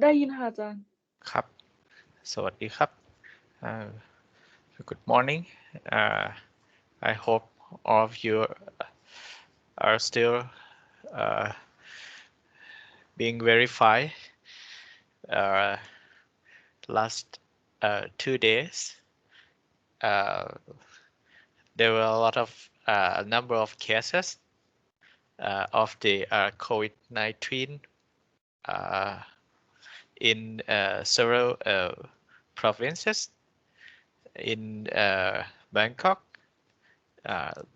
ได้ยินค่ะอาจารย์ ครับ สวัสดีครับ Good morning. I hope all of you are still being verified. Last 2 days, there were a lot of number of cases of the COVID-19 in several provinces. In Bangkok,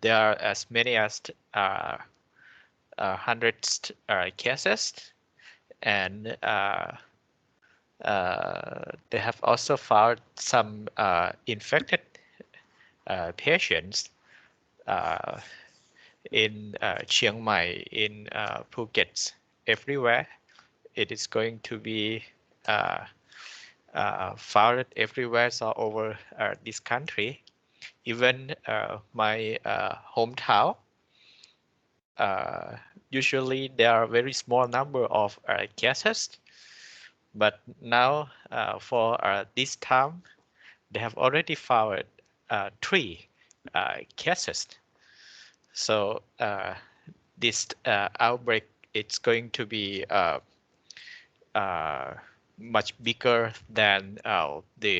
there are as many as hundreds cases, and they have also found some infected patients in Chiang Mai, in Phuket, everywhere. It is going to be found everywhere all over this country. Even my hometown, usually there are very small number of cases, but now for this time, they have already found 3 cases. So this outbreak, it's going to be much bigger than the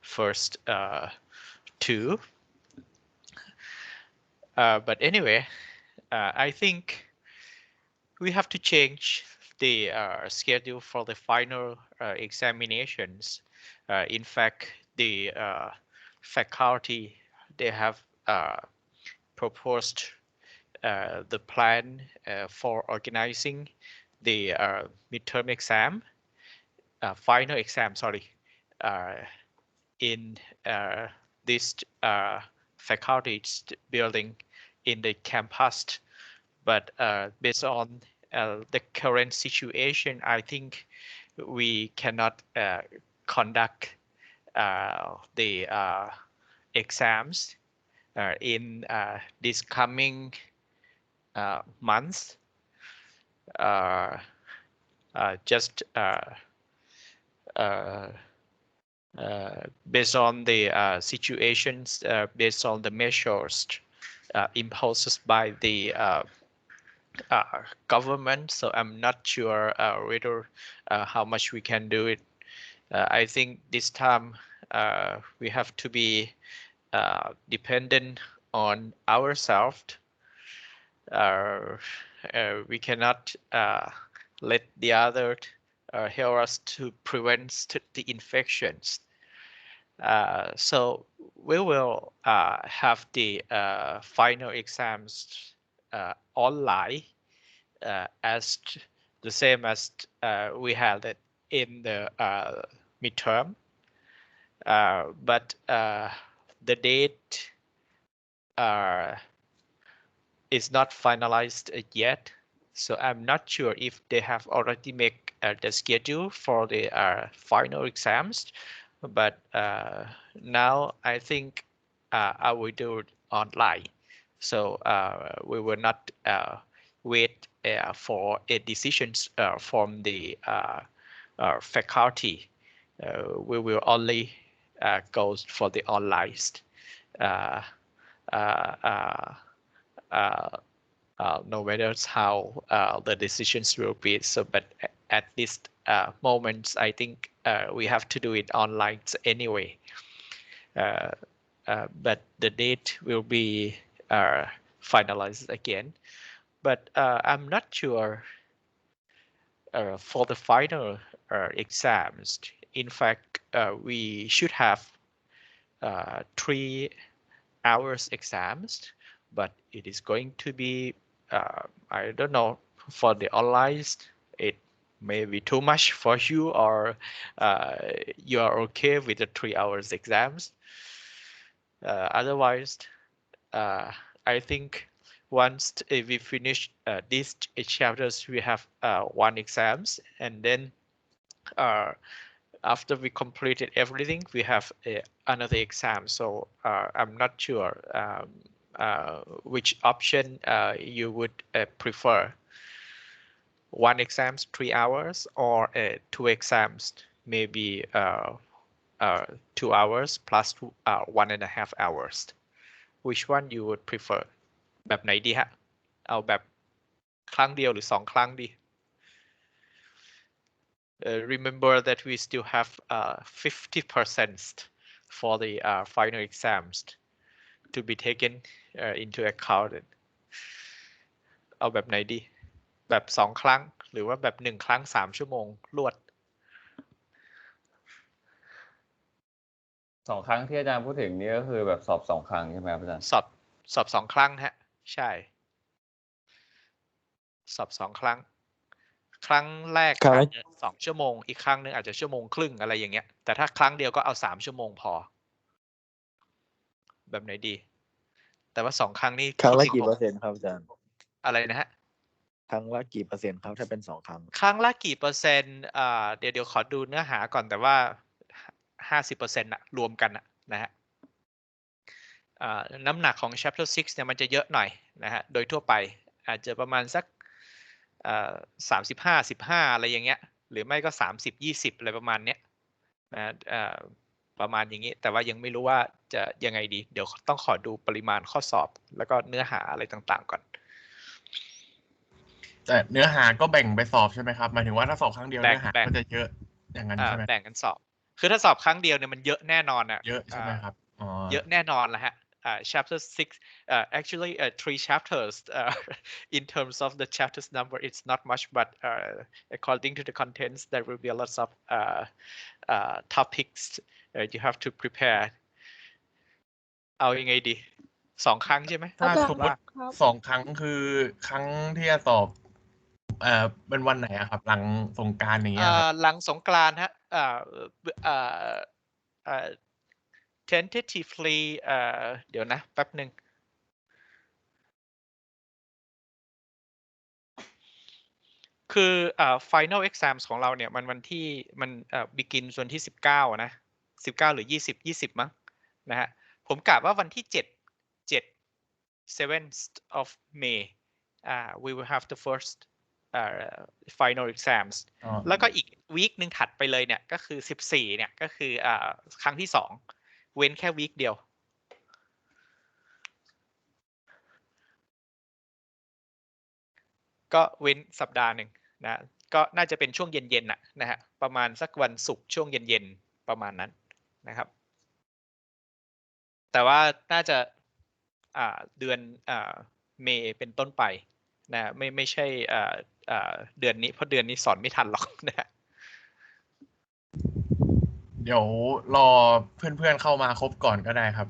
first 2. But anyway, I think we have to change the schedule for the final examinations. In fact, the faculty, they have proposed the plan for organizing the midterm exam, final exam, sorry, in this faculty building in the campus. But based on the current situation, I think we cannot conduct the exams in this coming months. Just based on the situations, based on the measures imposed by the government. So I'm not sure whether how much we can do it. I think this time we have to be dependent on ourselves. We cannot let the other help us to prevent the infections. So we will have the final exams online as the same as we had it in the midterm. But the date is not finalized yet. So I'm not sure if they have already made the schedule for the final exams. But now I think I will do it online. So we will not wait for a decision from the faculty. We will only go for the online. No matter how the decisions will be. So, but at this moment, I think we have to do it online anyway. But the date will be finalized again. But I'm not sure for the final exams. In fact, we should have 3 hours exams, but it is going to be I don't know, for the online it may be too much for you, or you are okay with the 3 hours exams. Otherwise, I think once we finish these chapters, we have 1 exams, and then after we completed everything, we have another exam. So I'm not sure which option you would prefer. one exams 3 hours or two exams maybe 2 hours plus 1.5 hours. Which one you would prefer? แบบไหนดีฮะเอาแบบครั้งเดียวหรือ2 ครั้งดีremember that we still have 50% for the final exams to be taken into account เอาแบบไหนดีแบบ2 ครั้งหรือว่าแบบ1 ครั้ง3 ชั่วโมงรวด2 ครั้งที่อาจารย์พูดถึงนี่ก็คือแบบสอบ2 ครั้งใช่ไหมครับอาจารย์สอบ2 ครั้งฮะใช่สอบ2 ครั้งครั้งแรกอาจจะ2 ชั่วโมงอีกครั้งหนึ่งอาจจะ1.5 ชั่วโมงอะไรอย่างเงี้ยแต่ถ้าครั้งเดียวก็เอา3 ชั่วโมงพอแบบไหนดีแต่ว่า2 ครั้งนี่ครั้งละกี่เปอร์เซ็นต์ครับอาจารย์อะไรนะฮะครั้งละกี่เปอร์เซ็นต์ครับถ้าเป็น2 ครั้งครั้งละกี่เปอร์เซ็นต์เดี๋ยวขอดูเนื้อหาก่อนแต่ว่า50%นะรวมกันนะฮะน้ำหนักของ chapter 6เนี่ยมันจะเยอะหน่อยนะฮะโดยทั่วไปอาจจะประมาณสัก35-15อะไรอย่างเงี้ยหรือไม่ก็30-20อะไรประมาณเนี้ยนะประมาณอย่างนี้แต่ว่ายังไม่รู้ว่าจะยังไงดีเดี๋ยวต้องขอดูปริมาณข้อสอบแล้วก็เนื้อหาอะไรต่างๆก่อนแต่เนื้อหาก็แบ่งไปสอบใช่ไหมครับหมายถึงว่าถ้าสอบครั้งเดียวเนื้อหาก็จะเยอะอย่างนั้นใช่ไหมแบ่งกันสอบคือถ้าสอบครั้งเดียวเนี่ยมันเยอะแน่นอนอ่ะเยอะใช่ไหมครับเยอะแน่นอนแหละฮะchapter 6 actually 3 chapters in terms of the chapters number it's not much but according to the contents there will be a lot of topics you have to prepare เอายังไงดี2 ครั้งใช่ไหมถ้าสมมติ2 ครั้งคือครั้งที่จะสอบเป็นวันไหนครับหลังสงกรานต์อย่างเงี้ยครับหลังสงกรานต์ฮะtentatively เดี๋ยวนะแป๊บหนึ่งคือfinal exams ของเราเนี่ยมันวันที่มันbegin วันที่19นะ19หรือ20มั้งนะฮะผมกะว่าวันที่7th of May we will have the first final exams แล้วก็อีกวีคหนึ่งถัดไปเลยเนี่ยก็คือ14เนี่ยก็คือครั้งที่2เว้นแค่วีคเดียวก็เว้นสัปดาห์หนึ่งนะก็น่าจะเป็นช่วงเย็นๆนะฮะประมาณสักวันศุกร์ช่วงเย็นๆประมาณนั้นนะครับแต่ว่าน่าจะเดือนเมษเป็นต้นไปนะไม่ใช่เดือนนี้เพราะเดือนนี้สอนไม่ทันหรอกนะฮะเดี๋ยวรอเพื่อนๆเข้ามาครบก่อนก็ได้ครับ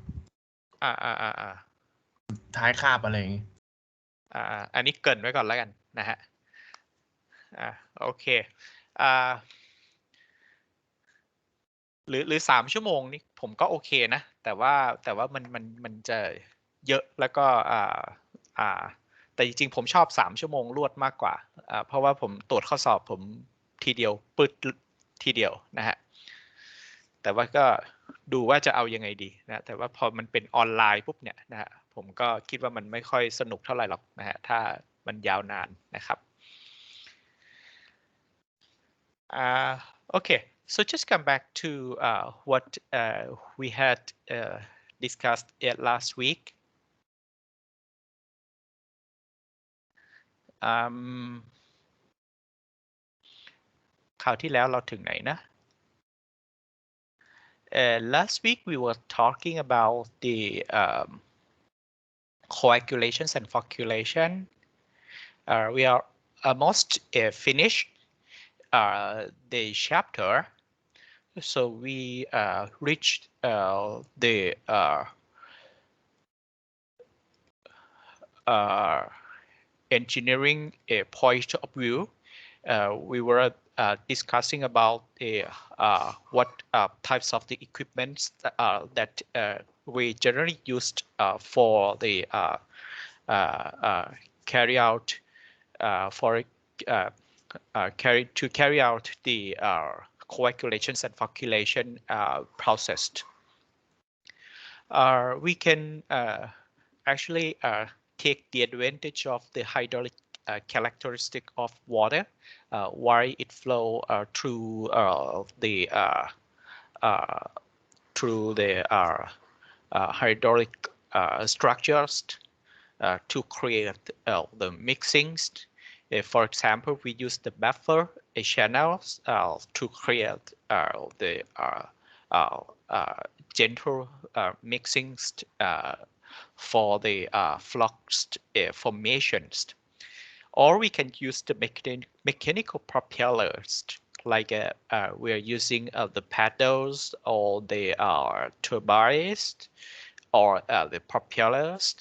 ท้ายคาบอะไรอย่างงี้อันนี้เกริ่นไว้ก่อนแล้วกันนะฮะโอเคหรือ3 ชั่วโมงนี่ผมก็โอเคนะแต่ว่ามันจะเยอะแล้วก็แต่จริงๆผมชอบ3 ชั่วโมงรวดมากกว่าเพราะว่าผมตรวจข้อสอบผมทีเดียวปึ๊ดทีเดียวนะฮะแต่ว่าก็ดูว่าจะเอายังไงดีนะแต่ว่าพอมันเป็นออนไลน์ปุ๊บเนี่ยนะฮะผมก็คิดว่ามันไม่ค่อยสนุกเท่าไหร่หรอกนะฮะถ้ามันยาวนานนะครับokay so just come back to what we had discussed last weekคราวที่แล้วเราถึงไหนนะlast week we were talking about the coagulations and flocculation we are almost finished the chapter so we reached the engineering point of view we were discussing about what types of the equipments that we generally used for the carry out carry out the coagulations and flocculation process. We can actually take the advantage of the hydraulic characteristic of water, why it flow through the hydraulic structures to create the mixings. For example, we use the buffer channels to create the gentle mixings for the flux formations. Or we can use the mechanical propellers, like we are using the paddles or the turbines or the propellers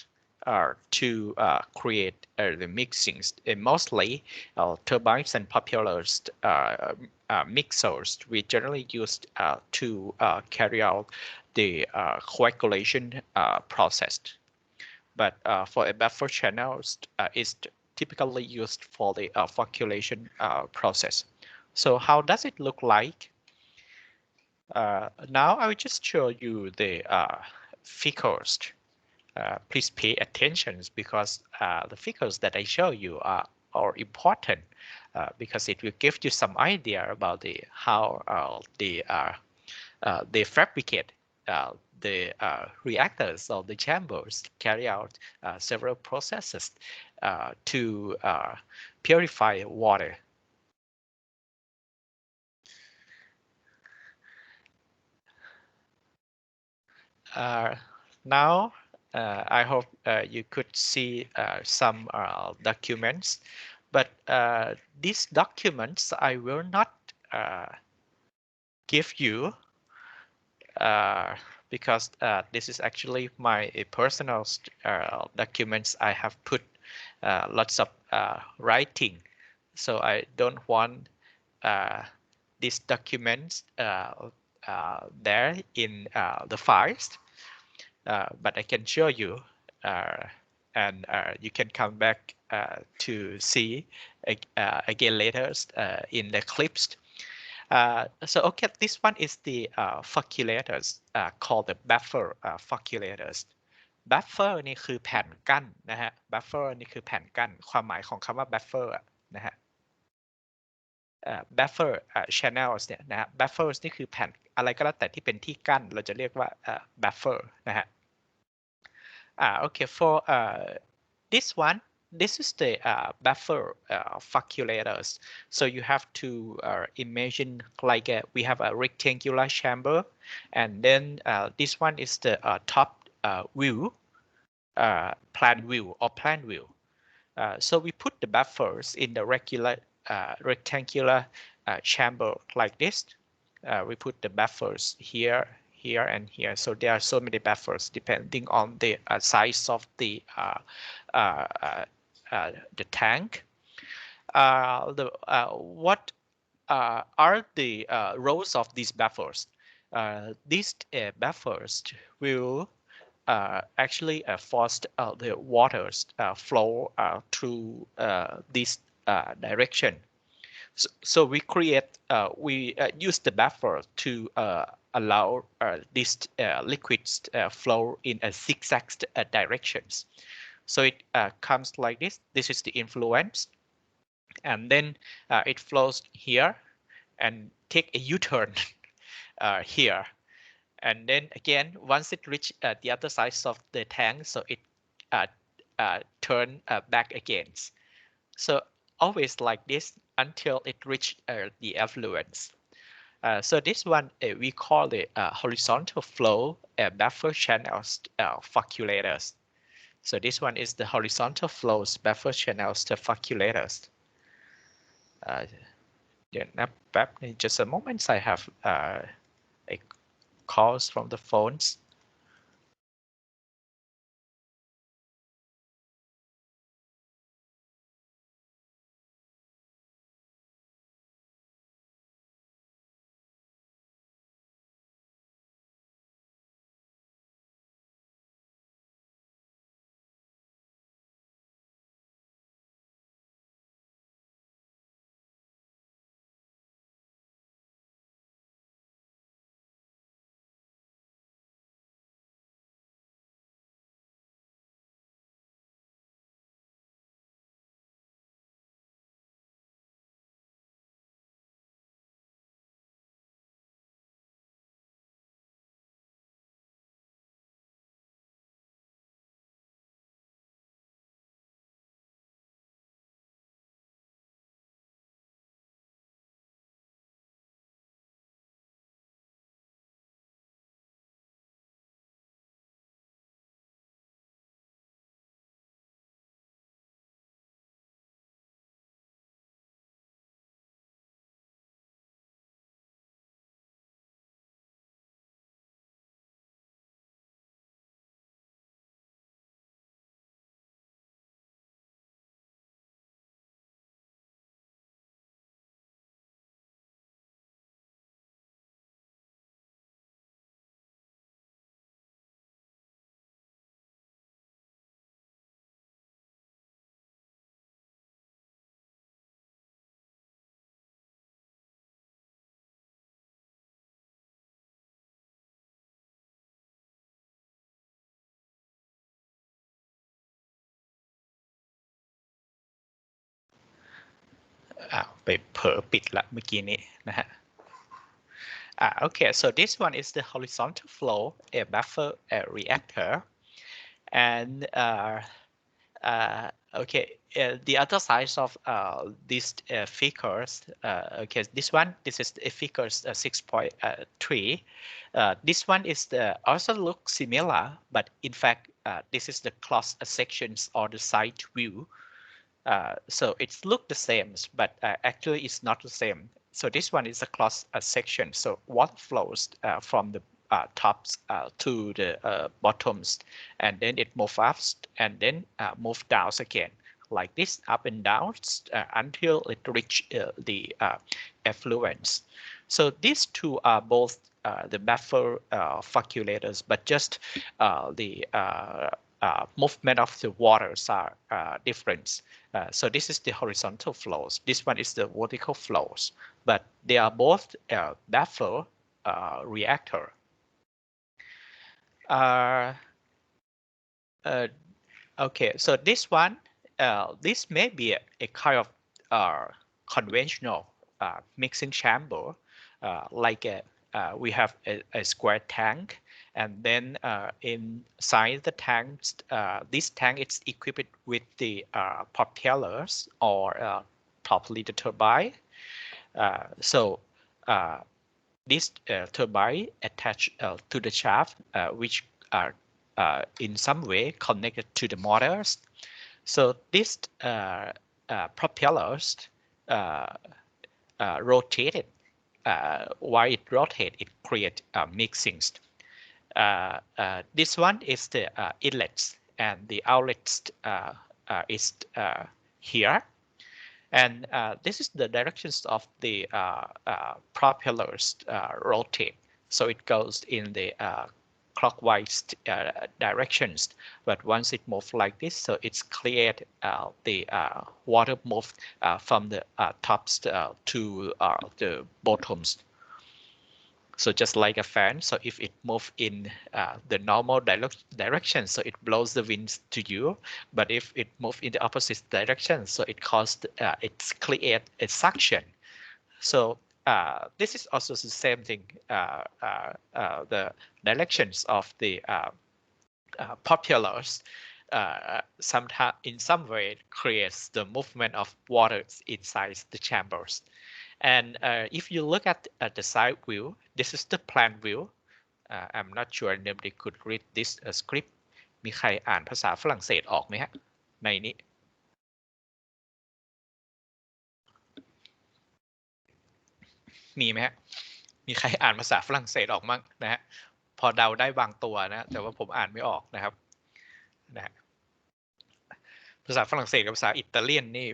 to create the mixings. Mostly turbines and propellers mixers we generally use to carry out the coagulation process. But for a buffer channels, it's typically used for the flocculation process. So how does it look like? Now I will just show you the figures. Please pay attention because the figures that I show you are important because it will give you some idea about how they fabricate the reactors or the chambers, carry out several processes to purify water. Now, I hope you could see some documents, but these documents I will not give you because this is actually my personal documents. I have put lots of writing, so I don't want these documents there in the files. But I can show you and you can come back to see again later in the clips. So okay, this one is the flocculators called the buffer flocculators. Buffer นี่คือแผ่นกั้นนะฮะ buffer นี่คือแผ่นกั้นความหมายของคำว่า buffer นะฮะbuffer channels เนี่ยนะฮะ buffers นี่คือแผ่นอะไรก็แล้วแต่ที่เป็นที่กั้นเราจะเรียกว่าbuffer นะฮะokay for this one this is the buffer flocculators so you have to imagine like we have a rectangular chamber and then this one is the top view plan view so we put the buffers in the regular rectangular chamber like this we put the buffers here and here so there are so many buffers depending on the size of the tank what are the roles of these buffers these buffers will actually force the waters flow through this direction so we create we use the buffer to allow these liquids flow in a zigzag directions so it comes like this this is the influence and then it flows here and take a U-turn here and then again once it reaches the other side of the tank so it turn back again so always like this until it reaches the effluence so this one we call the horizontal flow buffer channels flocculators so this one is the horizontal flows buffer channels to flocculators just a moment I have a calls from the phones ไปเผลอปิดละเมื่อกี้นี้นะฮะokay, so this one is the horizontal flow, a buffer reactor, and okay, the other side of these figures, okay, this is figures 6.3. This one is also looks similar, but in fact, this is the cross sections or the side view. So it's look the same, but actually it's not the same. So this one is a cross section. So water flows from the tops to the bottoms, and then it moves up and then move down again, like this, up and down until it reach the effluents. So these two are both the buffer flocculators, but just the movement of the waters are different. So this is the horizontal flows. This one is the vertical flows, but they are both buffer reactor. Okay, so this one, this may be a kind of conventional mixing chamber, like we have a square tank, and then inside the tank, this tank is equipped with the propellers or probably the turbine. So this turbine attached to the shaft, which are in some way connected to the motors. So these propellers rotated. While it rotates, it creates mixings. This one is the inlets, and the outlets is here. And this is the directions of the propellers rotate. So it goes in the clockwise directions. But once it moves like this, so it's cleared the water moved from the tops to the bottoms. So just like a fan, so if it moves in the normal direction, so it blows the winds to you. But if it moves in the opposite direction, so it causes it's create a suction. So this is also the same thing. The directions of the propellers sometimes in some way creates the movement of water inside the chambers. And if you look at the side view, this is the plan view. I'm not sure anybody could read this script. มีใครอ่านภาษาฝรั่งเศสออกไหมฮะในนี้มีไหมฮะมีใครอ่านภาษาฝรั่งเศสออกมั้งนะฮะพอเดาได้บางตัวนะแต่ว่าผมอ่านไม่ออกนะครับนะภาษาฝรั่งเศสกับภาษาอิตาเลียนนี่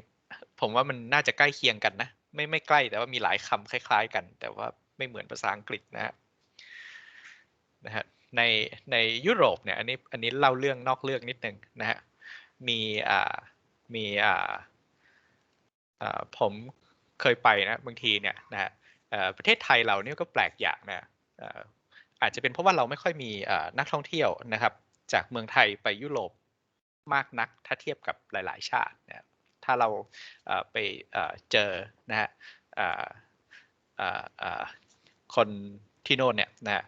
ผมว่ามันน่าจะใกล้เคียงกันนะไม่ใกล้แต่ว่ามีหลายคำคล้ายๆกันแต่ว่าไม่เหมือนภาษาอังกฤษนะฮะในยุโรปเนี่ยอันนี้เล่าเรื่องนอกเรื่องนิดนึงนะฮะมีผมเคยไปนะบางทีเนี่ยนะฮะประเทศไทยเราเนี่ยก็แปลกอย่างนะอาจจะเป็นเพราะว่าเราไม่ค่อยมีนักท่องเที่ยวนะครับจากเมืองไทยไปยุโรปมากนักถ้าเทียบกับหลายๆชาตินะถ้าเราไปเจอนะฮะคนที่โน่นเนี่ยนะ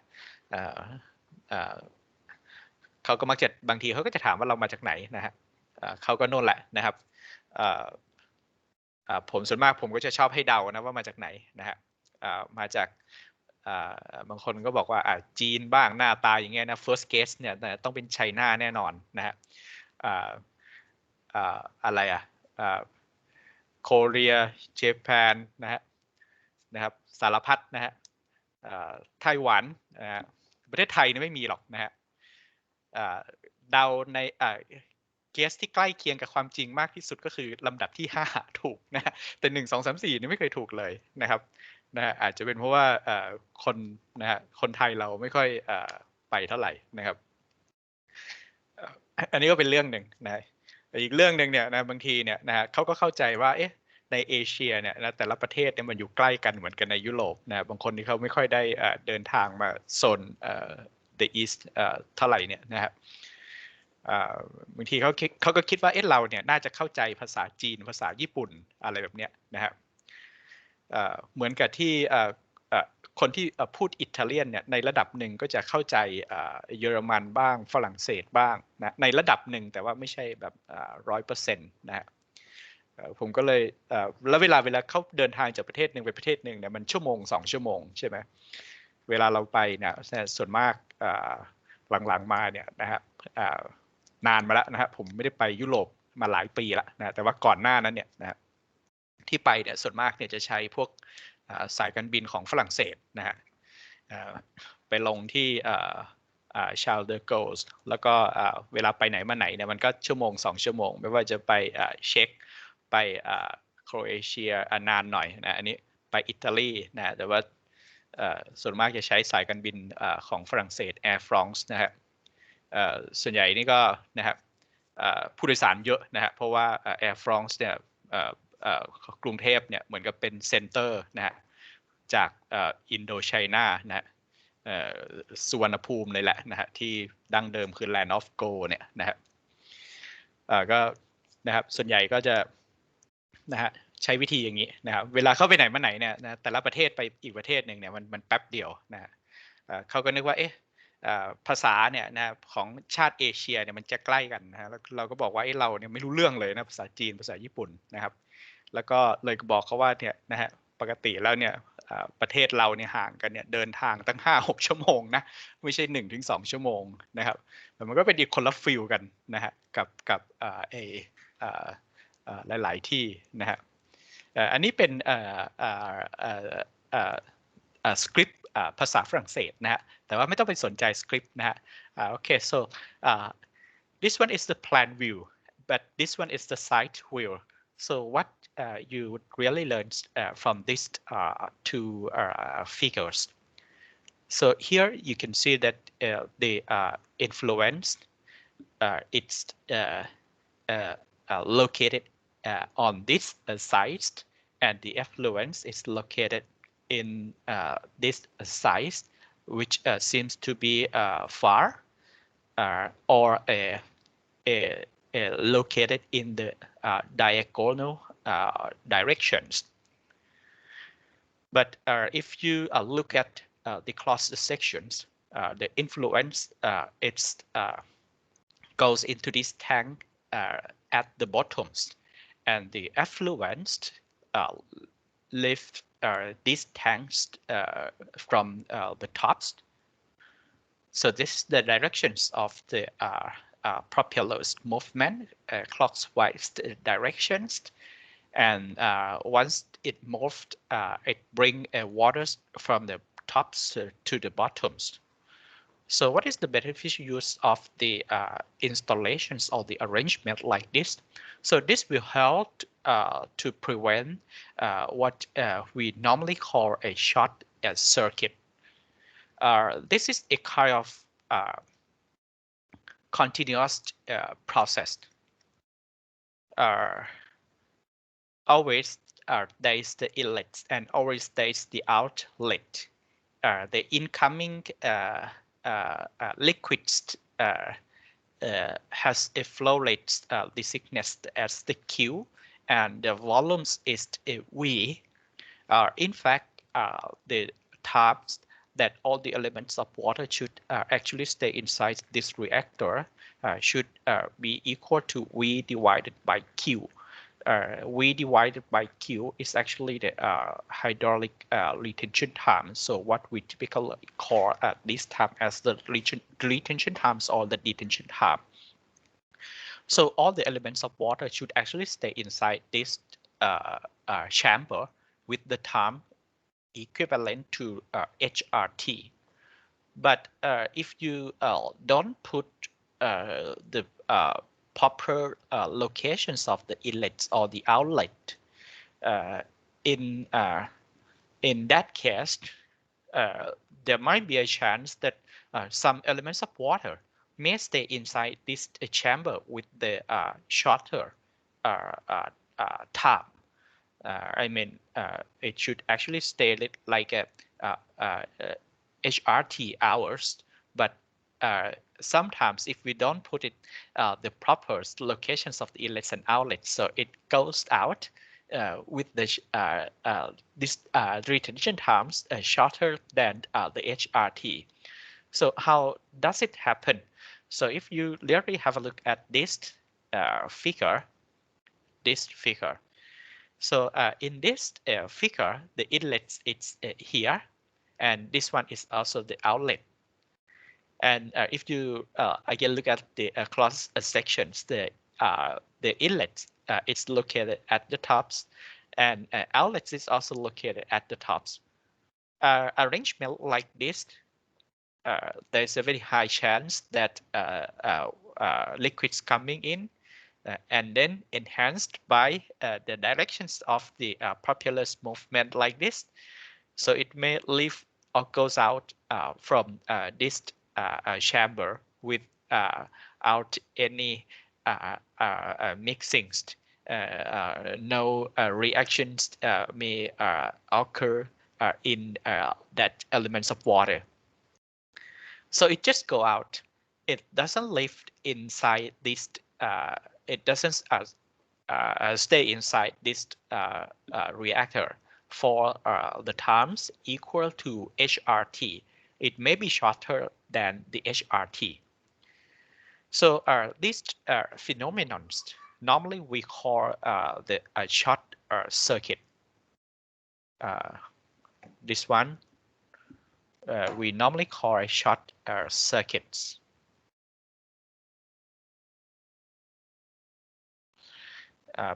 เขาก็มักจะบางทีเขาก็จะถามว่าเรามาจากไหนนะฮะเขาก็โน่นแหละนะครับผมส่วนมากผมก็จะชอบให้เดานะว่ามาจากไหนนะฮะมาจากบางคนก็บอกว่าจีนบ้างหน้าตาอย่างเงี้ยนะ first guess เนี่ยต้องเป็นไชน่าแน่นอนนะฮะอะไรโคเรียเจแปนนะครับสารพัดนะฮะไต้หวันประเทศไทยนี่ไม่มีหรอกนะฮะเดาในเกสที่ใกล้เคียงกับความจริงมากที่สุดก็คือลำดับที่5ถูกนะแต่1 2 3 4นี่ไม่เคยถูกเลยนะครับนะอาจจะเป็นเพราะว่าคนนะฮะคนไทยเราไม่ค่อยไปเท่าไหร่นะครับอันนี้ก็เป็นเรื่องหนึ่งนะอีกเรื่องหนึ่งเนี่ยนะบางทีเนี่ยนะฮะเขาก็เข้าใจว่าในเอเชียเนี่ยนะแต่ละประเทศเนี่ยมันอยู่ใกล้กันเหมือนกันในยุโรปนะบางคนที่เขาไม่ค่อยได้เดินทางมาโซนthe east เท่าไหร่เนี่ยนะฮะบางทีเขาก็คิดว่าเราเนี่ยน่าจะเข้าใจภาษาจีนภาษาญี่ปุ่นอะไรแบบเนี้ยนะฮะ เหมือนกับที่คนที่พูดอิตาเลียนเนี่ยในระดับหนึ่งก็จะเข้าใจเยอรมันบ้างฝรั่งเศสบ้างนะในระดับหนึ่งแต่ว่าไม่ใช่แบบ100%นะฮะผมก็เลยแล้วเวลาเขาเดินทางจากประเทศหนึ่งไปประเทศหนึ่งเนี่ยมันชั่วโมง2 ชั่วโมงใช่ไหมเวลาเราไปเนี่ยส่วนมากหลังๆมาเนี่ยนะฮะนานมาแล้วนะฮะผมไม่ได้ไปยุโรปมาหลายปีแล้วนะแต่ว่าก่อนหน้านั้นเนี่ยนะที่ไปเนี่ยส่วนมากเนี่ยจะใช้พวกสายการบินของฝรั่งเศสนะฮะไปลงที่ชาร์ลเดอโกลส์แล้วก็เวลาไปไหนมาไหนเนี่ยมันก็ชั่วโมง2 ชั่วโมงไม่ว่าจะไปเช็กไปโครเอเชียนานหน่อยนะอันนี้ไปอิตาลีนะแต่ว่าส่วนมากจะใช้สายการบินของฝรั่งเศส Air France นะฮะส่วนใหญ่นี่ก็นะครับผู้โดยสารเยอะนะฮะเพราะว่า Air France เนี่ยกรุงเทพเนี่ยเหมือนกับเป็นเซ็นเตอร์นะฮะจากอินโดไชน่านะฮะสุวรรณภูมิเลยแหละนะฮะที่ดั้งเดิมคือ Land of Go เนี่ยนะฮะก็นะครับส่วนใหญ่ก็จะนะฮะใช้วิธีอย่างนี้นะครับเวลาเข้าไปไหนมาไหนเนี่ยนะแต่ละประเทศไปอีกประเทศหนึ่งเนี่ยมันแป๊บเดียวนะฮะเขาก็นึกว่าภาษาเนี่ยนะของชาติเอเชียเนี่ยมันจะใกล้กันนะฮะแล้วเราก็บอกว่าเราเนี่ยไม่รู้เรื่องเลยนะภาษาจีนภาษาญี่ปุ่นนะครับแล้วก็เลยบอกเขาว่าเนี่ยนะฮะปกติแล้วเนี่ยประเทศเราเนี่ยห่างกันเนี่ยเดินทางตั้ง 5-6 ชั่วโมงนะไม่ใช่ 1-2 ชั่วโมงนะครับแต่มันก็เป็นอีกคนละฟิลกันนะฮะกับหลายๆที่นะฮะอันนี้เป็นสคริปต์ภาษาฝรั่งเศสนะฮะแต่ว่าไม่ต้องไปสนใจสคริปต์นะฮะokay so this one is the plan view but this one is the side view so what you would really learn from these two figures so here you can see that the influence it's located on this side and the affluence is located in this size which seems to be far or located in the diagonal directions but if you look at the cross sections the influence goes into this tank at the bottoms and the affluence lift these tanks from the tops. So this is the directions of the propeller's movement, clockwise directions. And once it moved, it bring water from the tops to the bottoms. So what is the beneficial use of the installations or the arrangement like this? So this will help to prevent what we normally call a short circuit. This is a kind of continuous process. Always there is the inlet and always there is the outlet. The incoming liquids has a flow rate designated as the Q and the volumes is a V. In fact, the times that all the elements of water should actually stay inside this reactor should be equal to V divided by Q. V divided by Q is actually the hydraulic retention time. So what we typically call this time as the retention times or the detention time. So all the elements of water should actually stay inside this chamber with the time equivalent to HRT. But if you don't put the proper locations of the inlets or the outlet in that case there might be a chance that some elements of water may stay inside this chamber with the shorter time. I mean it should actually stay like a HRT hours but sometimes if we don't put it the proper locations of the inlets and outlets so it goes out with the this retention times shorter than the HRT. So how does it happen? So if you really have a look at this figure, so in this figure, the inlet is here, and this one is also the outlet. And if you again look at the cross sections, the inlet is located at the tops, and outlets is also located at the tops. Arrangement like this, there's a very high chance that liquids coming in and then enhanced by the directions of the propeller's movement like this. So it may leave or goes out from this chamber without any mixings. No reactions may occur in that elements of water. So it just go out. It doesn't live inside this. It doesn't stay inside this reactor for the times equal to HRT. It may be shorter than the HRT. So these phenomenon normally we call the short circuit. This one we normally call a short circuits.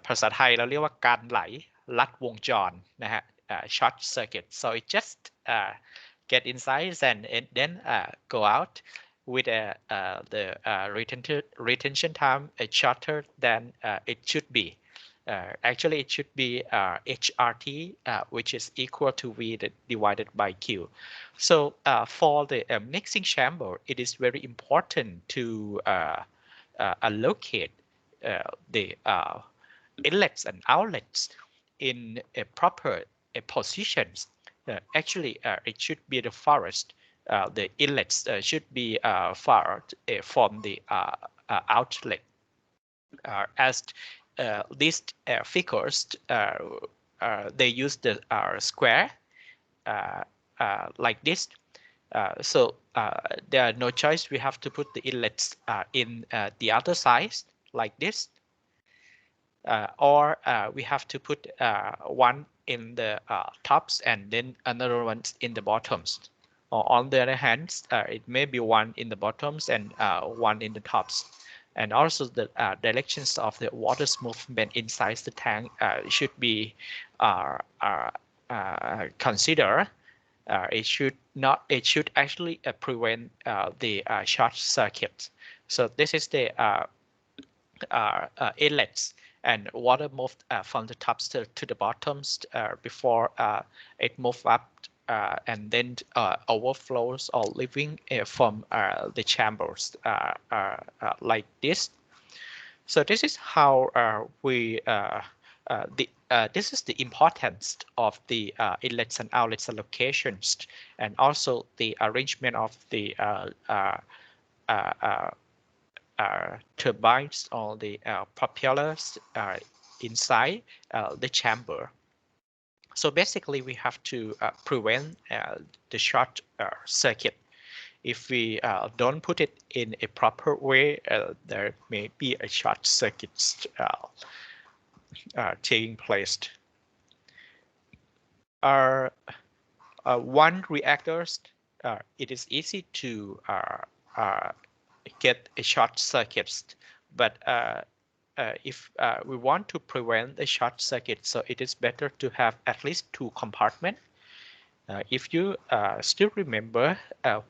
ภาษาไทยเราเรียกว่าการไหลลัดวงจรนะฮะ short circuit. So it just get inside and then go out with the retention time shorter than it should be. Actually, it should be HRT, which is equal to V divided by Q. So for the mixing chamber, it is very important to allocate the inlets and outlets in a proper positions. Actually, it should be the farthest. The inlets should be far from the outlet. As these figures, they use the square like this. So there are no choice. We have to put the inlets in the other side like this. Or we have to put one in the tops and then another one in the bottoms. Or on the other hand, it may be one in the bottoms and one in the tops. And also the directions of the water's movement inside the tank should be considered. It should actually prevent the short circuit. So this is the inlets. And water moved from the tops to the bottoms before it moved up and then overflows or leaving from the chambers like this. So this is how this is the importance of the inlets and outlets allocations, and also the arrangement of the turbines or the propellers inside the chamber. So basically, we have to prevent the short circuit. If we don't put it in a proper way, there may be a short circuit taking place. One reactor, it is easy to get a short circuit, but if we want to prevent the short circuit, so it is better to have at least 2 compartments. If you still remember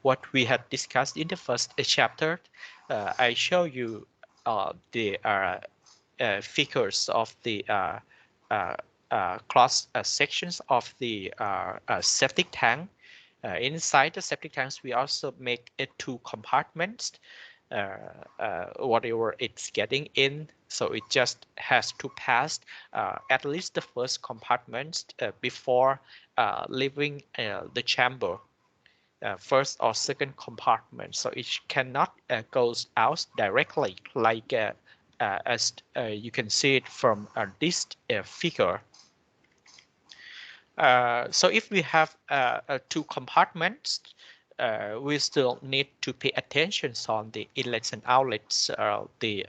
what we had discussed in the first chapter, I show you the figures of the cross sections of the septic tank. Inside the septic tanks, we also make 2 compartments. Whatever it's getting in, so it just has to pass at least the first compartment before leaving the chamber, first or second compartment. So it cannot go out directly like as you can see it from this figure. So if we have two compartments, we still need to pay attention on the inlets and outlets, the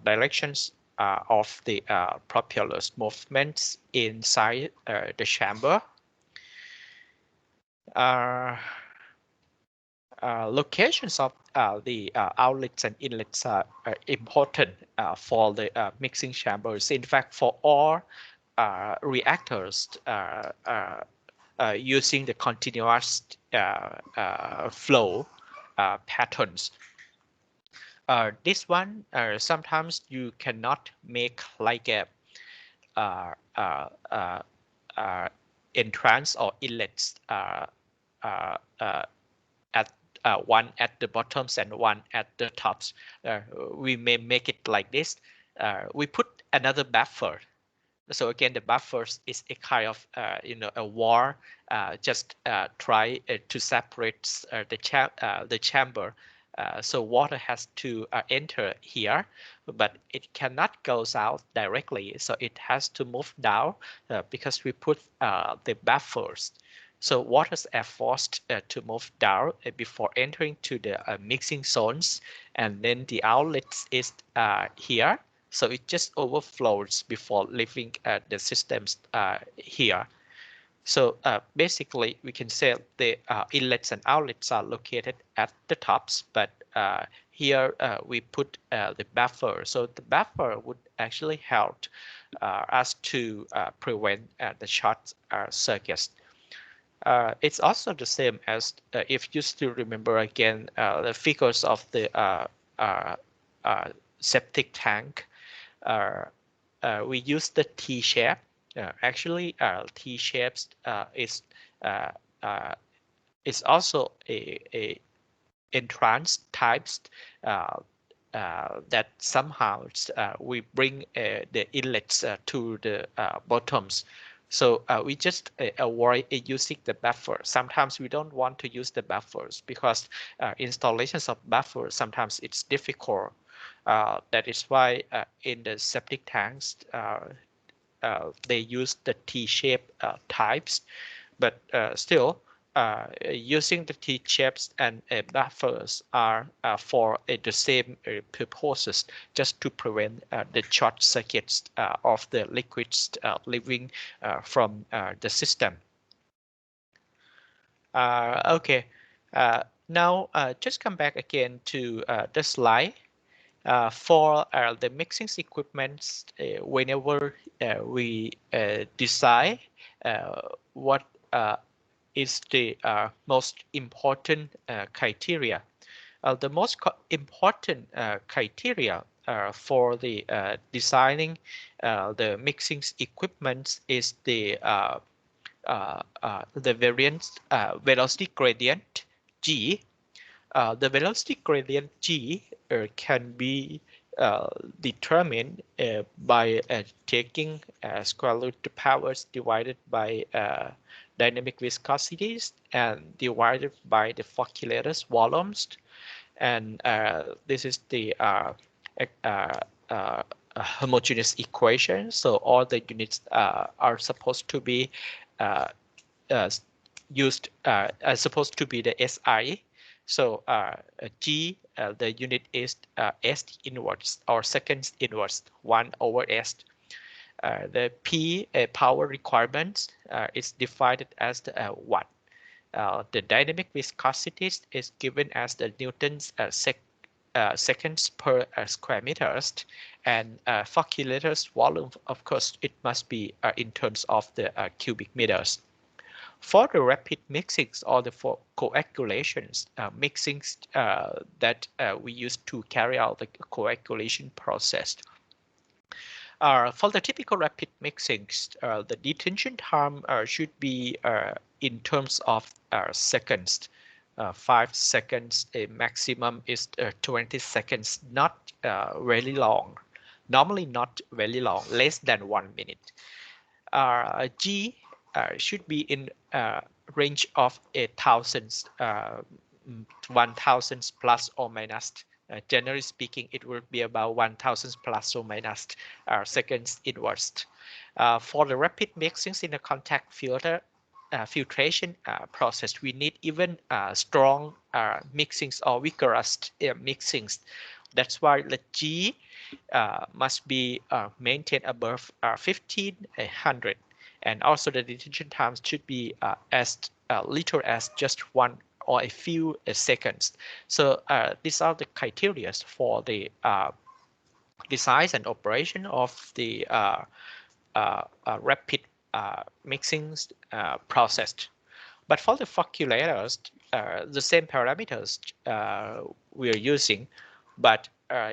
directions of the propeller's movements inside the chamber. Locations of the outlets and inlets are important for the mixing chambers. In fact, for all reactors using the continuous flow patterns. This one, sometimes you cannot make like a entrance or inlets at one at the bottoms and one at the tops. We may make it like this. We put another buffer. So again, the buffers is a kind of a wall. Just try to separate the chamber. So water has to enter here, but it cannot go out directly. So it has to move down because we put the buffers. So waters are forced to move down before entering to the mixing zones, and then the outlets is here. So it just overflows before leaving the systems here. So basically, we can say the inlets and outlets are located at the tops, but here we put the buffer. So the buffer would actually help us to prevent the short circuits. It's also the same as if you still remember again the figures of the septic tank. We use the T shape. Actually, T shapes is also a entrance types that somehow we bring the inlets to the bottoms. So we just avoid using the buffer. Sometimes we don't want to use the buffers because installations of buffers, sometimes it's difficult. That is why in the septic tanks, they use the T-shaped types, but still using the T-shapes and buffers are for the same purposes, just to prevent the short circuits of the liquids leaving from the system. Okay, now just come back again to the slide. For the mixing equipment, whenever we decide what is the most important criteria. The most important criteria for the designing the mixing equipment is the variance velocity gradient G. The velocity gradient G can be determined by taking square root of powers divided by dynamic viscosities and divided by the Fock-Leiter's volumes. And this is the homogeneous equation. So all the units are supposed to be used, supposed to be the SI. So G, the unit is S inverse or seconds inverse 1/S. The P power requirements is defined as the watt. The dynamic viscosity is given as the Newton's seconds per square meters, and Fock-Leiter's volume, of course, it must be in terms of the cubic meters. For the rapid mixings or the for coagulations, mixings that we use to carry out the coagulation process. For the typical rapid mixings, the detention time should be in terms of seconds. 5 seconds, a maximum is 20 seconds, not very long. Normally not very long, less than 1 minute. G should be in range of 1,000 plus or minus Generally speaking, it will be about 1000 plus or minus seconds inwards. For the rapid mixings in the contact filtration process, we need even strong mixings or vigorous mixings. That's why the G must be maintained above 1500, and also the detention times should be as little as just one or a few seconds. So these are the criteria for the design and operation of the rapid mixing process. But for the flocculators, the same parameters we are using, but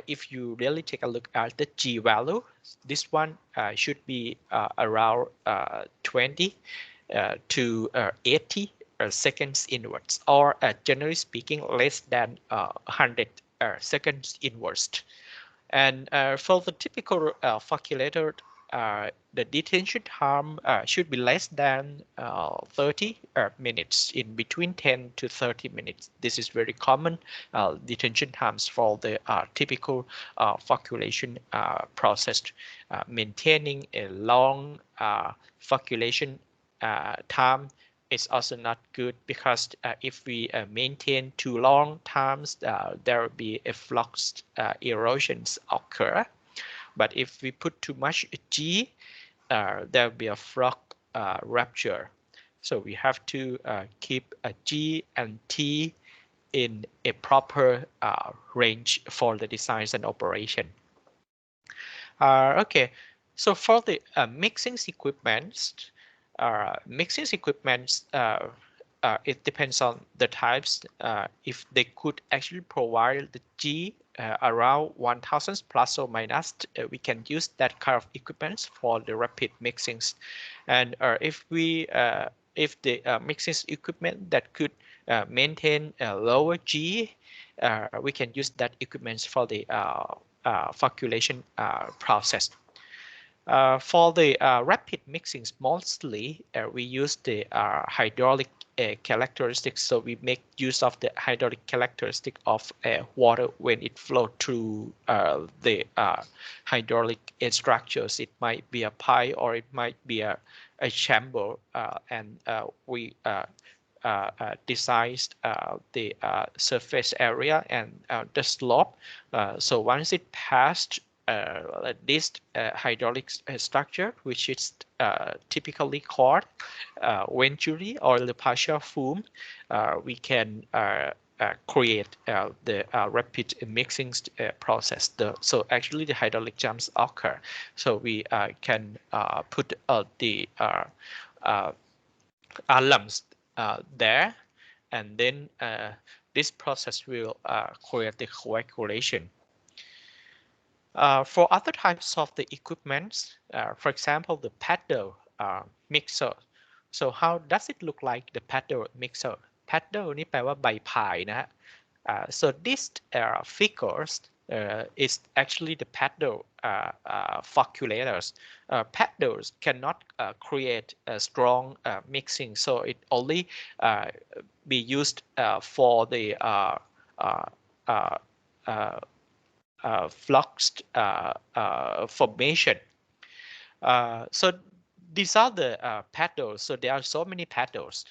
if you really take a look at the G value, this one should be around 20 to 80 seconds inwards, or generally speaking, less than 100 seconds inwards. And for the typical flocculator, the detention time should be less than 30 minutes, in between 10 to 30 minutes. This is very common detention times for the typical flocculation process. Maintaining a long flocculation time is also not good, because if we maintain too long times, there will be a flux erosions occur. But if we put too much G, there will be a flux rupture. So we have to keep a G and T in a proper range for the design and operation. Okay, so for the mixing equipment, it depends on the types. If they could actually provide the G around 1000 plus or minus, we can use that kind of equipment for the rapid mixings. And if the mixing equipment that could maintain a lower G, we can use that equipment for the flocculation process. For the rapid mixings, mostly we use the hydraulic characteristics. So we make use of the hydraulic characteristic of water when it flows through the hydraulic structures. It might be a pipe, or it might be a chamber, and we design the surface area and the slope. So once it passed this hydraulic structure, which is typically called venturi or the partial foam, we can create the rapid mixing process. So actually the hydraulic jumps occur. So we can put the alums there, and then this process will create the coagulation. For other types of the equipments, for example, the paddle mixer. So how does it look like, the paddle mixer? Paddle นี่แปลว่าใบพายนะฮะ so this figures is actually the paddle flocculators. Paddles cannot create a strong mixing, so it only be used for the flux formation. So these are the paddles. So there are so many paddles.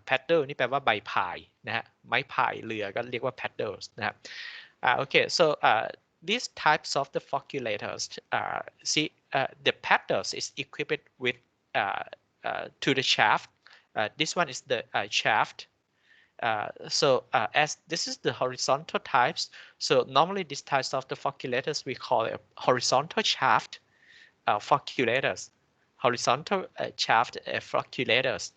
paddle นี่แปลว่าใบพายนะฮะ ไม้พายเรือก็เรียกว่า paddles นะฮะ okay, so these types of the flocculators, see the paddles is equipped with to the shaft. This one is the shaft. So as this is the horizontal types, so normally these types of the flocculators we call it horizontal shaft flocculators, horizontal shaft flocculators.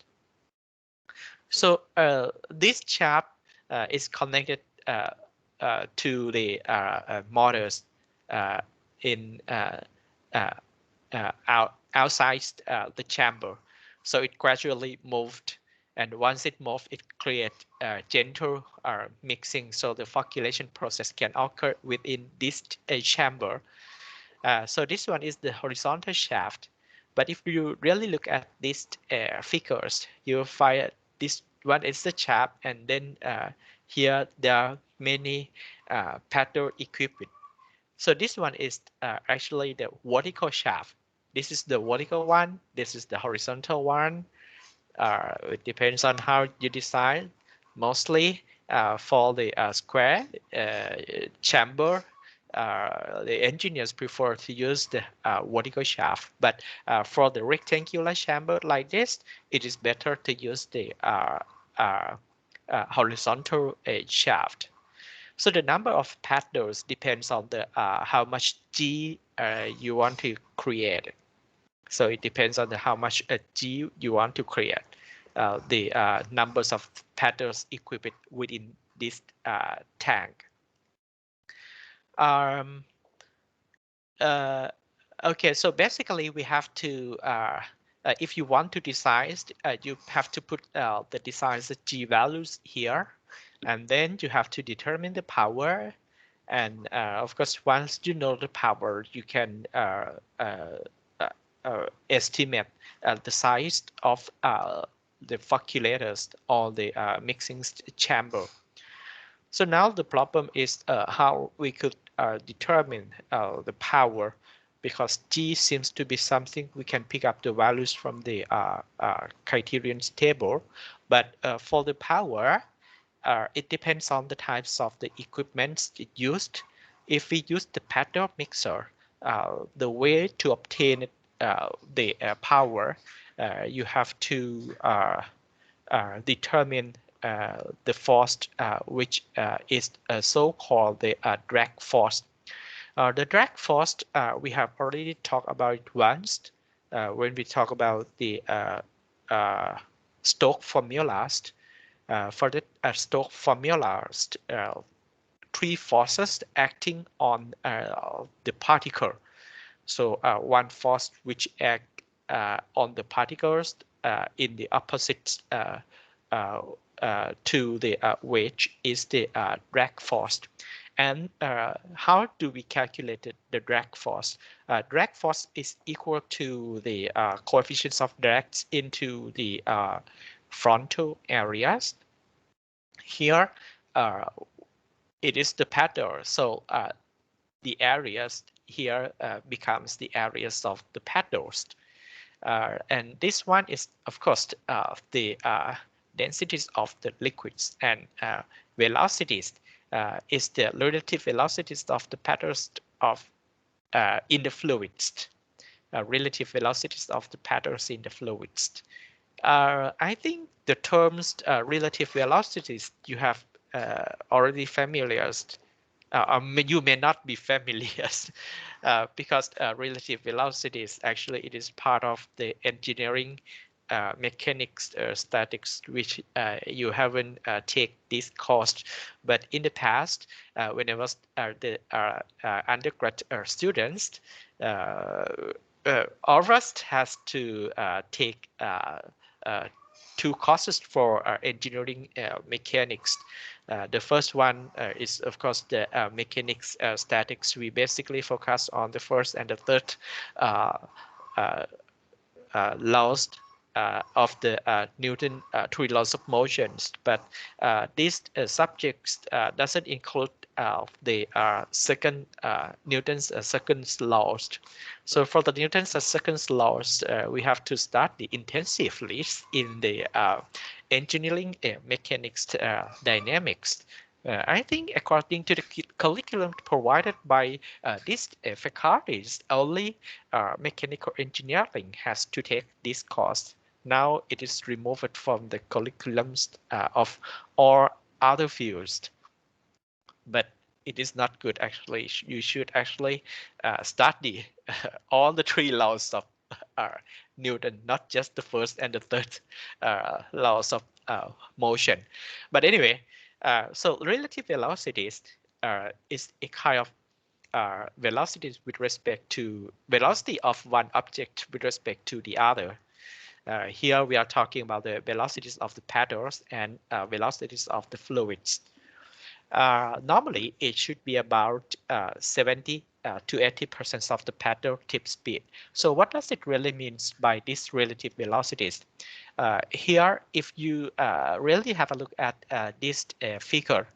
So this shaft is connected to the motors in outside the chamber. So it gradually moved, and once it moved, it creates gentle mixing. So the flocculation process can occur within this chamber. So this one is the horizontal shaft. But if you really look at these figures, you will find this one is the shaft, and then here there are many paddle equipment. So this one is actually the vertical shaft. This is the vertical one. This is the horizontal one. It depends on how you design. Mostly for the square chamber, the engineers prefer to use the vertical shaft. But for the rectangular chamber like this, it is better to use the horizontal shaft. So the number of paddles depends on the how much G you want to create. So it depends on the how much G you want to create. The numbers of paddles equipped within this tank. Okay, so basically we have to, if you want to design, you have to put the design's G values here, and then you have to determine the power. And of course, once you know the power, you can estimate the size of the flocculators or the mixing chamber. So now the problem is how we could determine the power, because G seems to be something we can pick up the values from the criterion table. But for the power, it depends on the types of the equipment used. If we use the paddle mixer, the way to obtain the power, you have to determine the force which is so-called the drag force. The drag force we have already talked about it once when we talk about the Stokes formulas. For the Stokes formulas, three forces acting on the particle. So one force which act on the particles in the opposite to the weight is the drag force. And how do we calculate the drag force? Drag force is equal to the coefficients of drags into the frontal areas. Here, it is the paddle, so the areas here becomes the areas of the paddles. And this one is, of course, the densities of the liquids, and velocities is the relative velocities of the paddles of in the fluids. Relative velocities of the paddles in the fluids. I think the terms relative velocities you have already familiar. You may not be familiar because relative velocities actually it is part of the engineering mechanics statics, which you haven't take this course. But in the past, when I was the undergrad students, all of us has to take two courses for engineering mechanics. The first one is, of course, the mechanics statics. We basically focus on the first and the third laws of the Newton three laws of motions, but these subjects doesn't include the second Newton's second laws. So for the Newton's second laws, we have to study intensively in the engineering mechanics dynamics. I think according to the curriculum provided by these faculties, only mechanical engineering has to take this course. Now it is removed from the curriculums of all other fields. But it is not good actually. You should actually study all the three laws of Newton, not just the first and the third laws of motion. But anyway, so relative velocities is a kind of velocities with respect to velocity of one object with respect to the other. Here we are talking about the velocities of the paddles and velocities of the fluids. Normally, it should be about 70 to 80% of the paddle tip speed. So what does it really mean by these relative velocities? Here, if you really have a look at this figure,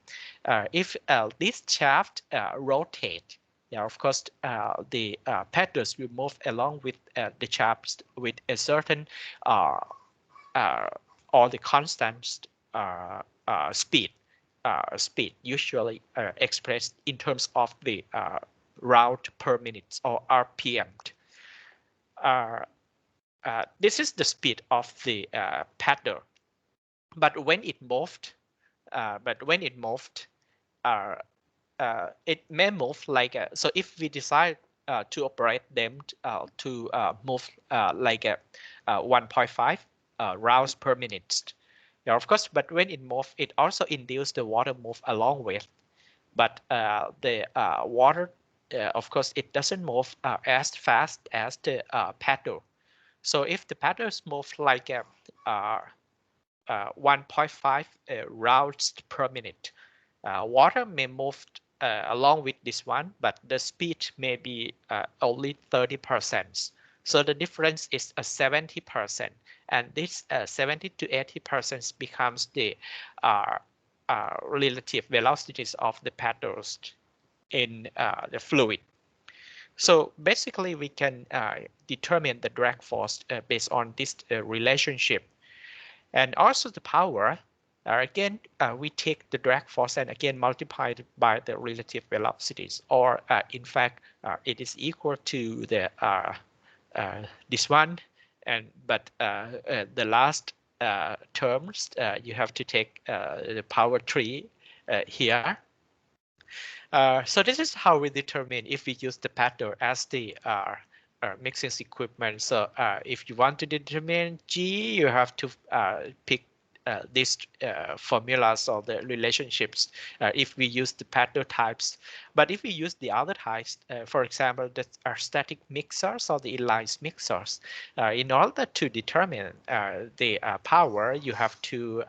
if this shaft rotate, yeah, of course, the paddles will move along with the shaft with a certain or the constant speed. Speed usually expressed in terms of the route per minute or RPM. This is the speed of the paddle, but when it moved, it may move like so. If we decide to operate them to move like 1.5 rounds per minute. Yeah, of course, but when it moves, it also induces the water move along with. But the water, of course, it doesn't move as fast as the paddle. So if the paddles move like 1.5 rounds per minute, water may move along with this one, but the speed may be only 30%. So the difference is 70%, and this 70 to 80% becomes the relative velocities of the paddles in the fluid. So basically, we can determine the drag force based on this relationship. And also the power, again, we take the drag force and again multiply it by the relative velocities, or in fact, it is equal to the this one, but the last terms you have to take the power 3 here. So this is how we determine if we use the paddle as the mixing equipment. So if you want to determine G, you have to pick these formulas or the relationships if we use the paddle types. But if we use the other types, for example, that are static mixers or the inline mixers, in order to determine the power, you have to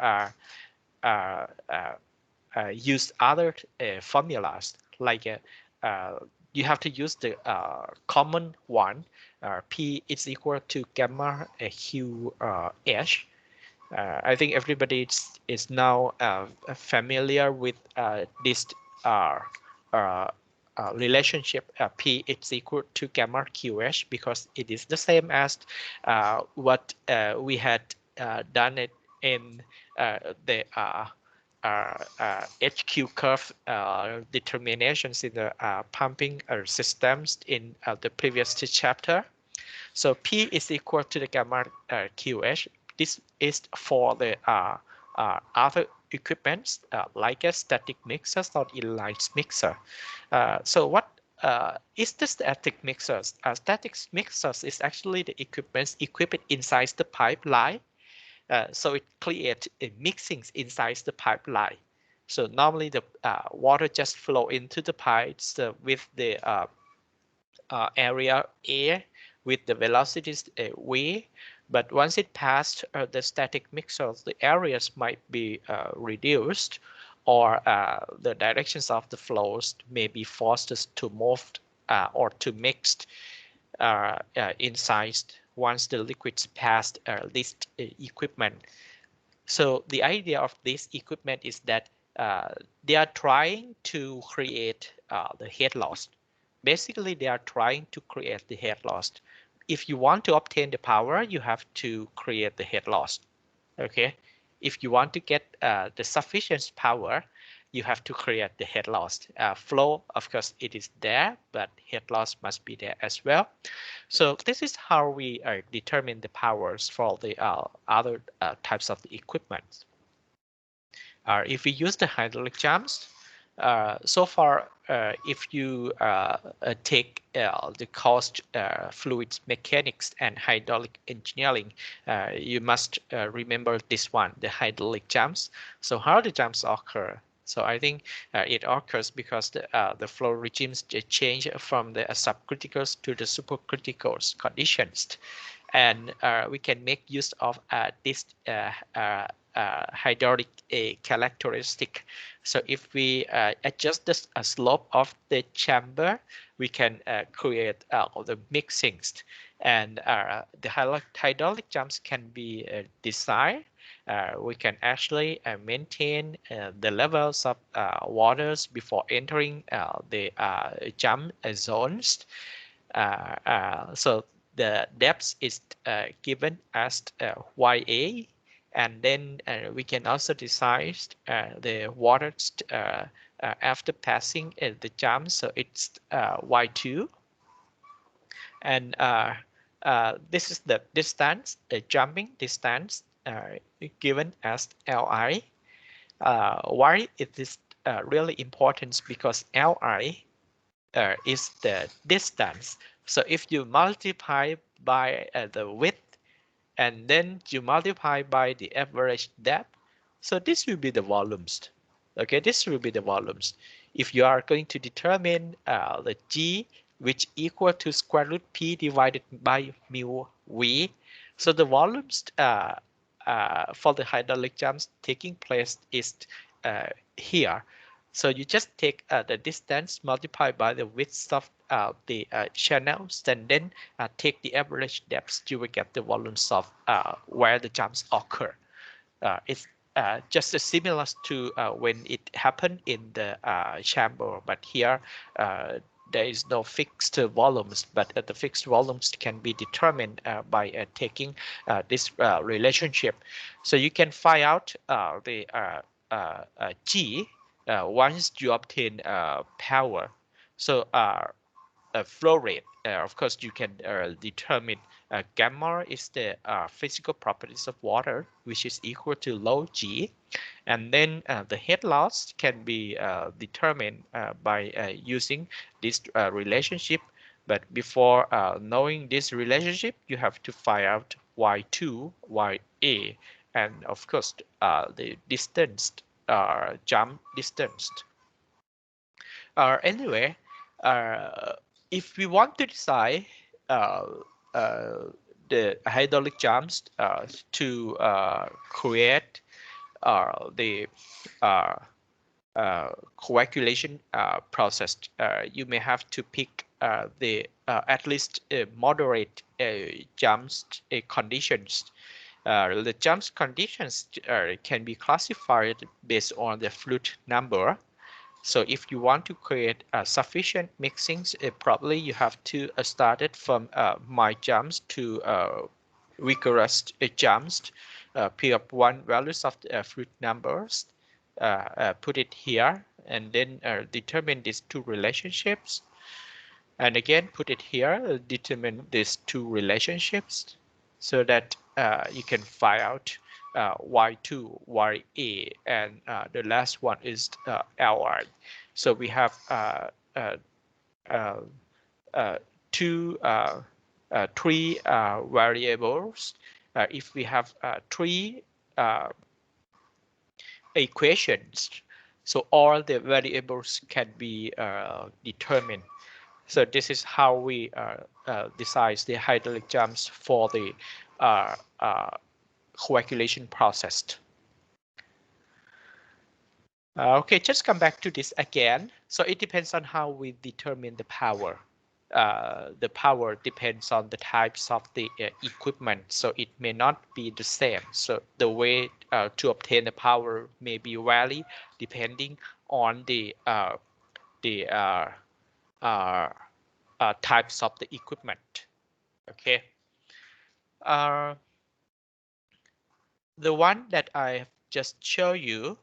use other formulas, like you have to use the common one. P is equal to gamma Q H. I think everybody is now familiar with this relationship. P is equal to gamma QH, because it is the same as what we had done it in the HQ curve determinations in the pumping other in the previous chapter. So P is equal to the gamma QH. This is for the other equipments like a static mixers or inline mixer. So what is the static mixers? Static mixers is actually the equipments equipped inside the pipeline. So it creates mixings inside the pipeline. So normally the water just flow into the pipes with the area A with the velocities V. But once it passed the static mixers, the areas might be reduced, or the directions of the flows may be forced to move or to mix inside once the liquids passed this equipment. So the idea of this equipment is that they are trying to create the head loss. Basically, they are trying to create the head loss. If you want to obtain the power, you have to create the head loss. Okay. If you want to get the sufficient power, you have to create the head loss. Flow, of course, it is there, but head loss must be there as well. So this is how we determine the powers for the other types of the equipment. If we use the hydraulic jumps, so far, if you take the course fluids mechanics and hydraulic engineering, you must remember this one, the hydraulic jumps. So how the jumps occur? So I think it occurs because the flow regimes change from the subcriticals to the supercriticals conditions. And we can make use of this hydraulic characteristic. So if we adjust the slope of the chamber, we can create the mixings, and the hydraulic jumps can be designed. We can actually maintain the levels of waters before entering the jump zones. So the depth is given as YA, and then we can also decide the water after passing the jump, so it's Y2, and this is the distance, the jumping distance given as Li. Why it is really important? Because Li is the distance. So if you multiply by the width, and then you multiply by the average depth, so this will be the volumes. Okay, this will be the volumes. If you are going to determine the G, which equal to square root P divided by mu V, so the volumes for the hydraulic jumps taking place is here. So you just take the distance multiplied by the width of the channels, and then take the average depth, you will get the volumes of where the jumps occur. It's just similar to when it happened in the chamber, but here there is no fixed volumes, but the fixed volumes can be determined by taking this relationship. So you can find out the G once you obtain power. So flow rate, of course, you can determine gamma is the physical properties of water, which is equal to low G. And then the head loss can be determined by using this relationship. But before knowing this relationship, you have to find out Y2, YA, and of course the distance, jump distance. Anyway, if we want to decide the hydraulic jumps to create the coagulation process, you may have to pick the at least moderate jumps conditions. The jumps conditions can be classified based on the fluid number. So if you want to create sufficient mixings, probably you have to start it from mild jumps to vigorous jumps. Pick up one values of the fluid numbers, put it here, and then determine these two relationships. And again, put it here, determine these two relationships, so that you can find out Y2, YA, and the last one is LR. So we have three variables. If we have three equations, so all the variables can be determined. So this is how we decide the hydraulic jumps for the coagulation process. Okay, just come back to this again. So it depends on how we determine the power. The power depends on the types of the equipment, so it may not be the same. So the way to obtain the power may be vary depending on the types of the equipment. Okay. The one that I just show you,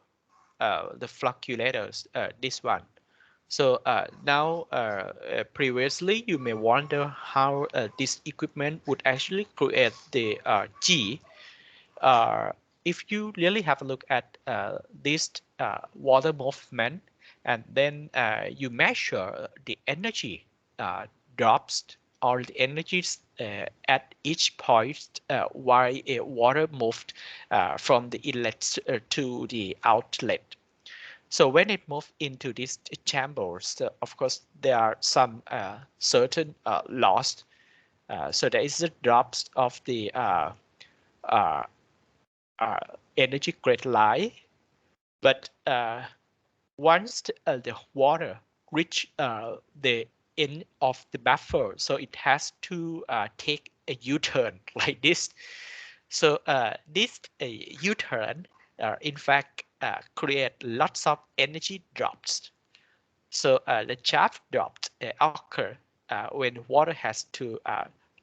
the flocculators, this one. So now previously you may wonder how this equipment would actually create the G. If you really have a look at this water movement, and then you measure the energy drops or the energies at each point while a water moved from the inlet to the outlet. So when it moves into these chambers, of course, there are some certain loss. So there is a drops of the energy grid line, but once the water reach the end of the buffer, so it has to take a U-turn like this. So this U-turn in fact create lots of energy drops. So the shaft drops occur when water has to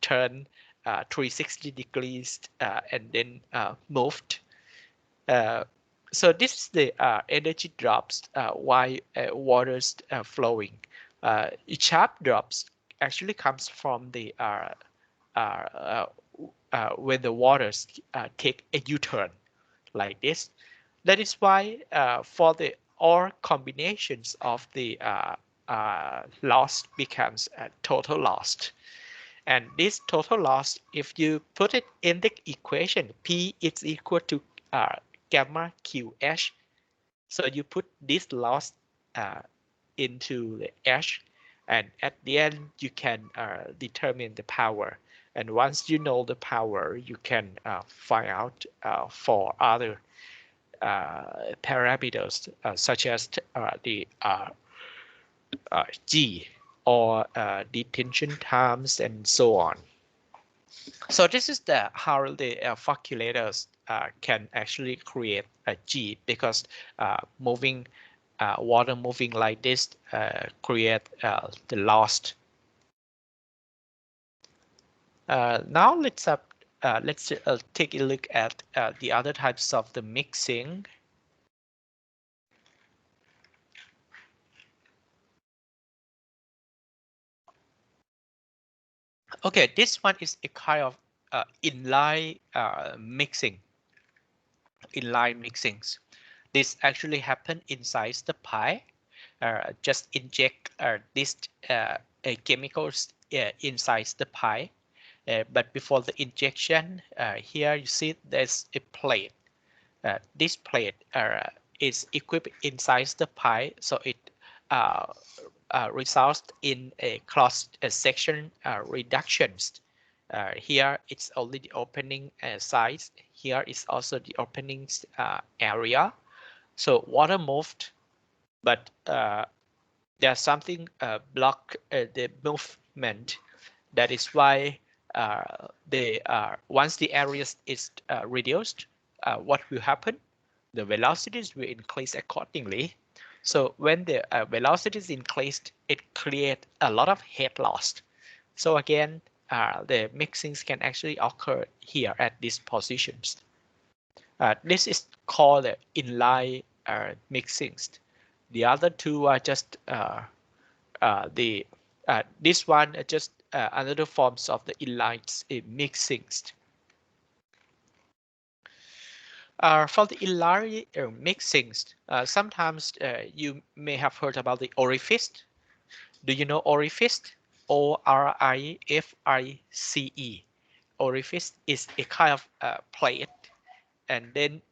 turn 360 degrees and then moved. So this is the energy drops while water's flowing. Sharp drops actually comes from the when the waters take a U-turn like this. That is why for the all combinations of the loss becomes total loss. And this total loss, if you put it in the equation, P is equal to gamma QH. So you put this loss into the H, and at the end you can determine the power. And once you know the power, you can find out for other parameters such as the G or detention times and so on. So this is how the calculators can actually create a G, because moving water moving like this create the loss. Now let's take a look at the other types of the mixing. Okay, this one is a kind of inline mixing. Inline mixings. This actually happen inside the pie. Just inject these chemicals inside the pie. But before the injection, here you see there's a plate. This plate is equipped inside the pie, so it results in a cross section reductions. Here it's only the opening size. Here is also the opening area. So water moved, but there's something block the movement. That is why once the area is reduced, what will happen? The velocities will increase accordingly. So when the velocity is increased, it creates a lot of head loss. So again, the mixings can actually occur here at these positions. This is called the inline mixings. The other two are just this one just another forms of the inline mixings. For the inline mixings, sometimes you may have heard about the orifice. Do you know orifice? O-R-I-F-I-C-E. Orifice is a kind of plate, and then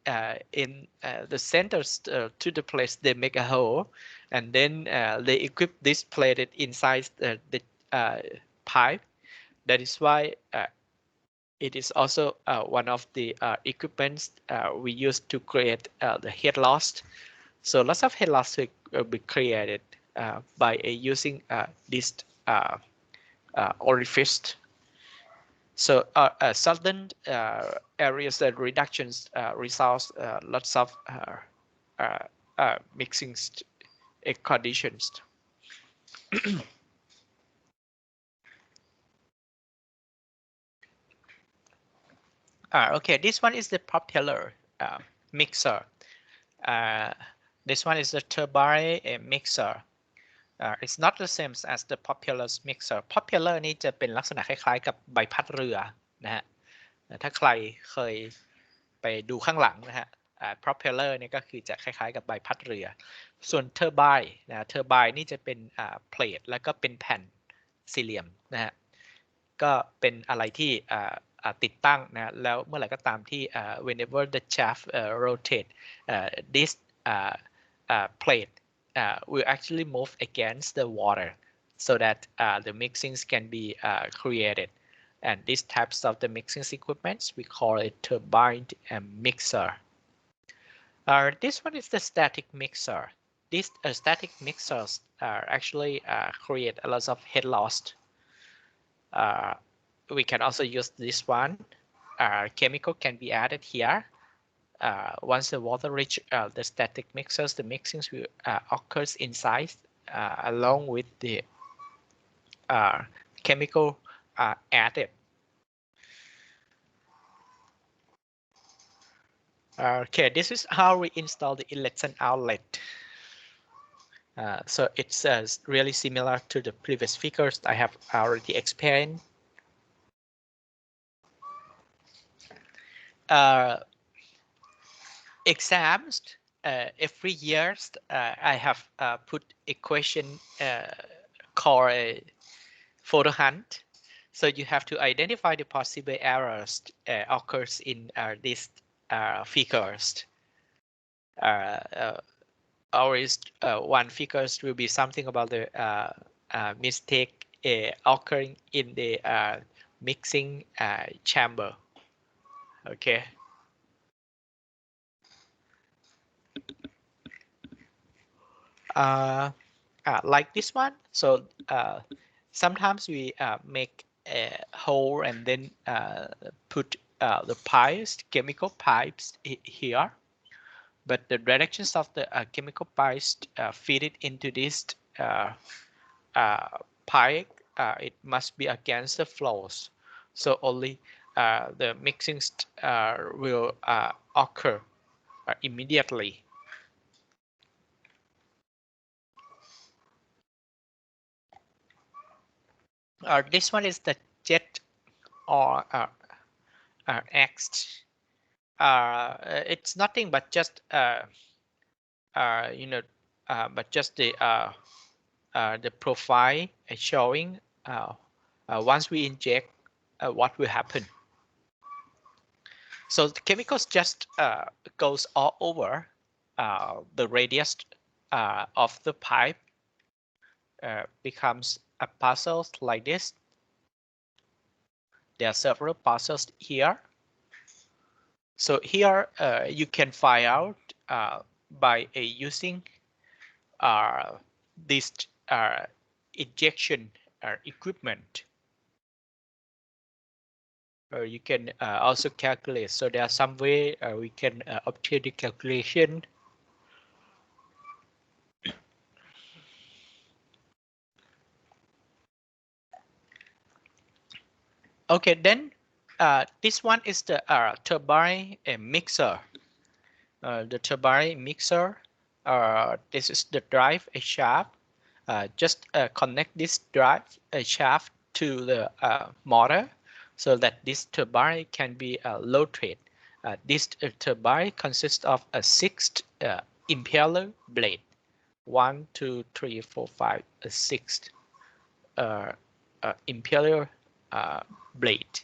in the center to the place they make a hole, and then they equip this plate inside the pipe. That is why it is also one of the equipments we use to create the head loss. So lots of head loss will be created by using this orifice. So certain areas that reductions results lots of mixing conditions. Okay, this one is the propeller mixer. This one is the turbine mixer. It's not the same as the propeller mixer. Propeller นี่จะเป็นลักษณะคล้ายๆกับใบพัดเรือนะฮะถ้าใครเคยไปดูข้างหลังนะฮะpropeller นี่ก็คือจะคล้ายๆกับใบพัดเรือส่วน turbine นะ turbine นี่จะเป็นเพลทแล้วก็เป็นแผ่นสี่เหลี่ยมนะฮะก็เป็นอะไรที่ติดตั้งนะแล้วเมื่อไหร่ก็ตามที่whenever the shaft rotate this plate will actually move against the water so that the mixings can be created. And these types of the mixing equipments we call it turbine and mixer. This one is the static mixer. These static mixers actually create a lot of head loss. We can also use this one. Chemical can be added here. Once the water reach the static mixers, the mixings will occurs inside along with the chemical added. Okay, this is how we install the inlet and outlet. So it's really similar to the previous figures I have already explained. Exams every year I have put a question called a photo hunt. So you have to identify the possible errors occurs in these figures. Always one figures will be something about the mistake occurring in the mixing chamber. Okay. Like this one. So sometimes we make a hole and then put the pipes, chemical pipes here. But the directions of the chemical pipes feed it into this pipe. It must be against the flows. So only the mixing will occur immediately. This one is the jet or X. It's nothing but just but just the profile showing once we inject what will happen. So the chemicals just goes all over the radius of the pipe, becomes a puzzle like this. There are several puzzles here. So here you can find out by using this injection equipment. You can also calculate. So there are some way we can obtain the calculation. Okay, then this one is the turbine mixer. The turbine mixer. This is the drive shaft. Just connect this drive shaft to the motor so that this turbine can be loaded. This turbine consists of a 6 impeller blade. 1, 2, 3, 4, 5, 6 impeller blade.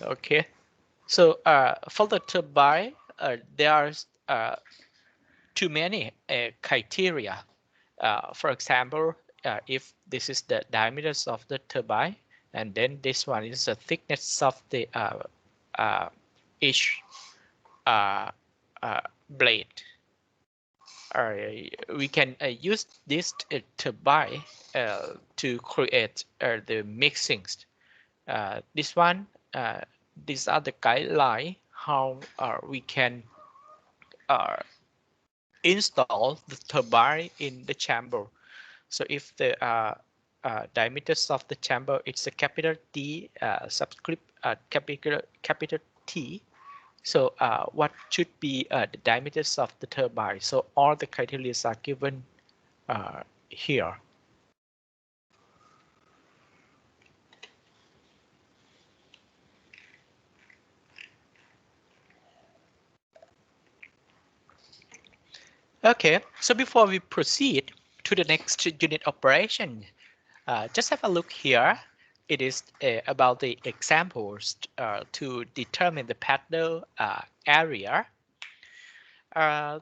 Okay, so for the turbine, there are too many criteria. For example, if this is the diameter of the turbine, and then this one is the thickness of the each blade. We can use this turbine to create the mixings. This one, these are the guidelines how we can install the turbine in the chamber. So if the diameter of the chamber it's a capital T subscript capital T. So what should be the diameter of the turbine? So all the criteria are given here. Okay, so before we proceed to the next unit operation, just have a look here. It is about the examples to determine the paddle area.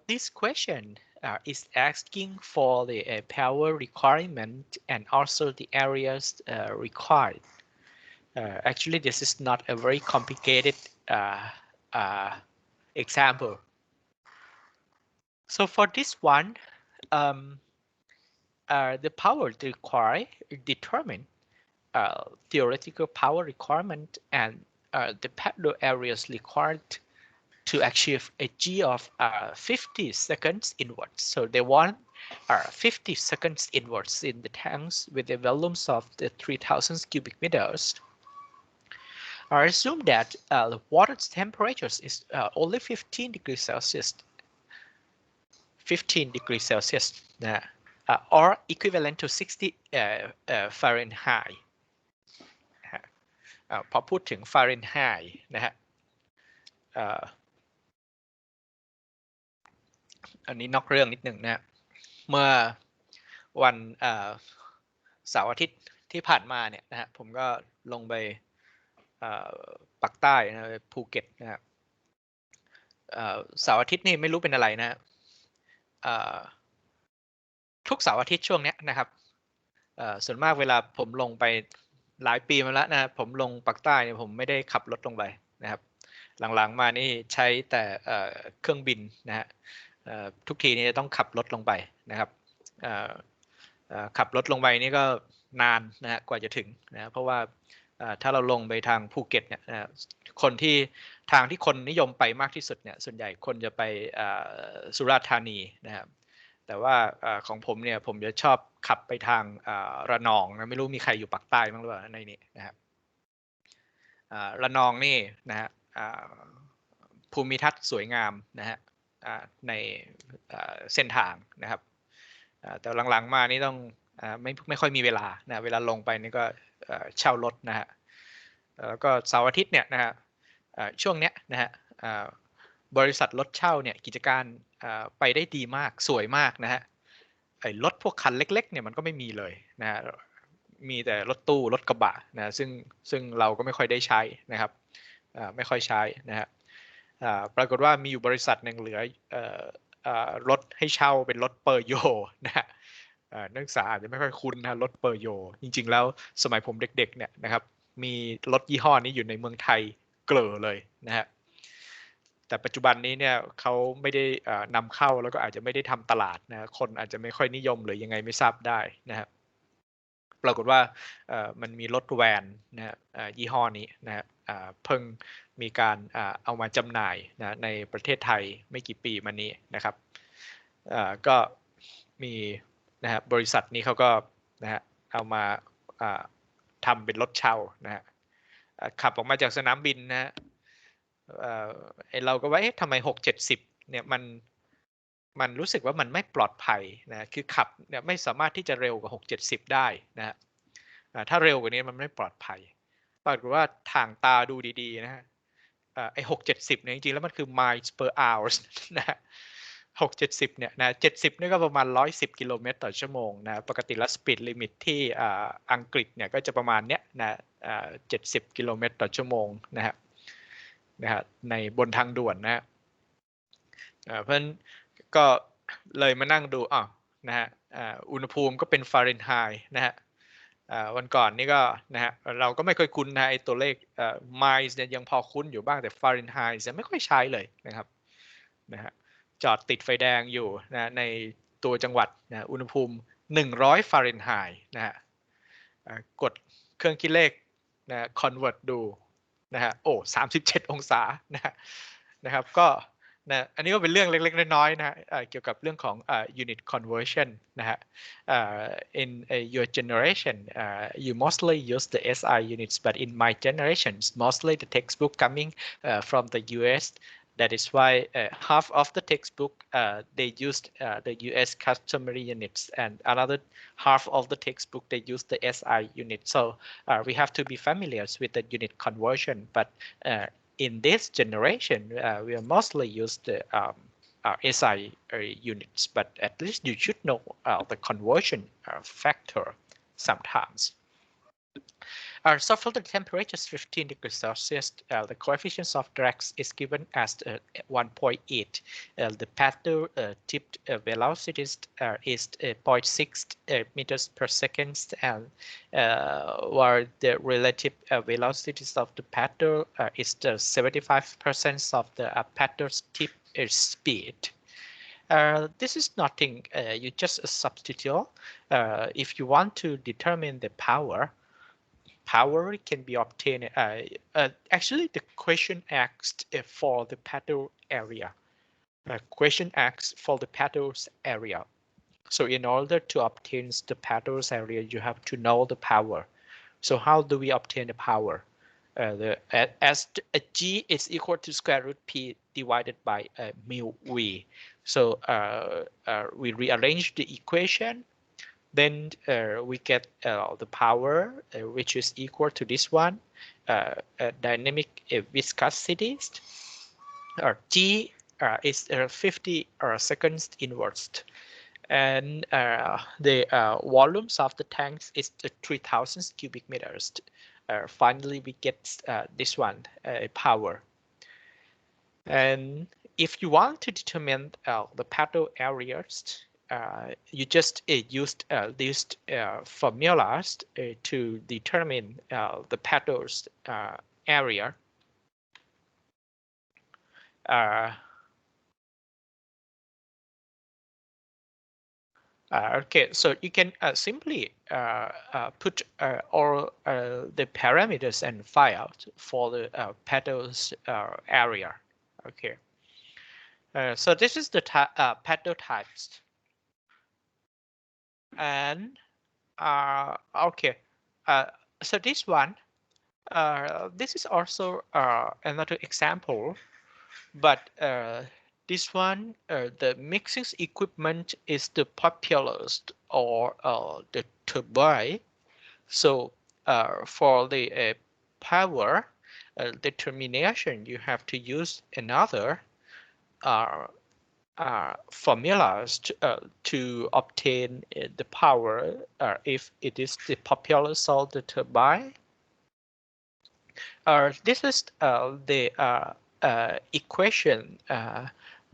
This question is asking for the power requirement and also the areas required. Actually, this is not a very complicated example. So for this one, the power required determine theoretical power requirement and the paddle areas required to achieve a G of 50 seconds inwards. So they want 50 seconds inwards in the tanks with the volumes of the 3,000 cubic meters. I assume that the water temperatures is only 15 degrees Celsius. 15 degrees Celsius, or equivalent to 60 Fahrenheit พอพูดถึง Fahrenheit นะฮะอันนี้นอกเรื่องนิดหนึ่งนะเมื่อวันเสาร์อาทิตย์ที่ผ่านมาเนี่ยนะฮะผมก็ลงไปปักใต้นะภูเก็ตนะครับเสาร์อาทิตย์นี่ไม่รู้เป็นอะไรนะทุกเสาร์อาทิตย์ช่วงนี้นะครับส่วนมากเวลาผมลงไปหลายปีมาแล้วนะผมลงปักใต้เนี่ยผมไม่ได้ขับรถลงไปนะครับหลังๆมานี่ใช้แต่เครื่องบินนะฮะทุกทีนี่จะต้องขับรถลงไปนะครับขับรถลงไปนี่ก็นานนะฮะกว่าจะถึงนะเพราะว่าถ้าเราลงไปทางภูเก็ตเนี่ยคนที่ทางที่คนนิยมไปมากที่สุดเนี่ยส่วนใหญ่คนจะไปสุราษฎร์ธานีนะครับแต่ว่าของผมเนี่ยผมจะชอบขับไปทางระนองนะไม่รู้มีใครอยู่ปากใต้บ้างหรือเปล่าในนี้นะครับระนองนี่นะฮะภูมิทัศน์สวยงามนะฮะในเส้นทางนะครับแต่หลังๆมานี่ต้องไม่ค่อยมีเวลานะเวลาลงไปนี่ก็เช่ารถนะฮะแล้วก็เสาร์อาทิตย์เนี่ยนะฮะช่วงเนี้ยนะฮะบริษัทรถเช่าเนี่ยกิจการไปได้ดีมากสวยมากนะฮะไอ้รถพวกคันเล็กๆเนี่ยมันก็ไม่มีเลยนะฮะมีแต่รถตู้รถกระบะนะซึ่งเราก็ไม่ค่อยได้ใช้นะครับไม่ค่อยใช้นะฮะปรากฏว่ามีอยู่บริษัทหนึ่งเหลือรถให้เช่าเป็นรถเปอร์โยนะฮะนักศึกษาอาจจะไม่ค่อยคุ้นนะรถเปอร์โยจริงๆแล้วสมัยผมเด็กๆเนี่ยนะครับมีรถยี่ห้อนี้อยู่ในเมืองไทยเกลอเลยนะฮะแต่ปัจจุบันนี้เนี่ยเขาไม่ได้นำเข้าแล้วก็อาจจะไม่ได้ทำตลาดนะคนอาจจะไม่ค่อยนิยมหรือยังไงไม่ทราบได้นะครับปรากฏว่ามันมีรถแวนนะฮะยี่ห้อนี้นะฮะเพิ่งมีการเอามาจำหน่ายนะในประเทศไทยไม่กี่ปีมานี้นะครับก็มีนะฮะบริษัทนี้เขาก็นะฮะเอามาทำเป็นรถเช่านะฮะขับออกมาจากสนามบินนะฮะเราก็ว่าทำไม6-70เนี่ยมันรู้สึกว่ามันไม่ปลอดภัยนะคือขับเนี่ยไม่สามารถที่จะเร็วกว่า6-70ได้นะฮะถ้าเร็วกว่านี้มันไม่ปลอดภัยปรากฏว่าทางตาดูดีๆนะฮะไอ้6-70เนี่ยจริงๆแล้วมันคือ miles per hour นะฮะ6-70เนี่ยนะ70นี่ก็ประมาณ110กิโลเมตรต่อชั่วโมงนะปกติแล้ว speed limit ที่อังกฤษเนี่ยก็จะประมาณเนี้ยนะ70กิโลเมตรต่อชั่วโมงนะฮะในบนทางด่วนนะฮะเพราะฉะนั้นก็เลยมานั่งดูนะฮะอุณหภูมิก็เป็นฟาเรนไฮต์นะฮะวันก่อนนี่ก็นะฮะเราก็ไม่ค่อยคุ้นนะไอ้ตัวเลขไมล์เนี่ยยังพอคุ้นอยู่บ้างแต่ฟาเรนไฮต์จะไม่ค่อยใช้เลยนะครับนะฮะจอดติดไฟแดงอยู่นะในตัวจังหวัดนะอุณหภูมิ100ฟาเรนไฮต์นะฮะกดเครื่องคิดเลขนะ convert ดูนะฮะ37องศานะครับก็นะอันนี้ก็เป็นเรื่องเล็กๆน้อยๆนะเกี่ยวกับเรื่องของunit conversion นะฮะin your generation you mostly use the SI units but in my generation mostly the textbook coming from the US that is why half of the textbook they used the US customary units and another half of the textbook they use the SI unit so we have to be familiar with the unit conversion but in this generation, we are mostly use the SI units, but at least you should know the conversion factor sometimes. So for the temperature is 15 degrees Celsius, the coefficient of drag is given as 1.8. The paddle tipped velocity is 0.6 meters per second, and while the relative velocities of the paddle is the 75% of the paddle's tip speed. This is nothing. You just substitute. If you want to determine the power can be obtained. Actually, the question asked for the paddle area. Question asks for the paddles area. So in order to obtain the paddles area, you have to know the power. So how do we obtain the power? As G is equal to square root P divided by mu V. So we rearrange the equation. Then we get the power, which is equal to this one, dynamic viscosity. G is 50 seconds inverse. And the volumes of the tanks is 3,000 cubic meters. Finally, we get this one, power. And if you want to determine the paddle areas, you just used these formulas to determine the paddles area. Okay, so you can simply put all the parameters and find out for the paddles area. Okay, so this is the paddle types. And okay, so this one, this is also another example, but this one, the mixing equipment is the populist or the turbine. So for the power determination, you have to use another formulas to obtain the power if it is the populus of the turbine. This is the equation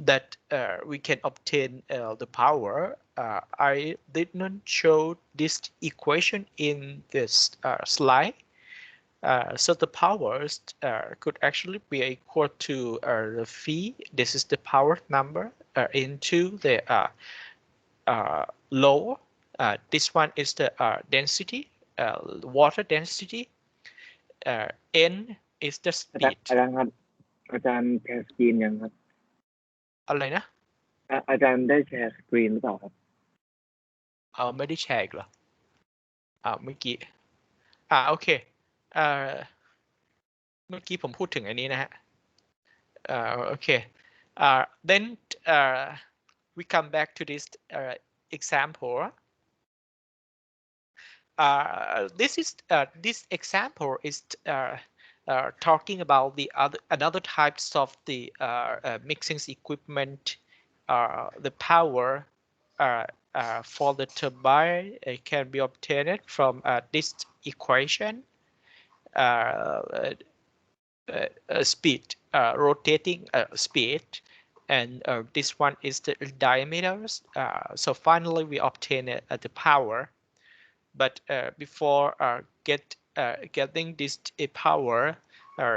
that we can obtain the power. I did not show this equation in this slide. So the powers could actually be equal to the phi. This is the power number into the low. This one is the density, water density. N is the อาจาร speed. ย์ครับอาจารย์แชร์สกรีนยังครับ อะไรนะ อาจารย์ได้แชร์สกรีนหรือเปล่าครับ ไม่ได้แชร์อีกเหรอเมื่อกี้โอเคเมื่อกี้ผมพูดถึงอันนี้นะฮะโอเคthen we come back to this example. This example is talking about the another types of the mixing equipment. The power for the turbine can be obtained from this equation. Speed, rotating speed, and this one is the diameters. So finally, we obtain the power. But before getting this power,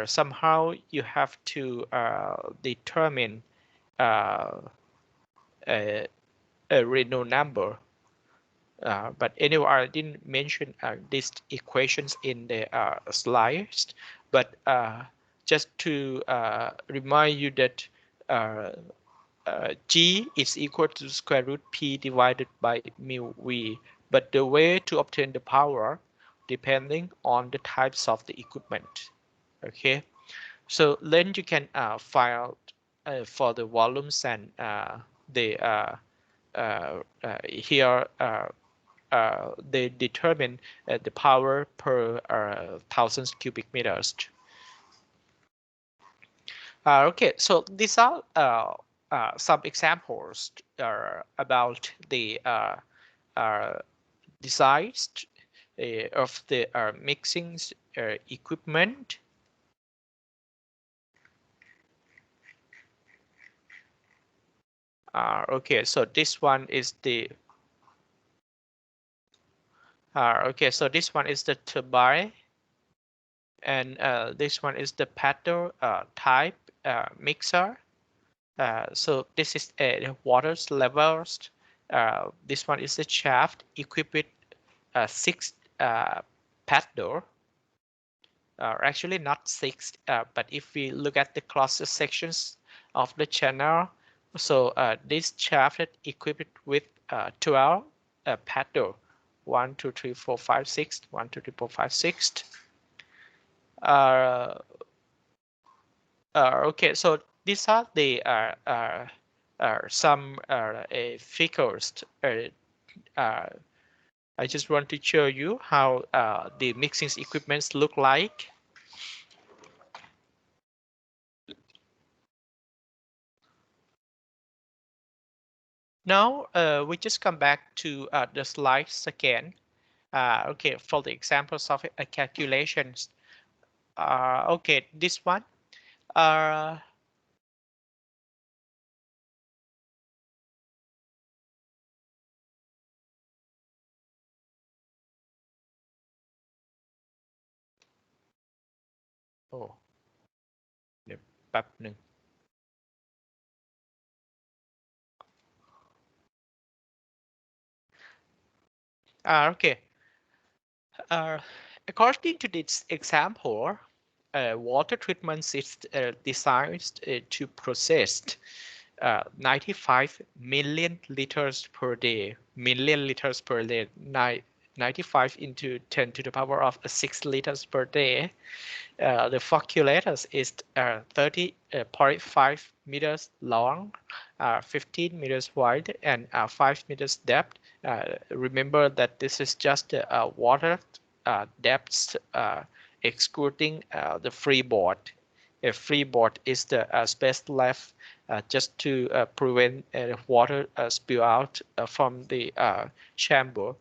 somehow you have to determine a Reynolds number. But anyway, I didn't mention these equations in the slides. But just to remind you that G is equal to square root P divided by mu V. But the way to obtain the power depending on the types of the equipment. Okay, so then you can find out for the volumes and the here they determine the power per 1,000 cubic meters. Okay, so these are some examples about the designs of the mixing equipment. Okay, so this one is the okay, so this one is the turbine, and this one is the paddle type mixer. So this is a water levels. This one is the shaft equipped with 6 paddle. Actually not 6, but if we look at the cluster sections of the channel, so this shaft is equipped with 12 paddle. 1, 2, 3, 4, 5, 6. 1, 2, 3, 4, 5, 6. Okay, so these are the some figures. I just want to show you how the mixing equipments look like. Now we just come back to the slides again. Okay, for the examples of calculations. Okay, this one. Oh, เดี๋ยวแป๊บหนึ่ง Okay. According to this example, water treatment is designed to process 95 million liters per day. 95 into 10 to the power of 6 liters per day. The flocculators is 30.5 meters long, 15 meters wide, and 5 meters depth. Remember that this is just water depths excluding the freeboard. A freeboard is the space left just to prevent water spill out from the chamber.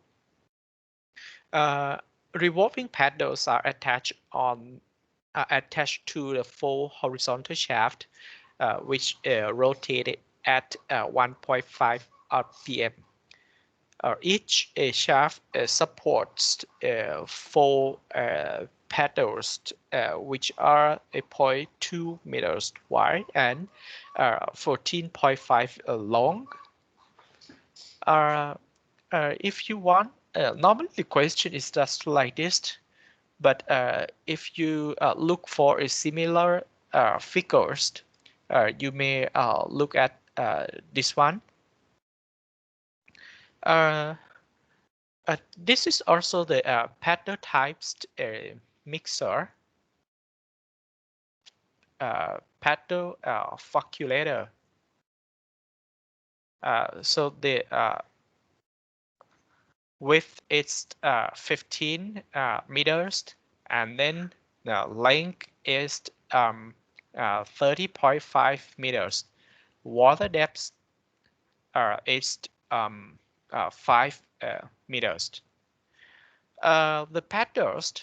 Revolving paddles are attached to the full horizontal shaft, which rotated at 1.5 RPM. Each shaft supports 4 paddles, which are 0.2 meters wide and 14.5 long. If you want, normally the question is just like this, but if you look for a similar figures, you may look at this one. This is also the paddle types mixer, paddle flocculator. So the width is 15 meters, and then the length is 30.5 meters. Water depth is 5 meters. The paddles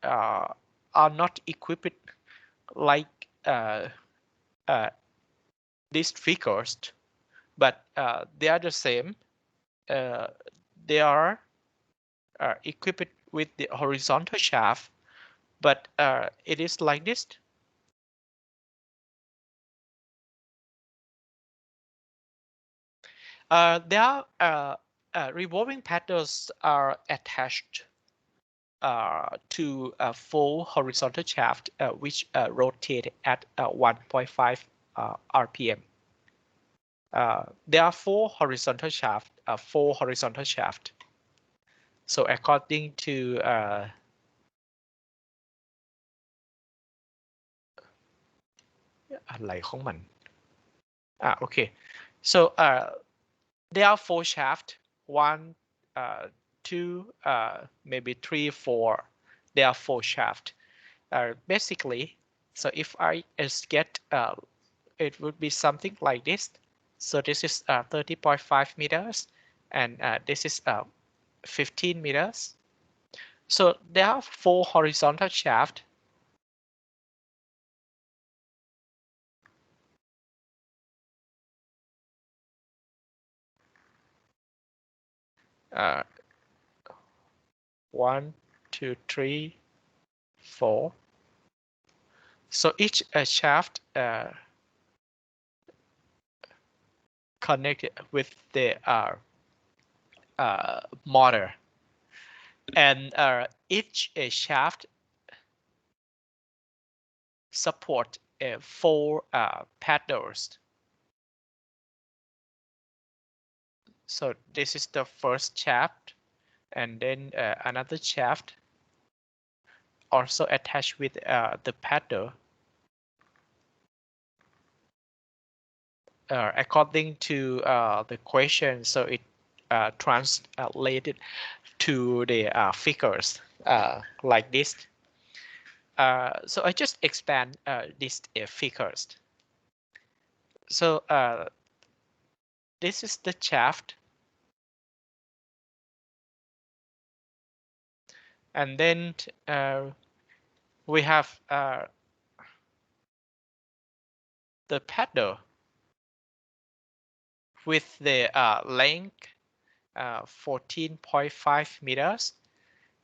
are not equipped like these figures, but they are the same. They are equipped with the horizontal shaft, but it is like this. There are revolving paddles are attached to a full horizontal shaft, which rotate at 1.5 RPM. There are 4 horizontal shaft. So according toอะไรของมัน okay. So there are 4 shafts. 1, 2, maybe 3, 4. There are 4 shafts. Basically, so if I get, it would be something like this. So this is 30.5 meters, and this is 15 meters. So there are 4 horizontal shafts. Uh, 1, 2, 3, 4. So each shaft connected with the motor, and each shaft support 4 paddles. So this is the first shaft, and then another shaft also attached with the paddle. According to the question, so it translated to the figures like this. So I just expand these figures. So this is the shaft, and then we have the paddle with the length 14.5 meters,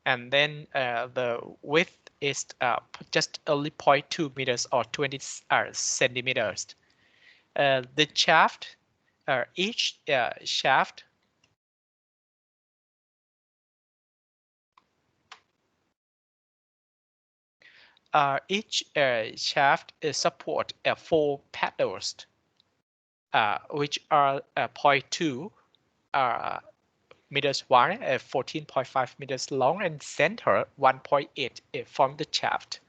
and then the width is just only 0.2 meters or 20 centimeters. The shaft, each shaft support 4 paddles, which are 0.2 meters wide, 14.5 meters long, and center 1.8 from the shaft.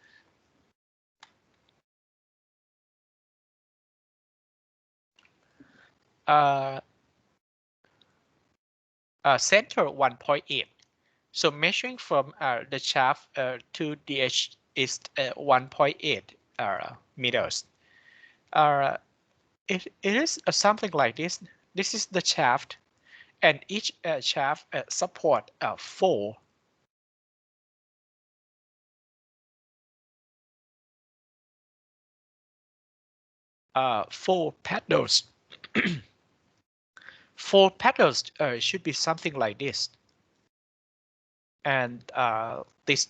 Center 1.8. So measuring from the shaft to the edge is 1.8 meters. It is something like this. This is the shaft, and each shaft support 4 paddles. 4 paddles should be something like this, and this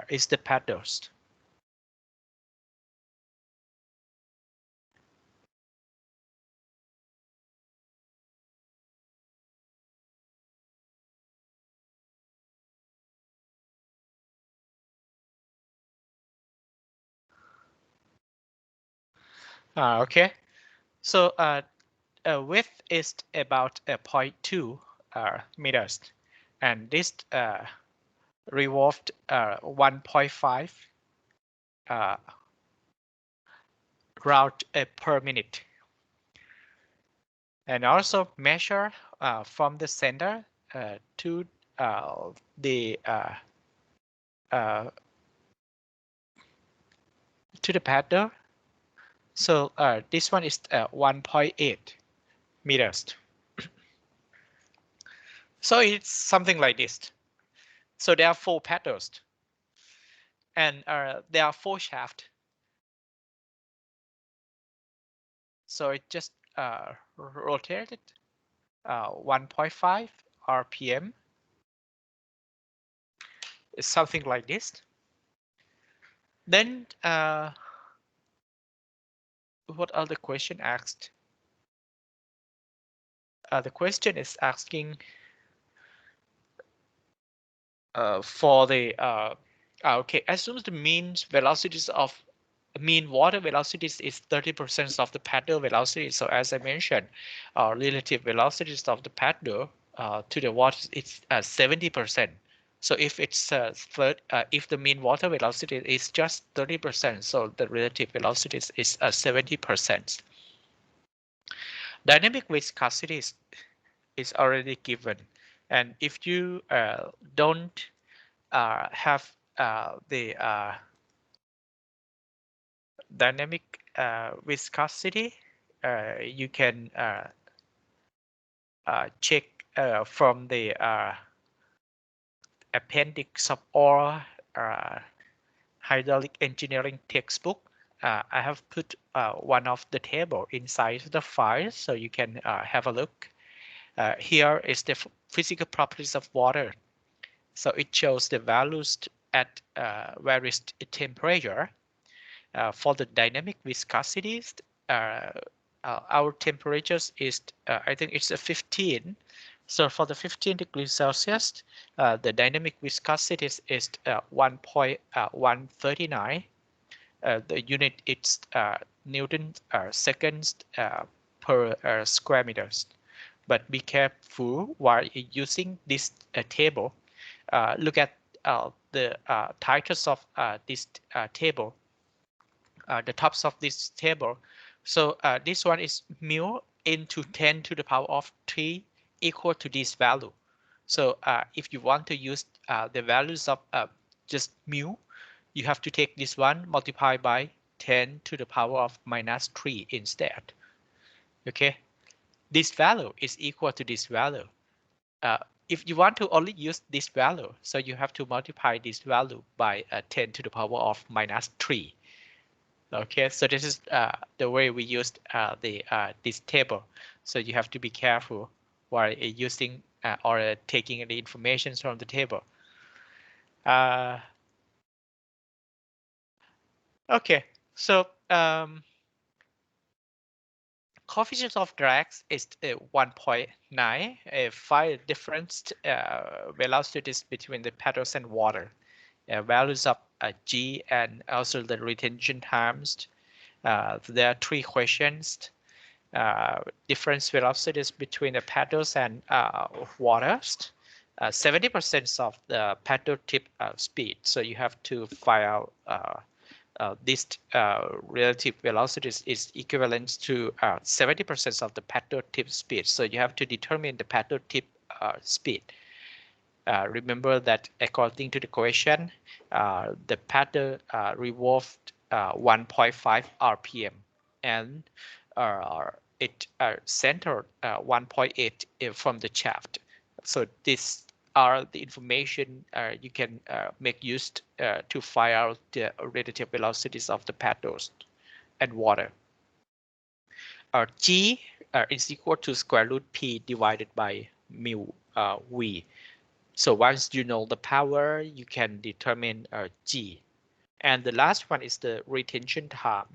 is the paddles. Okay, so width is about 0.2 meters, and this revolved 1.5 round per minute. And also measure from the center to the paddle. So this one is 1.8 meters. So it's something like this. So there are 4 paddles, and there are 4 shafts. So it just rotated 1.5 RPM. It's something like this. Then what are the question asked? The question is asking for the okay, assumes the mean velocities of mean water velocities is 30% of the paddle velocity. So as I mentioned, relative velocities of the paddle to the water is 70%. So if it's if the mean water velocity is just 30%, so the relative velocity is 70%. Dynamic viscosity is already given, and if you don't have the dynamic viscosity, you can check from the appendix of all hydraulic engineering textbook. I have put one of the table inside the file, so you can have a look. Here is the physical properties of water. So it shows the values at various temperature. For the dynamic viscosities, our temperatures is, I think it's a 15. So for the 15 degrees Celsius, the dynamic viscosity is 1.139. The unit is Newton seconds per square meters. But be careful while using this table. Look at the titles of this table, the tops of this table. So this one is mu into 10 to the power of 3 equal to this value. So if you want to use the values of just mu, you have to take this one multiplied by 10 to the power of minus 3 instead. Okay, this value is equal to this value. If you want to only use this value, so you have to multiply this value by 10 to the power of minus 3. Okay, so this is the way we used this table. So you have to be careful while using or taking the information from the table. Okay, so coefficient of drag is 1.9. Find different velocities between the petals and water. Values of G and also the retention times. There are 3 questions. Different velocities between the petals and waters. 70% of the paddle tip speed. So you have to find out this relative velocities is equivalent to 70% of the paddle tip speed. So you have to determine the paddle tip speed. Remember that according to the question, the paddle revolved 1.5 RPM and it centered 1.8 from the shaft. So these are the information you can make use to find out the relative velocities of the paddles and water. G is equal to square root P divided by mu V. So once you know the power, you can determine G. And the last one is the retention time.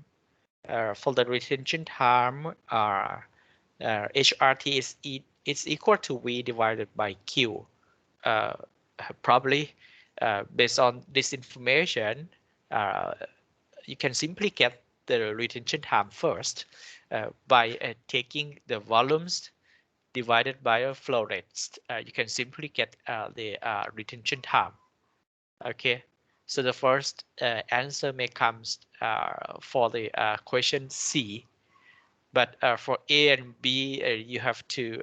For the retention time, HRT is equal to V divided by Q. Probably based on this information, you can simply get the retention time first by taking the volumes divided by flow rates. You can simply get the retention time. Okay, so the first answer may come for the question C, but for A and B, you have to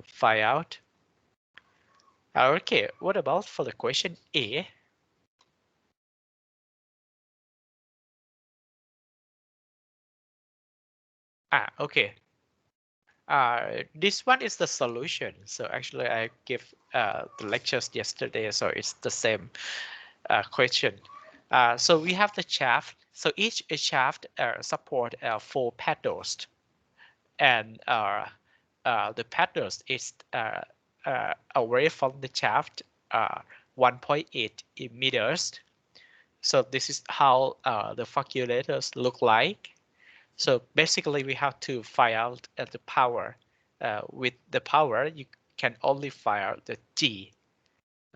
find out. Okay, what about for the question A? Okay. This one is the solution. So actually I give the lectures yesterday, so it's the same question. So we have the shaft. So each shaft support 4 paddles, and the paddles is away from the shaft 1.8 meters. So this is how the calculators look like. So basically we have to find out the power. With the power, you can only find out the G.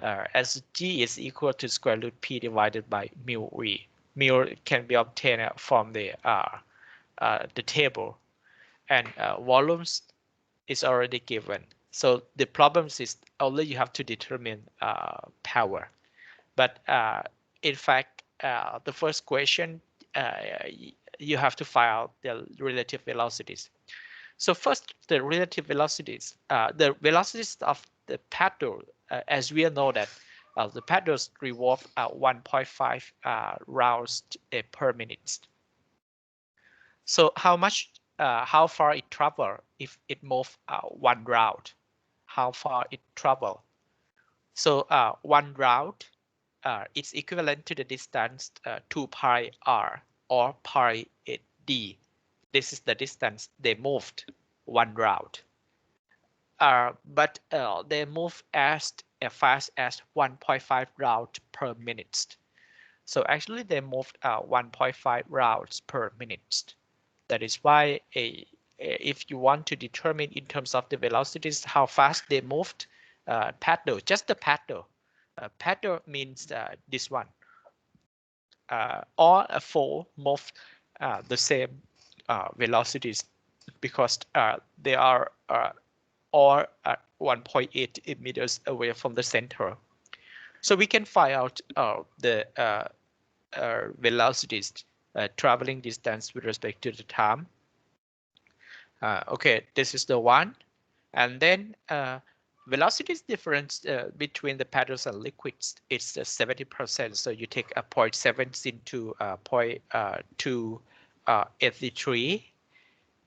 As G is equal to square root P divided by mu V. Mu can be obtained from the table, and volumes is already given. So the problem is only you have to determine power. But in fact, the first question, you have to find out the relative velocities. So first, the relative velocities. The velocities of the paddle, as we know that the paddles revolve 1.5 rounds per minute. So how far it travel if it move 1 round? How far it travel? So 1 round is equivalent to the distance 2 pi r or pi d. This is the distance they moved 1 round. But they move as fast as 1.5 round per minute. So actually they moved 1.5 rounds per minute. That is why if you want to determine in terms of the velocities how fast they moved, paddle, just the paddle. Paddle means this one. All four move the same velocities because they are all at 1.8 meters away from the center. So we can find out the velocities traveling distance with respect to the time. Okay, this is the one. And then velocity difference between the paddles and liquids, it's 70%. So you take a 0.7 into 0.283.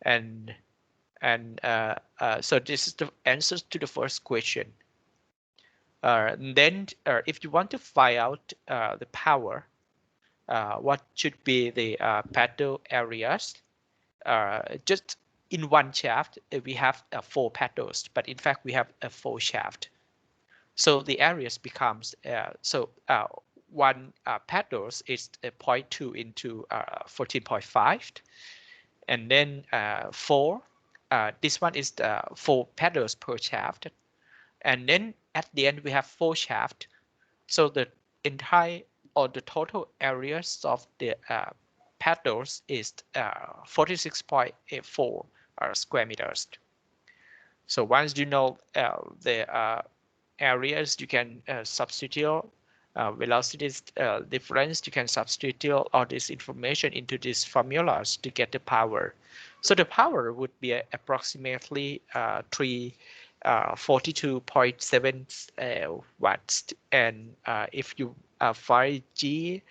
And so this is the answers to the first question. Then if you want to find out the power, what should be the paddle areas? Just in one shaft, we have 4 paddles, but in fact we have a 4 shaft. So the areas becomes one paddles is 0.2 into 14.5, and then 4. This one is 4 paddles per shaft, and then at the end we have 4 shaft. So the entire or the total areas of the paddles is 46.84 square meters. So once you know the areas, you can substitute velocities difference. You can substitute all this information into these formulas to get the power. So the power would be approximately 42.7 watts, and if you find G,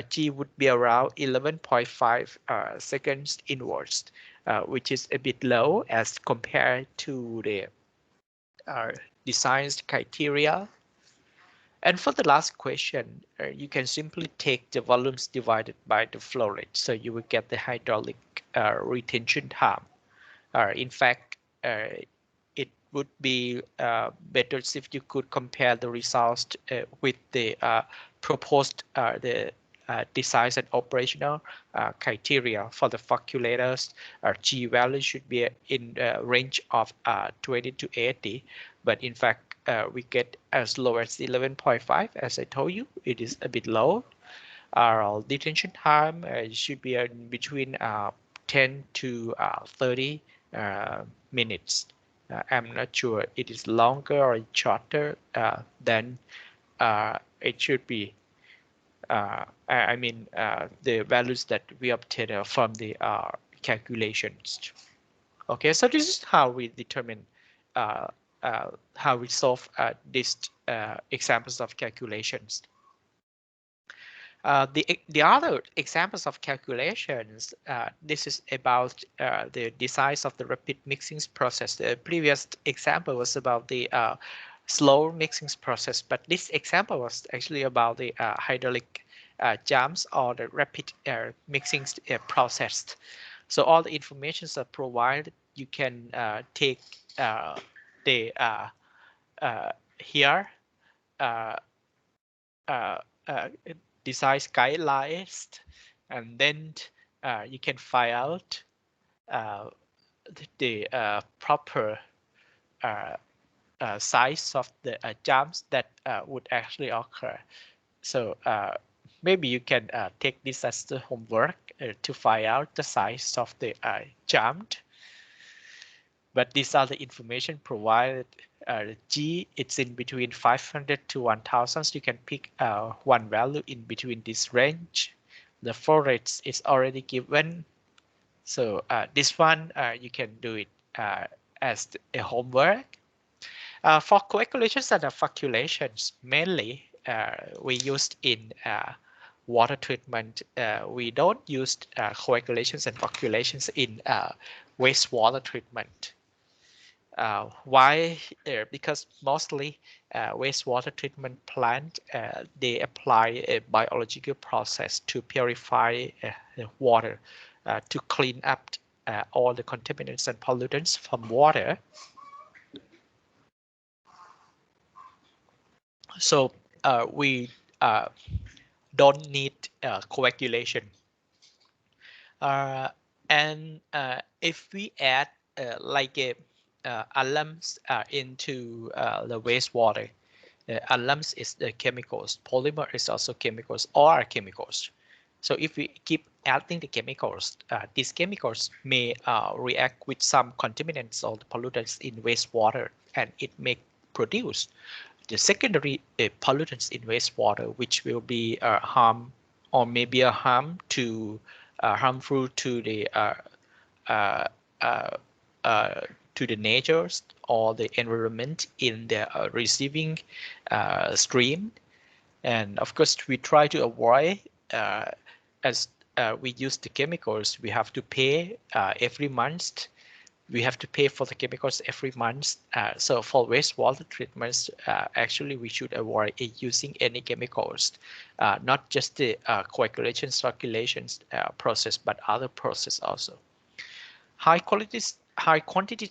G would be around 11.5 seconds inwards, which is a bit low as compared to the design criteria. And for the last question, you can simply take the volumes divided by the flow rate, so you will get the hydraulic retention time. In fact, it would be better if you could compare the results with the proposed design and operational criteria for the calculators. G value should be in range of 20 to 80, but in fact we get as low as 11.5. As I told you, it is a bit low. Our detention time should be between 10 to 30 minutes. I'm not sure it is longer or shorter than it should be. I mean the values that we obtain from the calculations. Okay, so this is how we determine how we solve these examples of calculations. The other examples of calculations, this is about the design of the rapid mixing process. The previous example was about the slow mixing process, but this example was actually about the hydraulic jams or the rapid mixing process. So all the information are provided. You can take the here design guidelines, and then you can find out the proper size of the jumps that would actually occur. So maybe you can take this as the homework to find out the size of the jump. But these are the information provided. G, it's in between 500 to 1000. So you can pick one value in between this range. The flow rates is already given. So this one, you can do it as a homework. For calculations and calculations, mainly we used in water treatment. We don't use calculations and calculations in wastewater treatment. Why? Because mostly wastewater treatment plant, they apply a biological process to purify the water, to clean up all the contaminants and pollutants from water. So we don't need coagulation. And if we add like a alums into the wastewater, alums is the chemicals, polymer is also chemicals, all are chemicals. So if we keep adding the chemicals, these chemicals may react with some contaminants or pollutants in wastewater, and it may produce the secondary pollutants in wastewater, which will be harm or maybe a harmful to the uh, uh, to the nature or the environment in the receiving stream. And of course, we try to avoid as we use the chemicals, we have to pay every month. We have to pay for the chemicals every month. So for wastewater treatments, actually we should avoid using any chemicals, not just the coagulation circulation process, but other process also. High quantities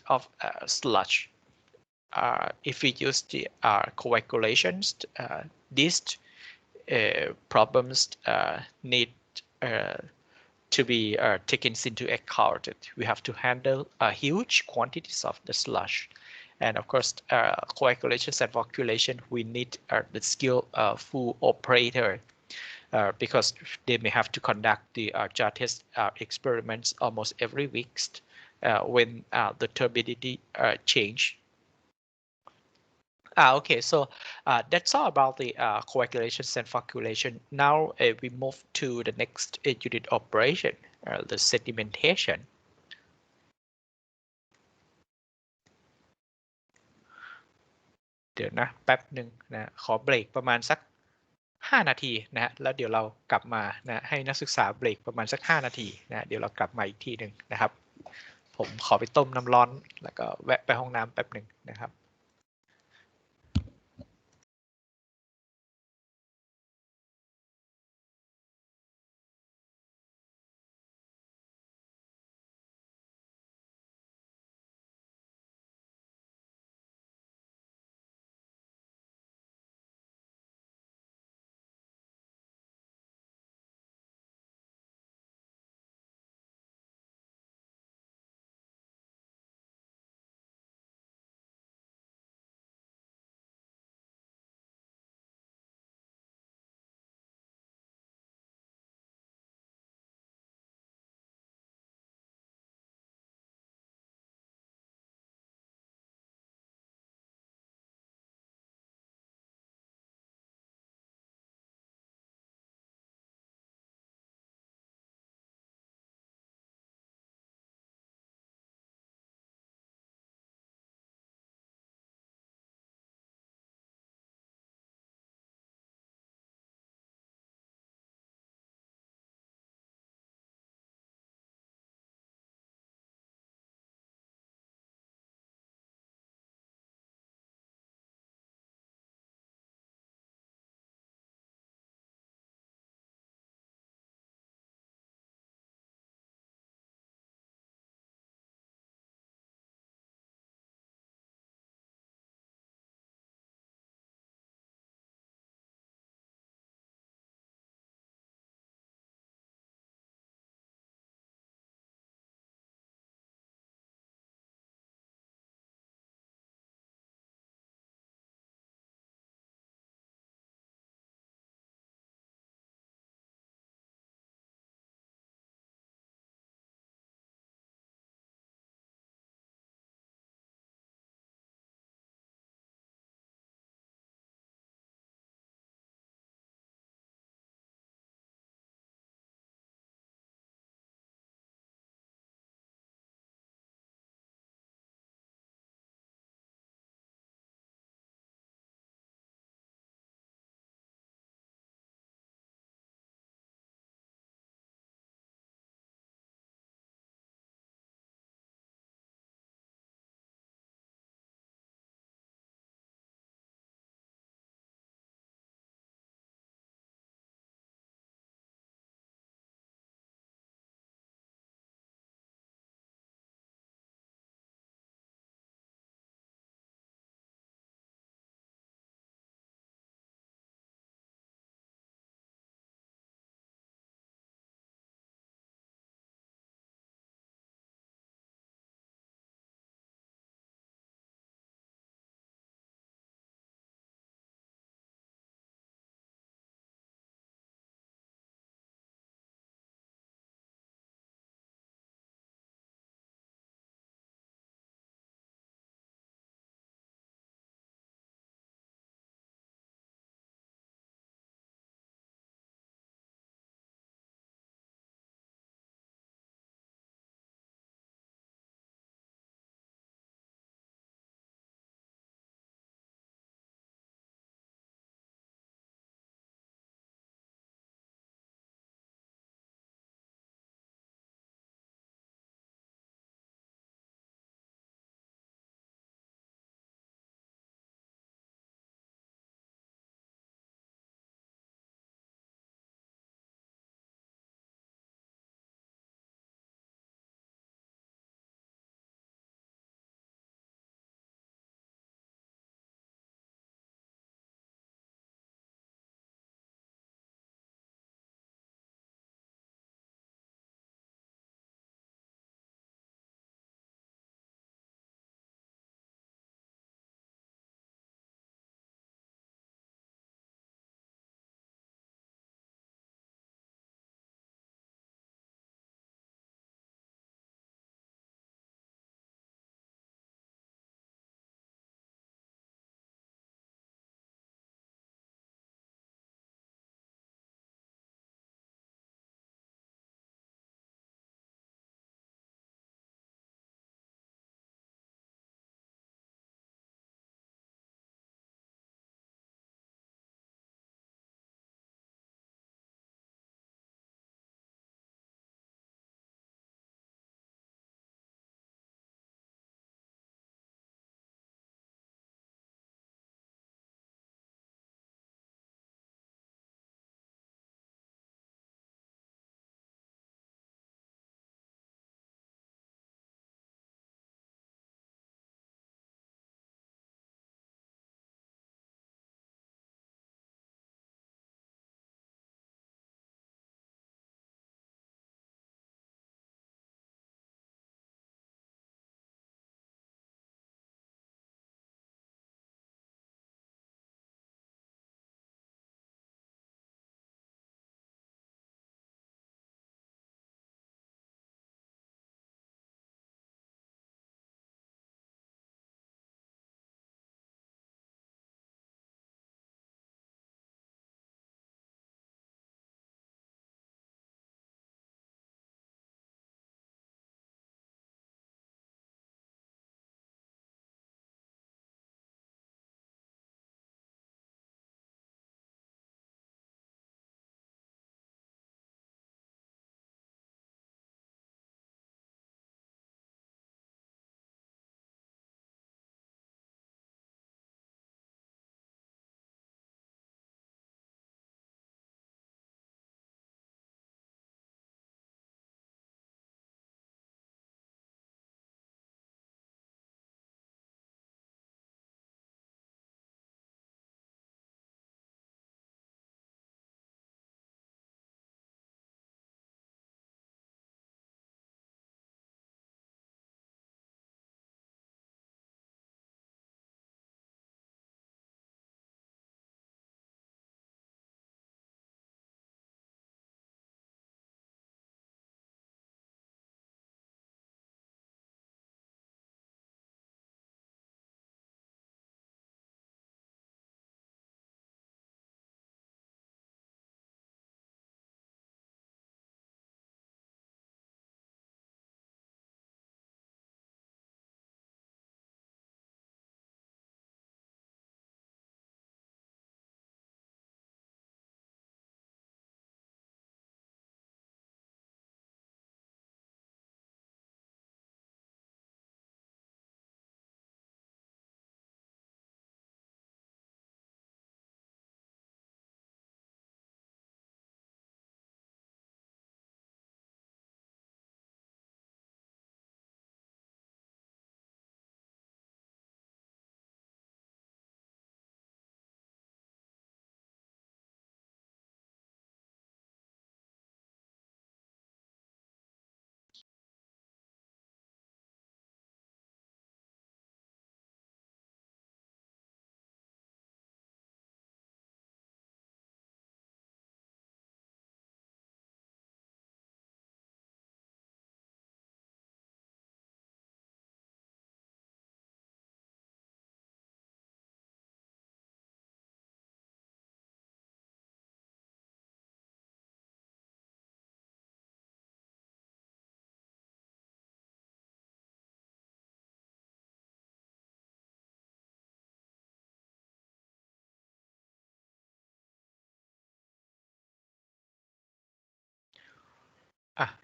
of sludge. If we use the coagulations, these problems need to be taken into account. We have to handle huge quantities of the sludge. And of course, coagulations and flocculation, we need the skilled full operator because they may have to conduct the jar test experiments almost every week when the turbidity change. Okay, so that's all about the coagulations and flocculation. Now we move to the next unit operation, the sedimentation. เดี๋ยวนะแป๊บหนึ่งนะขอเบรกประมาณสัก5 นาทีนะฮะแล้วเดี๋ยวเรากลับมานะให้นักศึกษาเบรกประมาณสัก5 นาทีนะเดี๋ยวเรากลับมาอีกทีหนึ่งนะครับ ผมขอไปต้มน้ำร้อนแล้วก็แวะไปห้องน้ำแป๊บหนึ่งนะครับ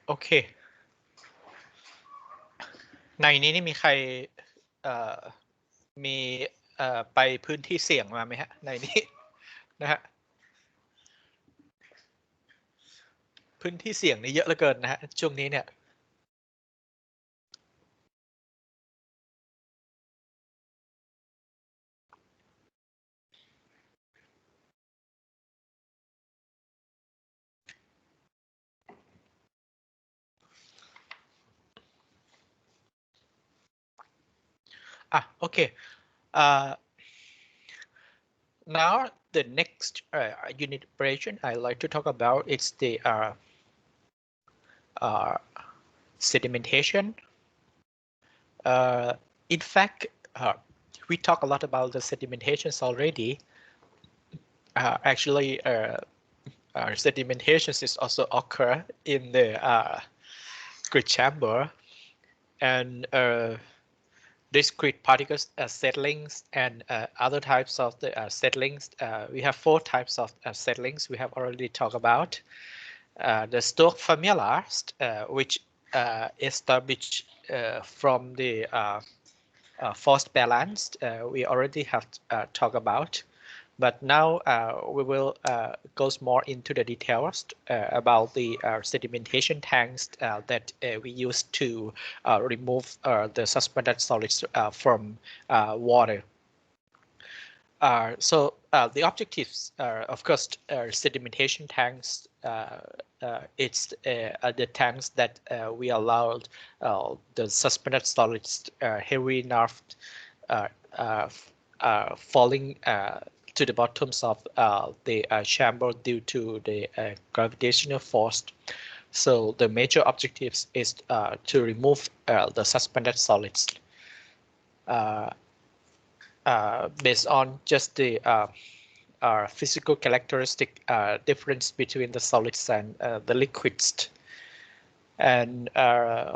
โอเคในนี้นี่มีใครมีไปพื้นที่เสี่ยงมาไหมฮะในนี้นะฮะพื้นที่เสี่ยงนี่เยอะเหลือเกินนะฮะช่วงนี้เนี่ยโอเคnow the next unit operation I like to talk about is the sedimentation. In fact, we talk a lot about the sedimentations already. Actually, sedimentations is also occur in the grid chamber, and discrete particles settlings and other types of the settlings. We have 4 types of settlings we have already talked about. The Stokes formula, which established from the force balance, we already have talked about. But now we will go more into the details about the sedimentation tanks that we use to remove the suspended solids from water. So the objectives are, of course, sedimentation tanks. It's the tanks that we allowed the suspended solids heavy enough falling to the bottoms of the chamber due to the gravitational force. So the major objectives is to remove the suspended solids based on just the physical characteristic difference between the solids and the liquids. And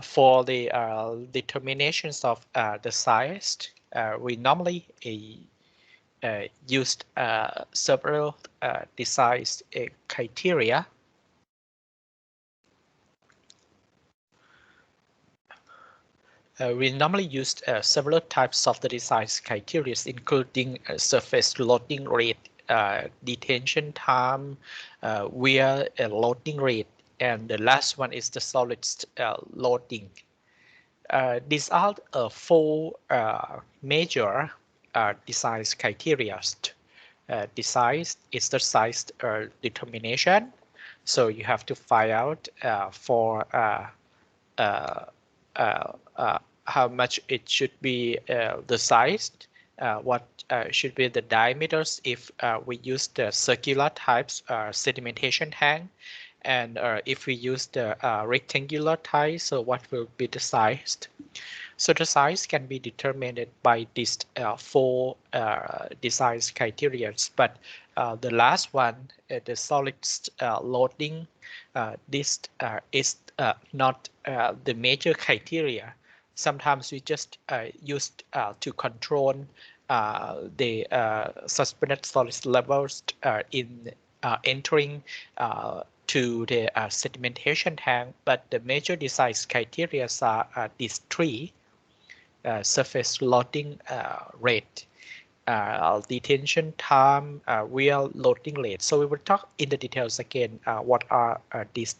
for the determinations of the size, we normally used several design criteria. We normally use several types of the design criteria, including surface loading rate, detention time, wear loading rate, and the last one is the solid loading. These are 4 major design criteria. Design is the size determination, so you have to find out for how much it should be the size, what should be the diameters if we use the circular types sedimentation tank, and if we use the rectangular type, so what will be the size. So the size can be determined by these 4 design criteria, but the last one, the solid loading, this is not the major criteria. Sometimes we just use to control the suspended solid levels in entering to the sedimentation tank, but the major design criteria are these 3: surface loading rate, detention time, wear loading rate. So we will talk in the details again what are these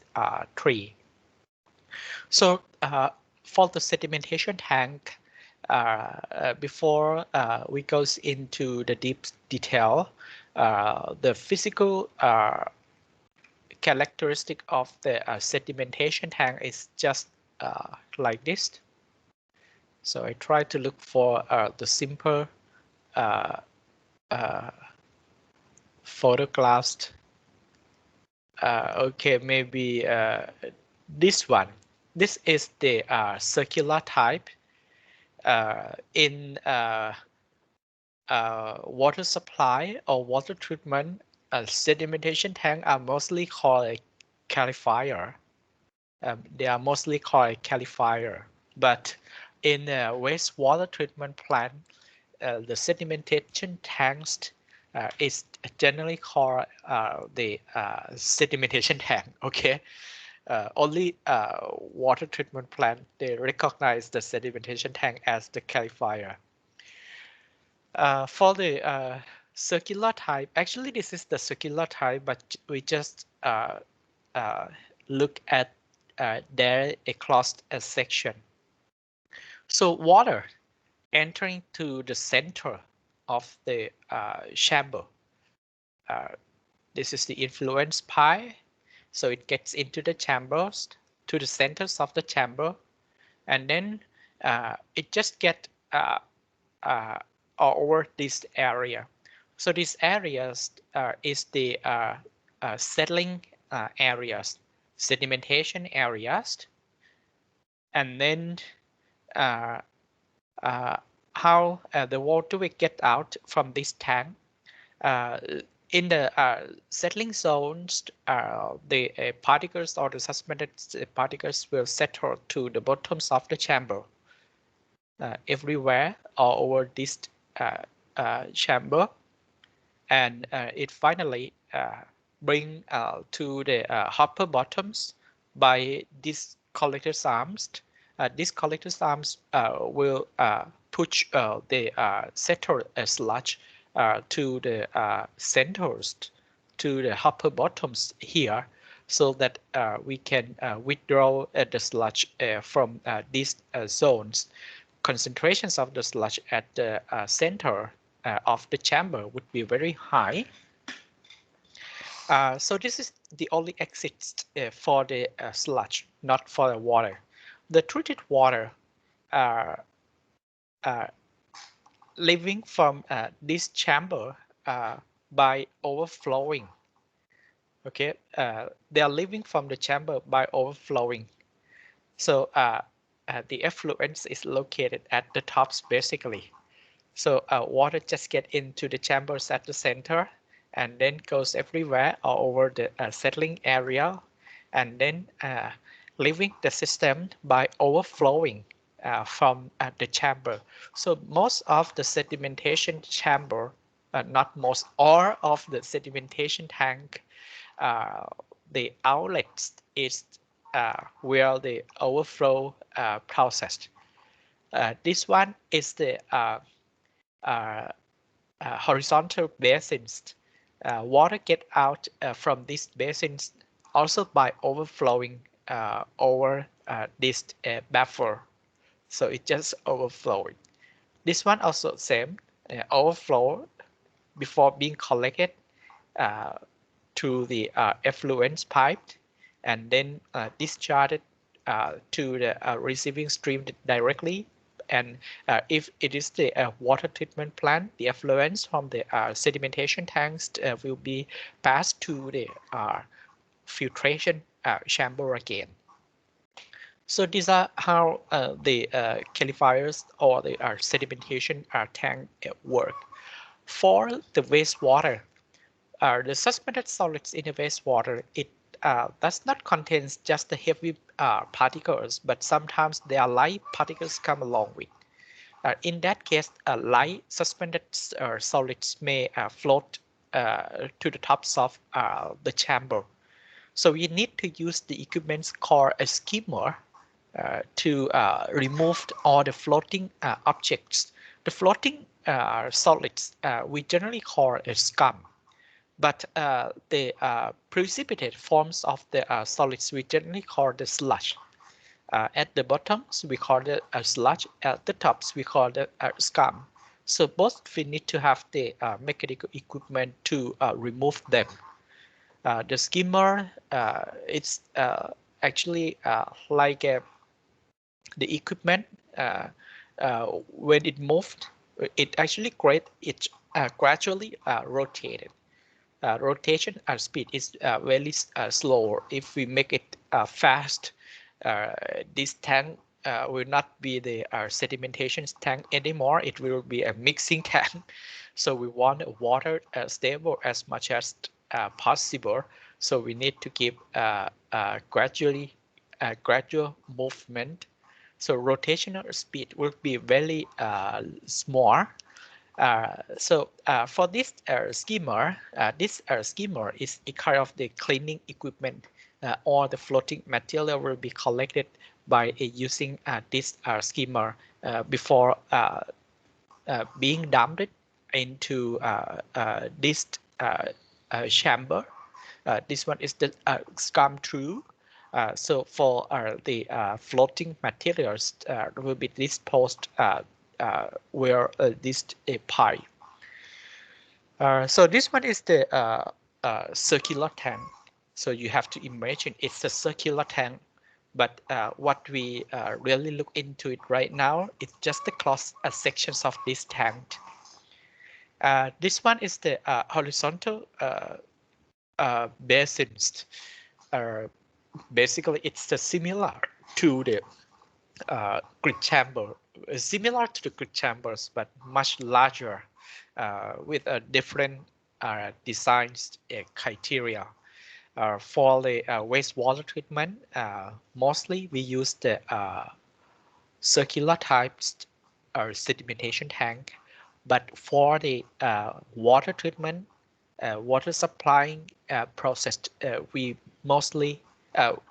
3. So for the sedimentation tank, before we goes into the deep detail, the physical characteristic of the sedimentation tank is just like this. So I try to look for the simple photographs. Okay, maybe this one. This is the circular type. In water supply or water treatment, sedimentation tanks are mostly called a califier. They are mostly called a califier, but in wastewater treatment plant, the sedimentation tanks is generally called the sedimentation tank. Okay, only water treatment plant, they recognize the sedimentation tank as the califier. For the circular type, actually this is the circular type, but we just look at there across a section. So water entering to the center of the chamber. This is the influence pi. So it gets into the chambers, to the centers of the chamber, and then it just get over this area. So these areas is the settling areas, sedimentation areas, and then how the water will get out from this tank. In the settling zones, the particles or the suspended particles will settle to the bottoms of the chamber everywhere all over this chamber, and it finally bring to the hopper bottoms by these collector's arms. These collector's arms will push the settled sludge to the centers, to the hopper bottoms here, so that we can withdraw the sludge from these zones. Concentrations of the sludge at the center of the chamber would be very high. So this is the only exit for the sludge, not for the water. The treated water leaving from this chamber by overflowing. Okay, they are leaving from the chamber by overflowing. So the effluent is located at the tops basically. So water just get into the chambers at the center and then goes everywhere all over the settling area, and then leaving the system by overflowing from the chamber. So most of the sedimentation chamber, not most, all of the sedimentation tank, the outlets is where the overflow process. This one is the horizontal basins. Water get out from these basins also by overflowing over this buffer. So it just overflowing. This one also same, overflow before being collected to the effluent pipe, and then discharged to the receiving stream directly. And if it is the water treatment plant, the effluents from the sedimentation tanks will be passed to the filtration chamber again. So these are how the califiers or the sedimentation tank work. For the wastewater, the suspended solids in the wastewater, it does not contain just the heavy particles, but sometimes there are light particles come along with. In that case, light suspended solids may float to the tops of the chamber. So we need to use the equipment called a skimmer to remove all the floating objects. The floating solids we generally call a scum. But the precipitate forms of the solids we generally call the sludge. At the bottoms we call it a sludge. At the tops we call it a scum. So both we need to have the mechanical equipment to remove them. The skimmer it's actually like the equipment when it moved, it actually gradually rotated. Rotation speed is very slow. If we make it fast, this tank will not be the sedimentation tank anymore. It will be a mixing tank. So we want water stable as much as possible. So we need to keep gradual movement. So rotational speed will be very small. So for this skimmer, this skimmer is a kind of the cleaning equipment. all the floating material will be collected by using this skimmer before being dumped into this chamber. This one is the scum through. So for the floating materials will be disposed where this pipe. So this one is the circular tank. So you have to imagine it's a circular tank, but what we really look into it right now, it's just the cross sections of this tank. This one is the horizontal basins. Basically, it's similar to the grid chamber, similar to the grid chambers, but much larger with a different designs criteria. For the wastewater treatment, mostly we use the circular types sedimentation tank, but for the water treatment, water supplying process, we mostly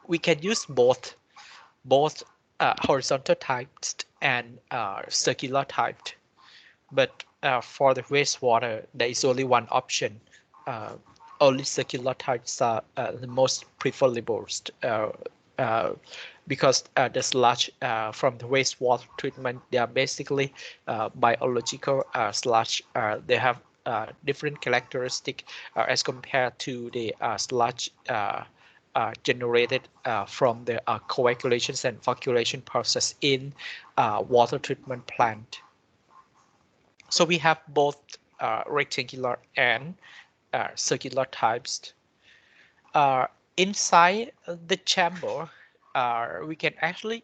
we can use both horizontal types and circular typed. But for the wastewater, there is only one option. Only circular types are the most preferable because the sludge from the wastewater treatment, they are basically biological sludge. They have different characteristics as compared to the sludge generated from the coagulations and flocculation process in water treatment plant. So we have both rectangular and circular types. Inside the chamber, we can actually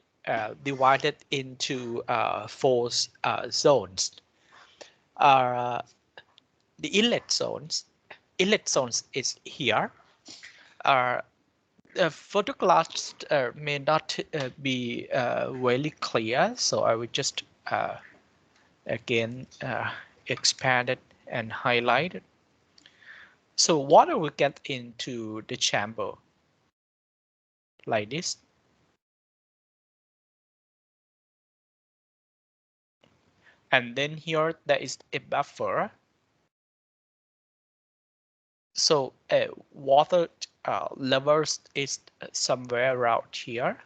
divide it into 4 zones. The inlet zones is here. Photographs may not be very clear, so I will just again expand it and highlight it. So water will get into the chamber like this. And then here there is a buffer. So water levels is somewhere around here.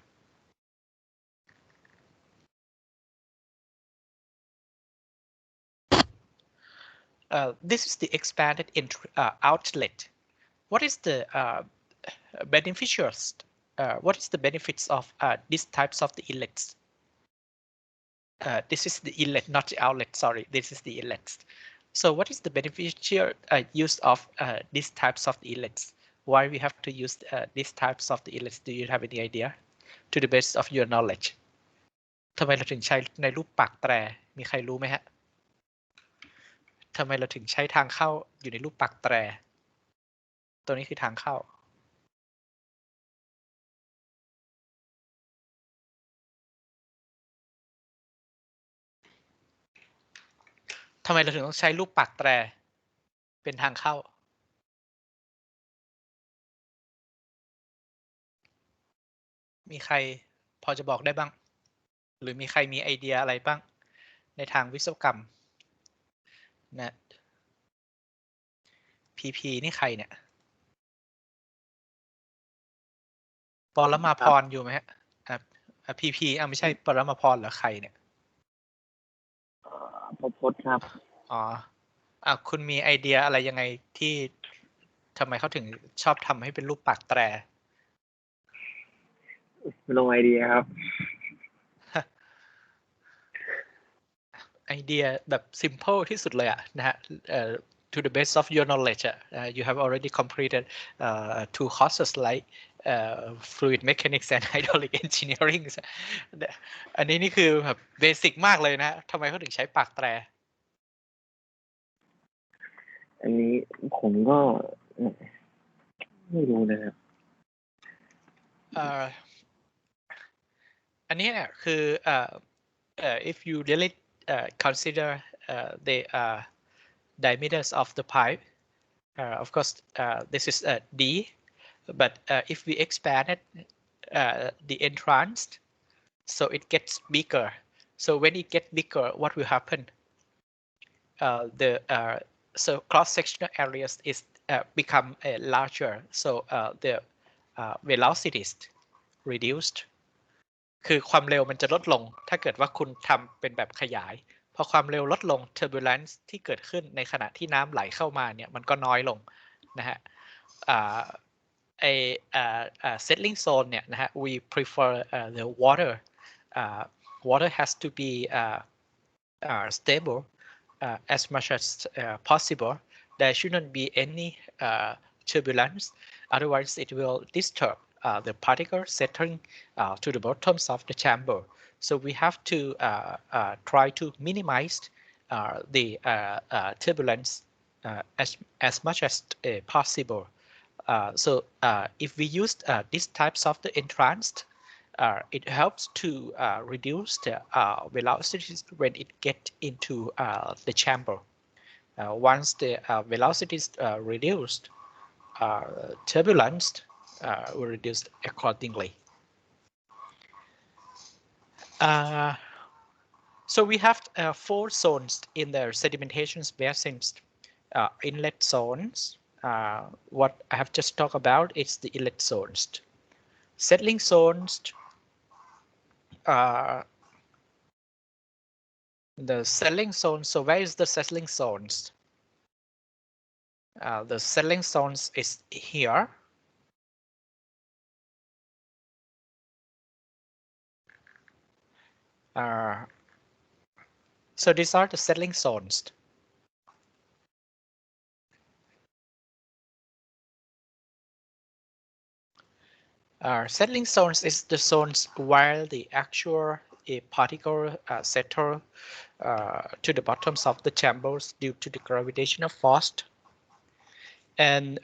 This is the expanded outlet. What is the beneficials? What is the benefits of these types of the inlets? This is the inlet, not the outlet. Sorry, this is the inlets. So what is the beneficial use of these types of the inlets? Why we have to use these types of the inlets? Do you have any idea? To the best of your knowledge. ทำไมเราถึงใช้ในรูปปากแตร มีใครรู้ไหมฮะ ทำไมเราถึงใช้ทางเข้าอยู่ในรูปปากแตร ตัวนี้คือทางเข้า ทำไมเราถึงต้องใช้รูปปากแตรเป็นทางเข้า มีใครพอจะบอกได้บ้าง หรือมีใครมีไอเดียอะไรบ้างในทางวิศวกรรมนะ PP นี่ใครเนี่ยปรมาพรอยู่ไหมฮะPP ไม่ใช่ปรมาพรเหรอใครเนี่ย พจน์ครับ อ๋อคุณมีไอเดียอะไรยังไงที่ทำไมเขาถึงชอบทำให้เป็นรูปปากแตร no idea ครับ ไอเดียแบบ simple ที่สุดเลยอะนะฮะto the best of your knowledge you have already completed 2 courses like fluid mechanics and hydraulic engineering อันนี้นี่คือแบบเบสิกมากเลยนะทำไมเขาถึงใช้ปากแตร อันนี้ผมก็ไม่รู้นะครับ อันนี้เนี่ยคือ if you really consider the diameters of the pipe of course this is D but if we expand it, the entrance, so it gets bigger. So when it gets bigger, what will happen? So cross-sectional areas is become larger. So the velocities reduced คือความเร็วมันจะลดลงถ้าเกิดว่าคุณทำเป็นแบบขยายพอความเร็วลดลง turbulence ที่เกิดขึ้นในขณะที่น้ำไหลเข้ามาเนี่ยมันก็น้อยลงนะฮะsettling zone เนี่ยนะฮะ we prefer the water has to be stable as much as possible. There shouldn't be any turbulence, otherwise it will disturb the particle settling to the bottoms of the chamber. So we have to try to minimize the turbulence as much as possible. So if we use these types of the entrance, it helps to reduce the velocities when it gets into the chamber. Once the velocity is reduced, turbulence will reduce accordingly. So we have 4 zones in the sedimentation basins. Inlet zones, what I have just talked about is the inlet zones. Settling zones, the settling zone. So where is the settling zones? The settling zones is here. So these are the settling zones. Settling zones is the zones where the actual particle settle to the bottoms of the chambers due to the gravitational force. And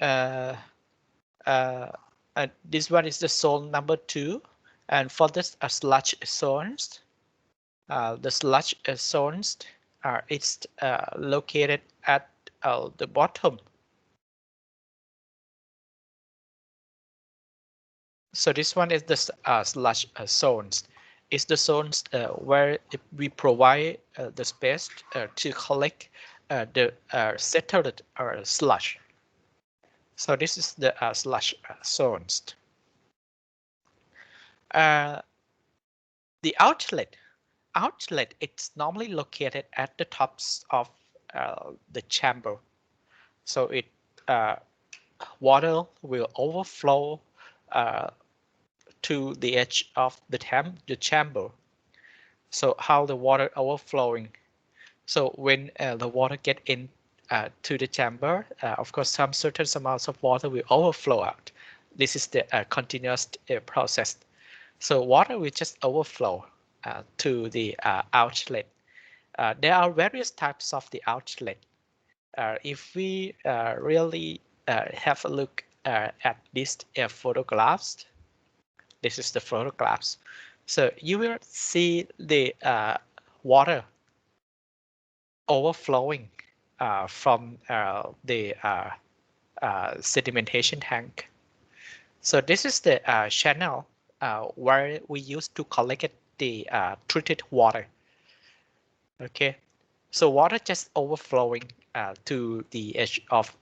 this one is the zone number 2. And for this sludge zones, the sludge zones it's located at the bottom. So this one is the sludge zones. It's the zones where we provide the space to collect the settled sludge. So this is the sludge zones. The outlet, it's normally located at the tops of the chamber. So it water will overflow to the edge of the chamber. So how the water overflowing? So when the water get in to the chamber, of course, some certain amounts of water will overflow out. This is the continuous process. So water will just overflow to the outlet. There are various types of the outlet. If we really have a look at these photographs, this is the photographs. So you will see the water overflowing from the sedimentation tank. So this is the channel where we used to collect the treated water. Okay, so water just overflowing to the edge of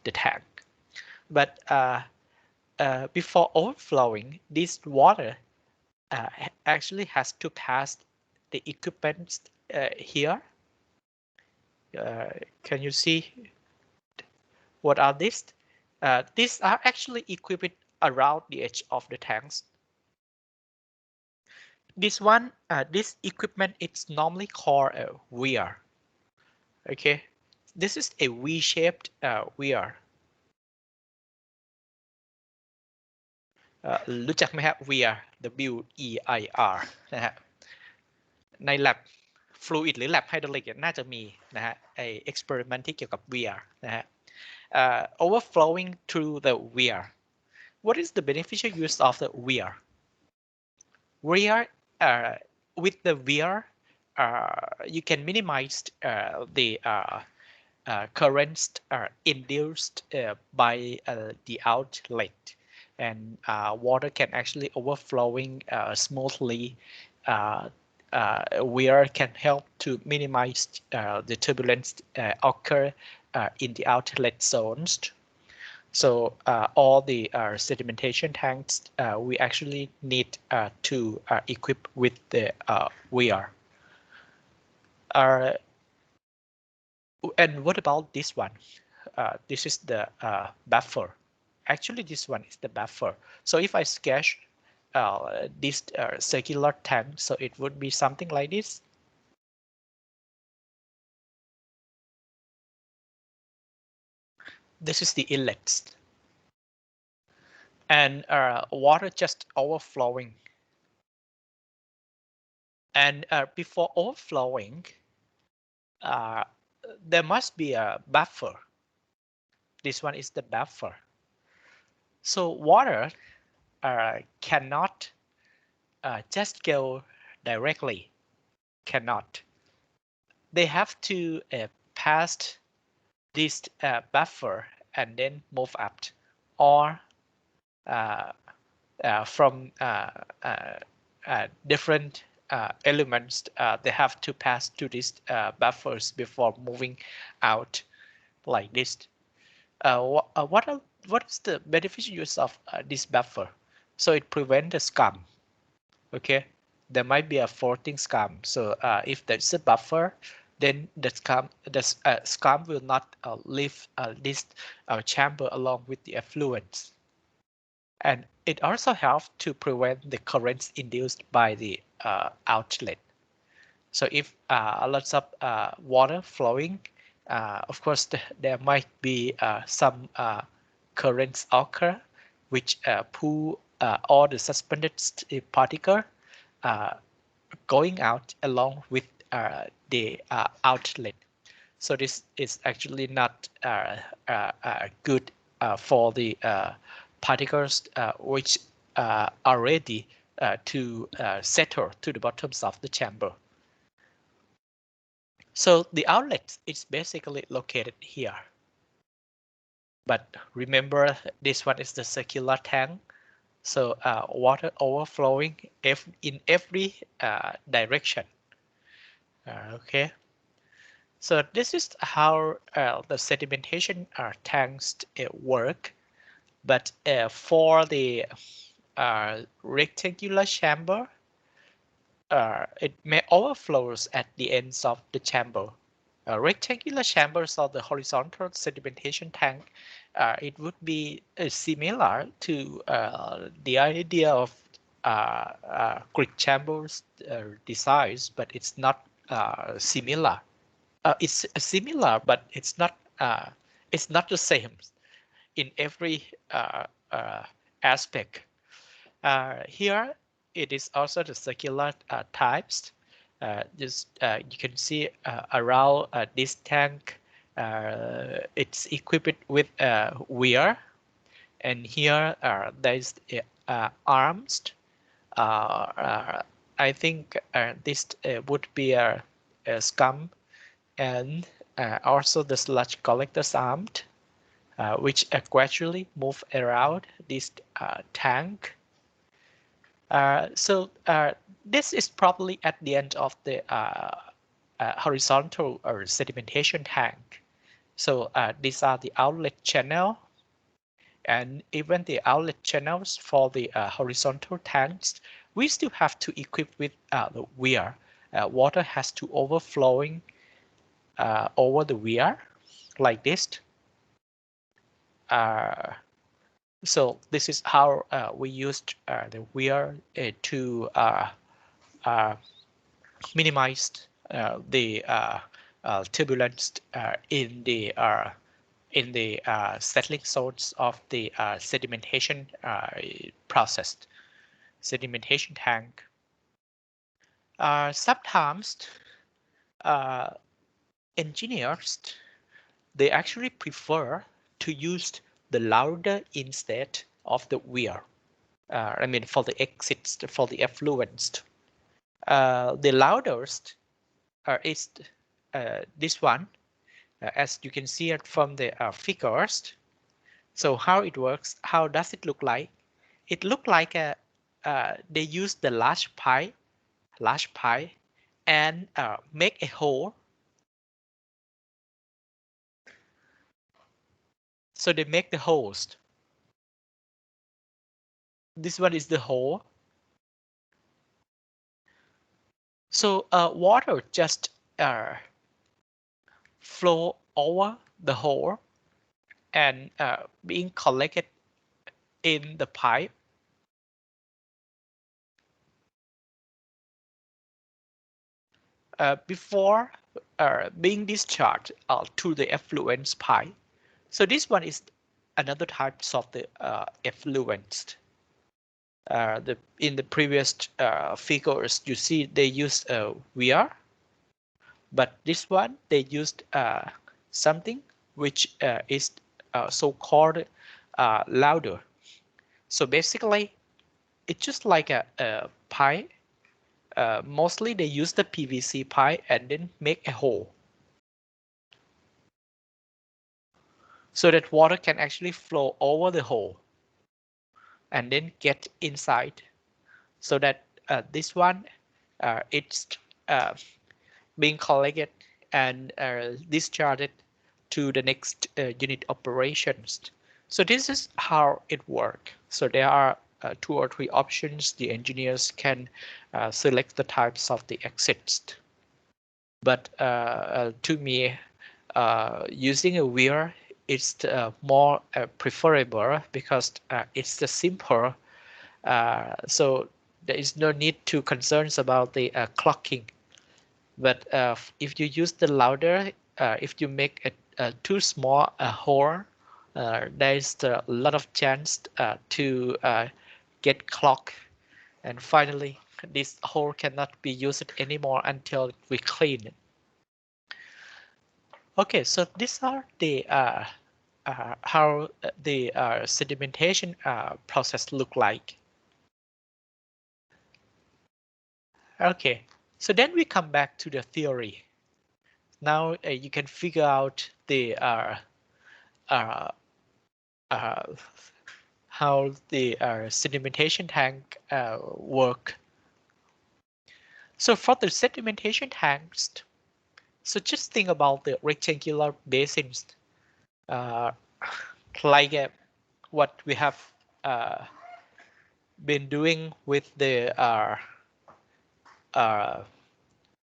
the tank. But before overflowing, this water actually has to pass the equipment here. Can you see what are these? These are actually equipped around the edge of the tanks. This one, this equipment, it's normally called a weir. Okay, this is a V-shaped weir. รู้จักไหมฮะ weir W-E-I-R นะฮะใน lab fluid หรือ lab hydraulic น่าจะมีนะฮะไอ experiment ที่เกี่ยวกับ weir นะฮะoverflowing through the weir. What is the beneficial use of the weir? Weir, with the weir, you can minimize the currents induced by the outlet. and water can actually overflowing smoothly. Weir can help to minimize the turbulence occur in the outlet zones. So all the sedimentation tanks we actually need to equip with the weir. And what about this one? This is the buffer. Actually, this one is the buffer. So if I sketch this circular tank, so it would be something like this. This is the inlet. And water just overflowing. And before overflowing, there must be a buffer. This one is the buffer. So water cannot just go directly. Cannot. They have to pass this buffer and then move up, or from different elements, they have to pass to these buffers before moving out like this. What is the beneficial use of this buffer? So it prevents the scum. Okay, there might be a floating scum. So if there's a buffer, then the scum will not leave this chamber along with the effluents. And it also helps to prevent the currents induced by the outlet. So if lots of water flowing, of course, there might be some currents occur, which pull all the suspended particle going out along with the outlet. So this is actually not good for the particles which are ready to settle to the bottoms of the chamber. So the outlet is basically located here. But remember, this one is the circular tank. So water overflowing in every direction. Okay. So this is how the sedimentation tanks work. But for the rectangular chamber, it may overflows at the ends of the chamber. Rectangular chambers of the horizontal sedimentation tank, it would be similar to the idea of Greek chambers designs, but it's not similar. It's similar, but it's not the same in every aspect. Here it is also the circular types. You can see around this tank, it's equipped with weir, and here there's arms. I think this would be a scum, and also the sludge collector's arm, which gradually move around this tank. So this is probably at the end of the horizontal or sedimentation tank. So these are the outlet channel, and even the outlet channels for the horizontal tanks, we still have to equip with the weir. Water has to overflowing over the weir like this. So this is how we used the weir to minimize the turbulence in the settling zones of the sedimentation process, sedimentation tank. Sometimes engineers, they actually prefer to use the lauder instead of the weir. I mean, for the exits, for the effluents. The lauders is this one, as you can see it from the figures. So how it works, how does it look like? it looked like they use the large pipe and make a hole. So they make the holes. This one is the hole. So water just flow over the hole and being collected in the pipe. Before being discharged to the effluent pipe. So this one is another type of the effluent. In the previous figures, you see they used weir, but this one they used something which is so-called lauder. So basically, it's just like a pipe. Mostly they use the PVC pipe and then make a hole so that water can actually flow over the hole and then get inside, so that this one it's being collected and discharged to the next unit operations. So this is how it works. So there are 2 or 3 options. The engineers can select the types of the exits. But to me, using a weir is more preferable because it's the simple. So there is no need to concerns about the clocking. But if you use the lauder, if you make a too small a hole, there is a lot of chance to get clogged, and finally this hole cannot be used anymore until we clean it. Okay, so these are the how the sedimentation process look like. Okay, so then we come back to the theory. Now you can figure out the how the sedimentation tank work. So for the sedimentation tanks, so just think about the rectangular basins, like what we have been doing with the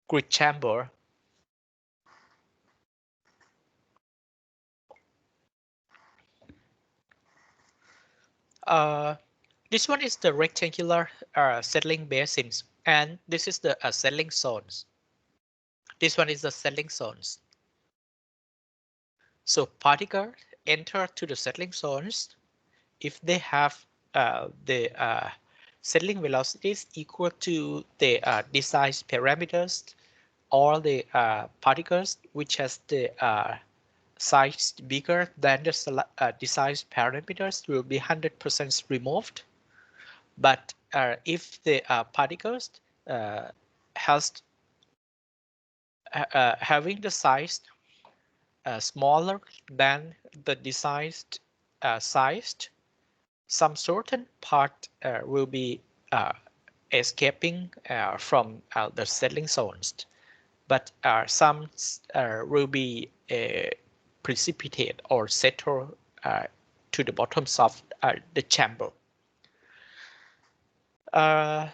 grid chamber. This one is the rectangular settling basins, and this is the settling zones. This one is the settling zones. So particles enter to the settling zones if they have the settling velocities equal to the design parameters, or the particles which has the size bigger than the design parameters will be 100% removed. But if the particles has having the size smaller than the design size, some certain part will be escaping from the settling zones, but some will be precipitate or settle to the bottoms of the chamber. I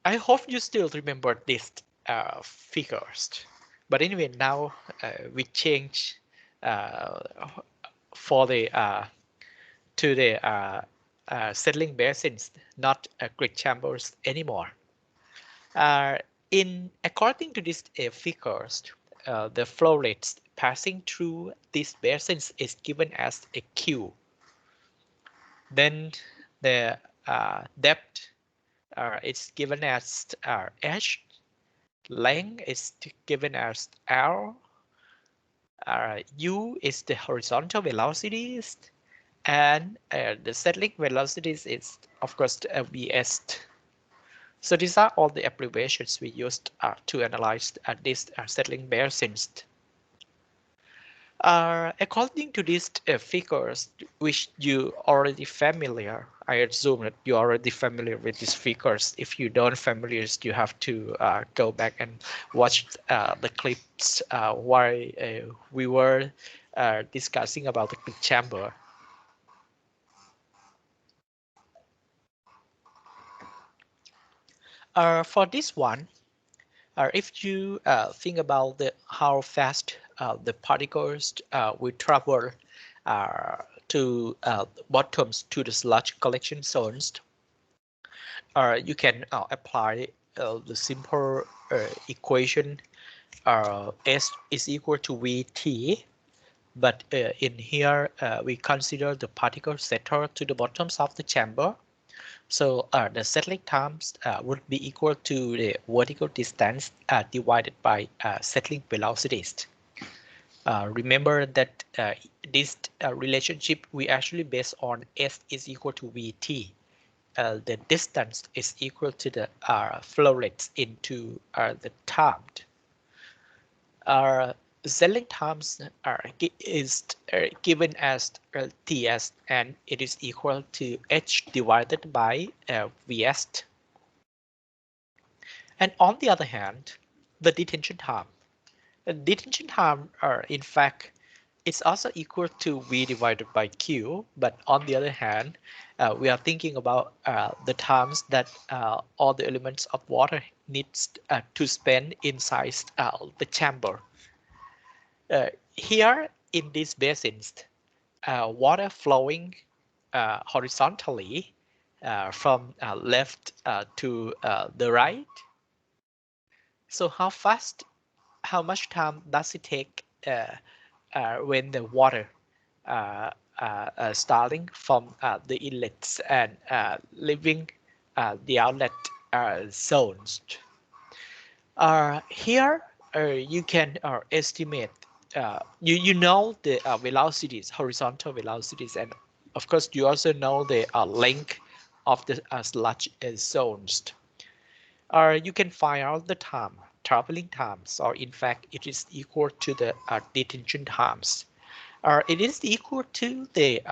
hope you still remember these figures, but anyway, now we change for the to the settling basins, not grid chambers anymore. According to these figures, the flow rates passing through these basins is given as a Q. Then the depth is given as H. Length is given as L. U is the horizontal velocities, and the settling velocities is, of course, Vs. So these are all the abbreviations we used to analyze these settling basins. According to these figures, which you already familiar, I assume that you're already familiar with these figures. If you don't familiar, you have to go back and watch the clips while we were discussing about the chamber. For this one, if you think about how fast the particles will travel to bottoms to the sludge collection zones, you can apply the simple equation S is equal to VT. But in here, we consider the particle settled to the bottoms of the chamber. So the settling times would be equal to the vertical distance divided by settling velocities. Remember that this relationship we actually based on S is equal to VT. The distance is equal to the flow rates into the time. Settling times is given as Ts, and it is equal to H divided by Vs. And on the other hand, the detention time. The detention time, in fact, it's also equal to V divided by Q. But on the other hand, we are thinking about the times that all the elements of water needs to spend inside the chamber. Here in these basins, water flowing horizontally from left to the right. So how much time does it take when the water starting from the inlets and leaving the outlet zones? Here you can estimate you know the velocities, horizontal velocities, and of course you also know the length of the sludge zones. You can find out the time, traveling times, or in fact it is equal to the detention times. It is equal to the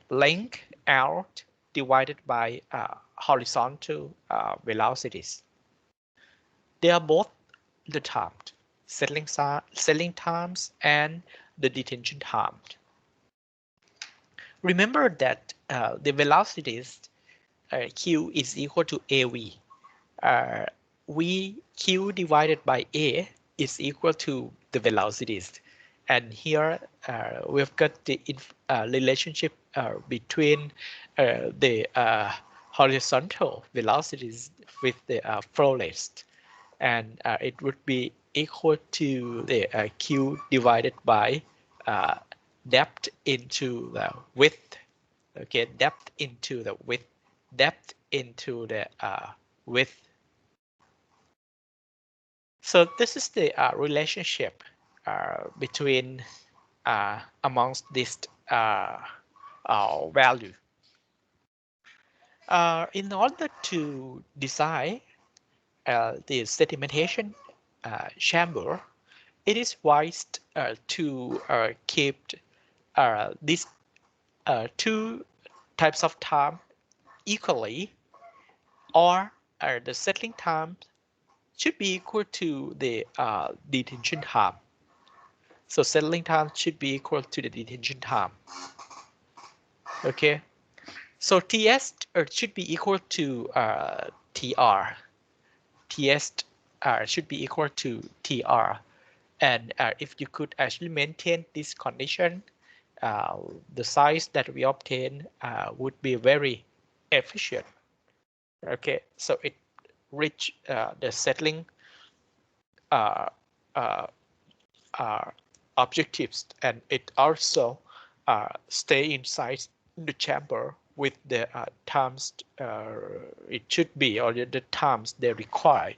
length out divided by horizontal velocities. They are both the time, settling times and the detention time. Remember that the velocities Q is equal to AV. Q divided by A is equal to the velocities. And here we've got the relationship between the horizontal velocities with the flow rates. And it would be equal to the Q divided by depth into the width. Okay, depth into the width, depth into the width. So this is the relationship between amongst this value. In order to design the sedimentation chamber, it is wise to keep these two types of time equally, or the settling time should be equal to the detention time. So settling time should be equal to the detention time. Okay, so Ts should be equal to Tr. Ts should be equal to Tr. And if you could actually maintain this condition, the size that we obtain would be very efficient. Okay, so it reach the settling objectives, and it also stay inside the chamber with the times it should be, or the times they required.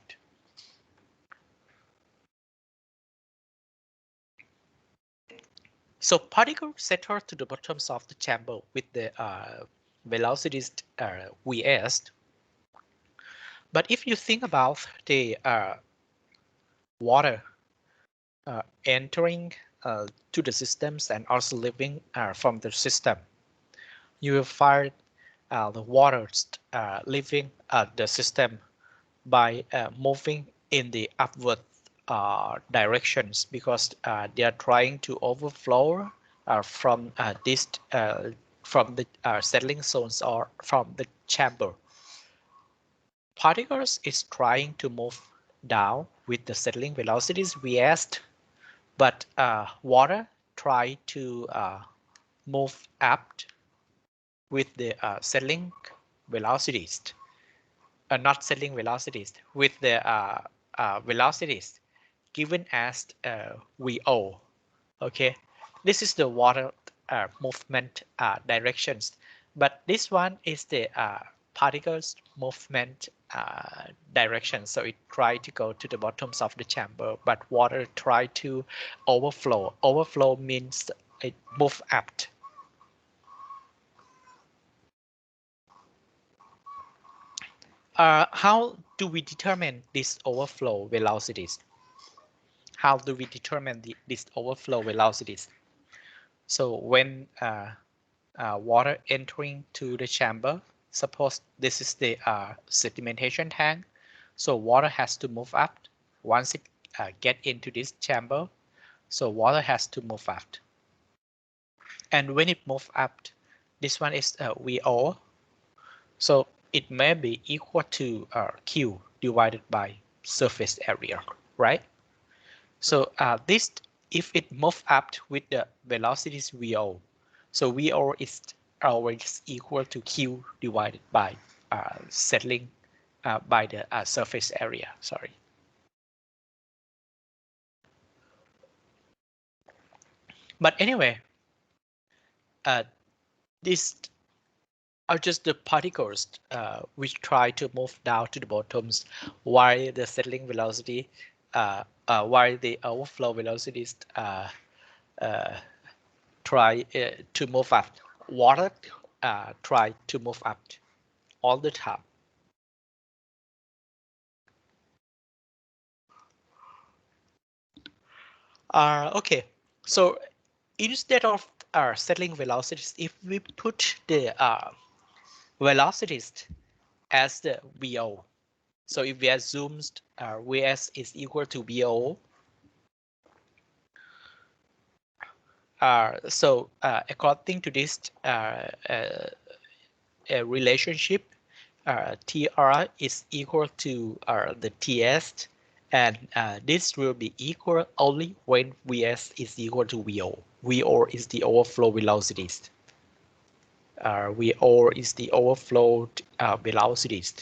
So particles settle to the bottoms of the chamber with the velocities Vs. But if you think about the water entering to the systems and also leaving from the system, you will find the water leaving the system by moving in the upward directions, because they are trying to overflow from this from the settling zones or from the chamber. Particles is trying to move down with the settling velocities Vs, but water try to move up with the settling velocities, not settling velocities, with the velocities given as VO. Okay, this is the water movement directions, but this one is the particles movement direction. So it try to go to the bottoms of the chamber, but water try to overflow. Overflow means it move up. How do we determine these overflow velocities? How do we determine these overflow velocities? So when water entering to the chamber, suppose this is the sedimentation tank, so water has to move up. Once it get into this chamber, so water has to move up. And when it move up, this one is VO. So it may be equal to Q divided by surface area, right? So this, if it move up with the velocities VO, so VO is always equal to Q divided by settling by the surface area, sorry. But anyway, these are just the particles which try to move down to the bottoms, while the settling velocity, while the overflow velocities try to move up. Water try to move up all the time. Okay, so instead of settling velocities, if we put the velocities as the VO, so if we assume Vs is equal to VO, so according to this relationship, TR is equal to the TS, and this will be equal only when Vs is equal to VO. VO is the overflow velocities. VO is the overflow velocities.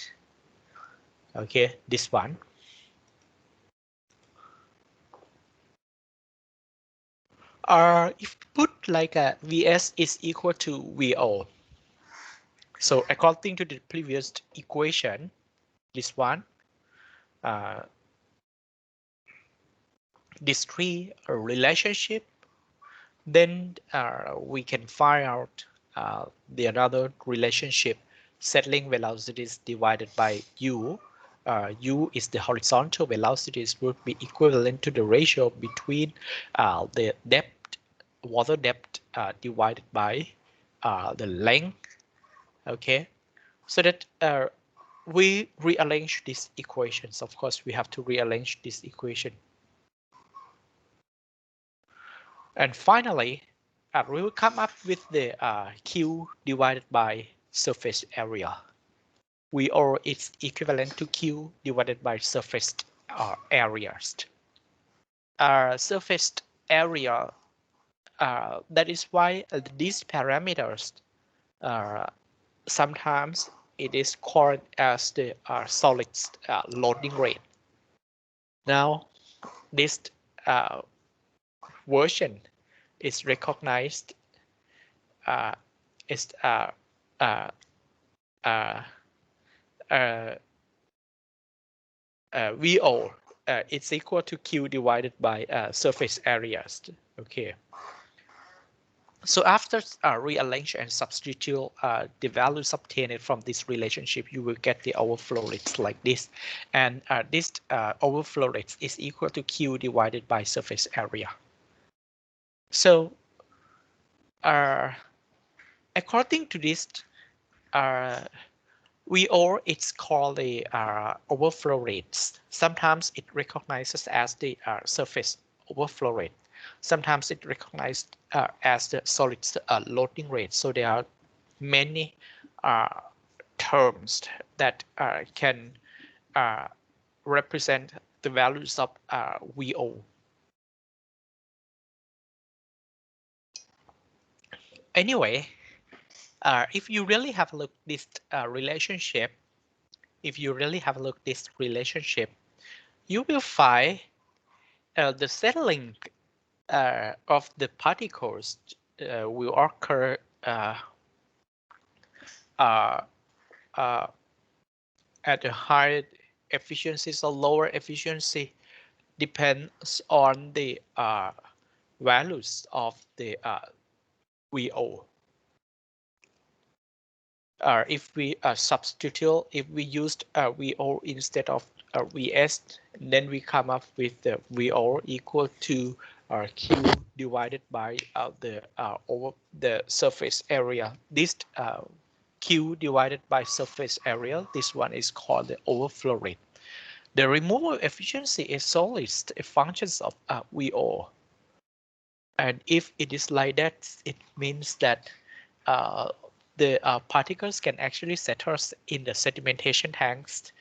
Okay, this one. If put like a Vs is equal to VO. So according to the previous equation, this one, this three relationship, then we can find out the another relationship, settling velocities divided by U. U is the horizontal velocities, would be equivalent to the ratio between the depth, water depth divided by the length. Okay, so that we rearrange these equations. Of course, we have to rearrange this equation. And finally, we will come up with the Q divided by surface area. VO is equivalent to Q divided by surface areas. Surface area, that is why these parameters sometimes it is called as the solid loading rate. Now, this version is recognized as VO. It's equal to Q divided by surface areas. Okay. So after rearrange and substitute the values obtained from this relationship, you will get the overflow rates like this. And this overflow rate is equal to Q divided by surface area. So according to this VO, it's called the overflow rates. Sometimes it recognizes as the surface overflow rate. Sometimes it recognized as the solid loading rate. So there are many terms that can represent the values of VO. Anyway, if you really have a look at this relationship, you will find the settling of the particles will occur at a higher efficiency or lower efficiency depends on the values of the VO. If we substitute, if we used VO instead of VS, then we come up with the VO equal to Q divided by over the surface area. This Q divided by surface area, this one is called the overflow rate. The removal efficiency is solely a function of VO. And if it is like that, it means that the particles can actually settle in the sedimentation tanks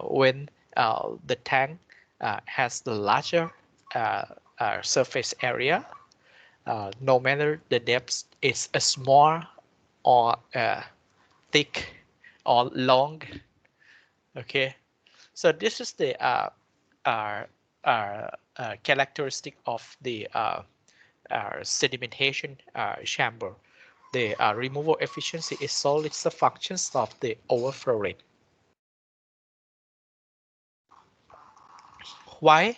when the tank has the larger surface area, no matter the depth is small or thick or long. Okay, so this is the characteristic of the sedimentation chamber. The removal efficiency is solely the functions of the overflow rate. Why?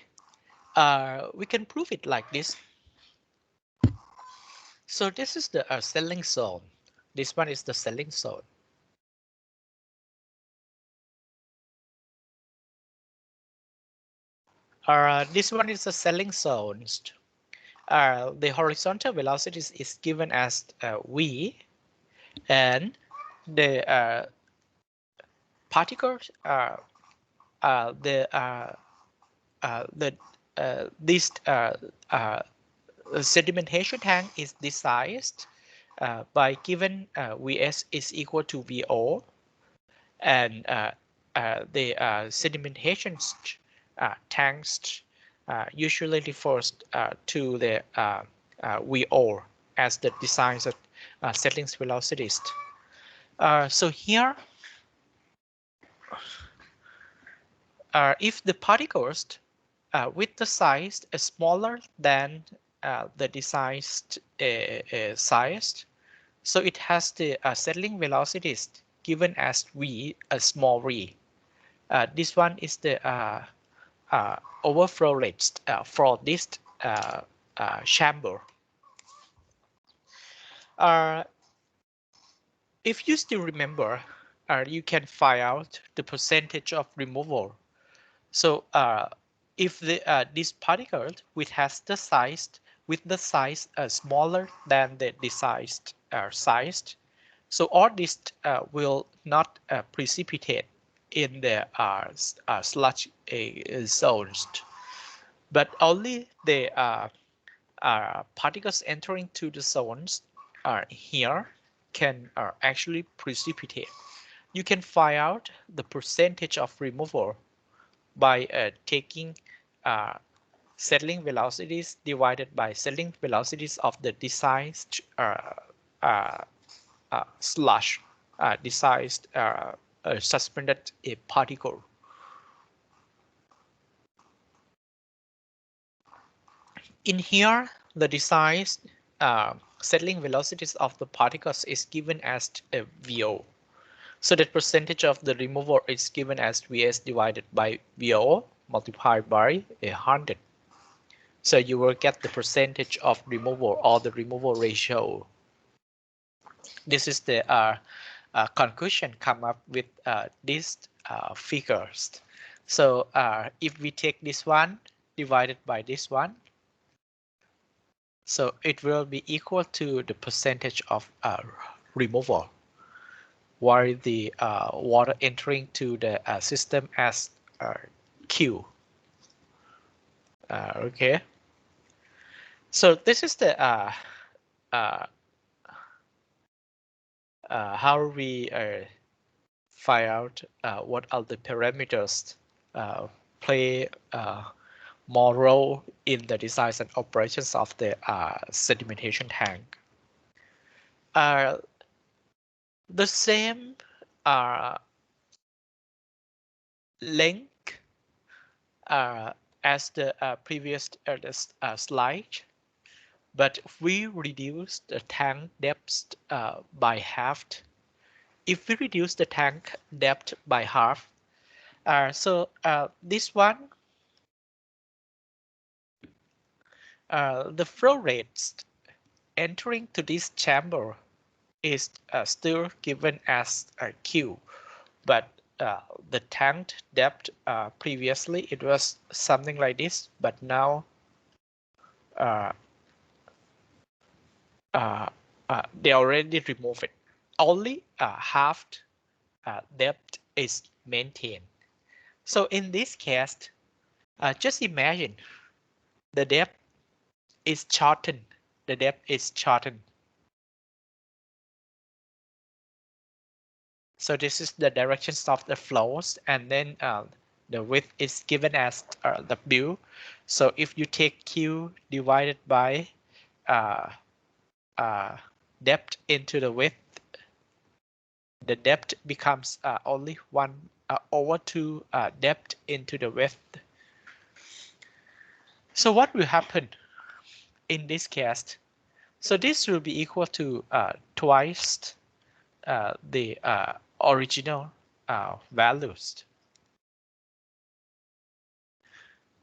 We can prove it like this. So this is the settling zone. This one is the settling zone. This one is the settling zone. The horizontal velocity is given as V, and the particles this sedimentation tank is decided by given Vs is equal to Vo, and the sedimentation tanks usually refers to the Vo as the design settling velocities. So here, if the particles with the size smaller than the designed size, so it has the settling velocities given as V, a small v. This one is the overflow rate for this chamber. If you still remember, you can find out the percentage of removal. So if this particle which has the size smaller than the designed size, so all this will not precipitate in the sludge zones, but only the particles entering to the zones here can actually precipitate. You can find out the percentage of removal by taking settling velocities divided by settling velocities of the designed slush, designed suspended particle. In here, the designed settling velocities of the particles is given as VO. So that percentage of the removal is given as Vs divided by VO multiplied by 100. So you will get the percentage of removal or the removal ratio. This is the conclusion come up with these figures. So if we take this one divided by this one, so it will be equal to the percentage of removal. while the water entering to the system as Q. Okay. So this is the how we find out what are the parameters play more role in the design and operations of the sedimentation tank. The same length as the previous slide, but we reduce the tank depth by half. If we reduce the tank depth by half, this one, the flow rates entering to this chamber is still given as Q, but the tank depth previously it was something like this, but now they already remove it. Only half depth is maintained. So in this case, just imagine the depth is shortened. The depth is shortened. So this is the directions of the flows, and then the width is given as W. So if you take Q divided by depth into the width, the depth becomes only 1 over 2 depth into the width. So what will happen in this case? So this will be equal to twice the original values.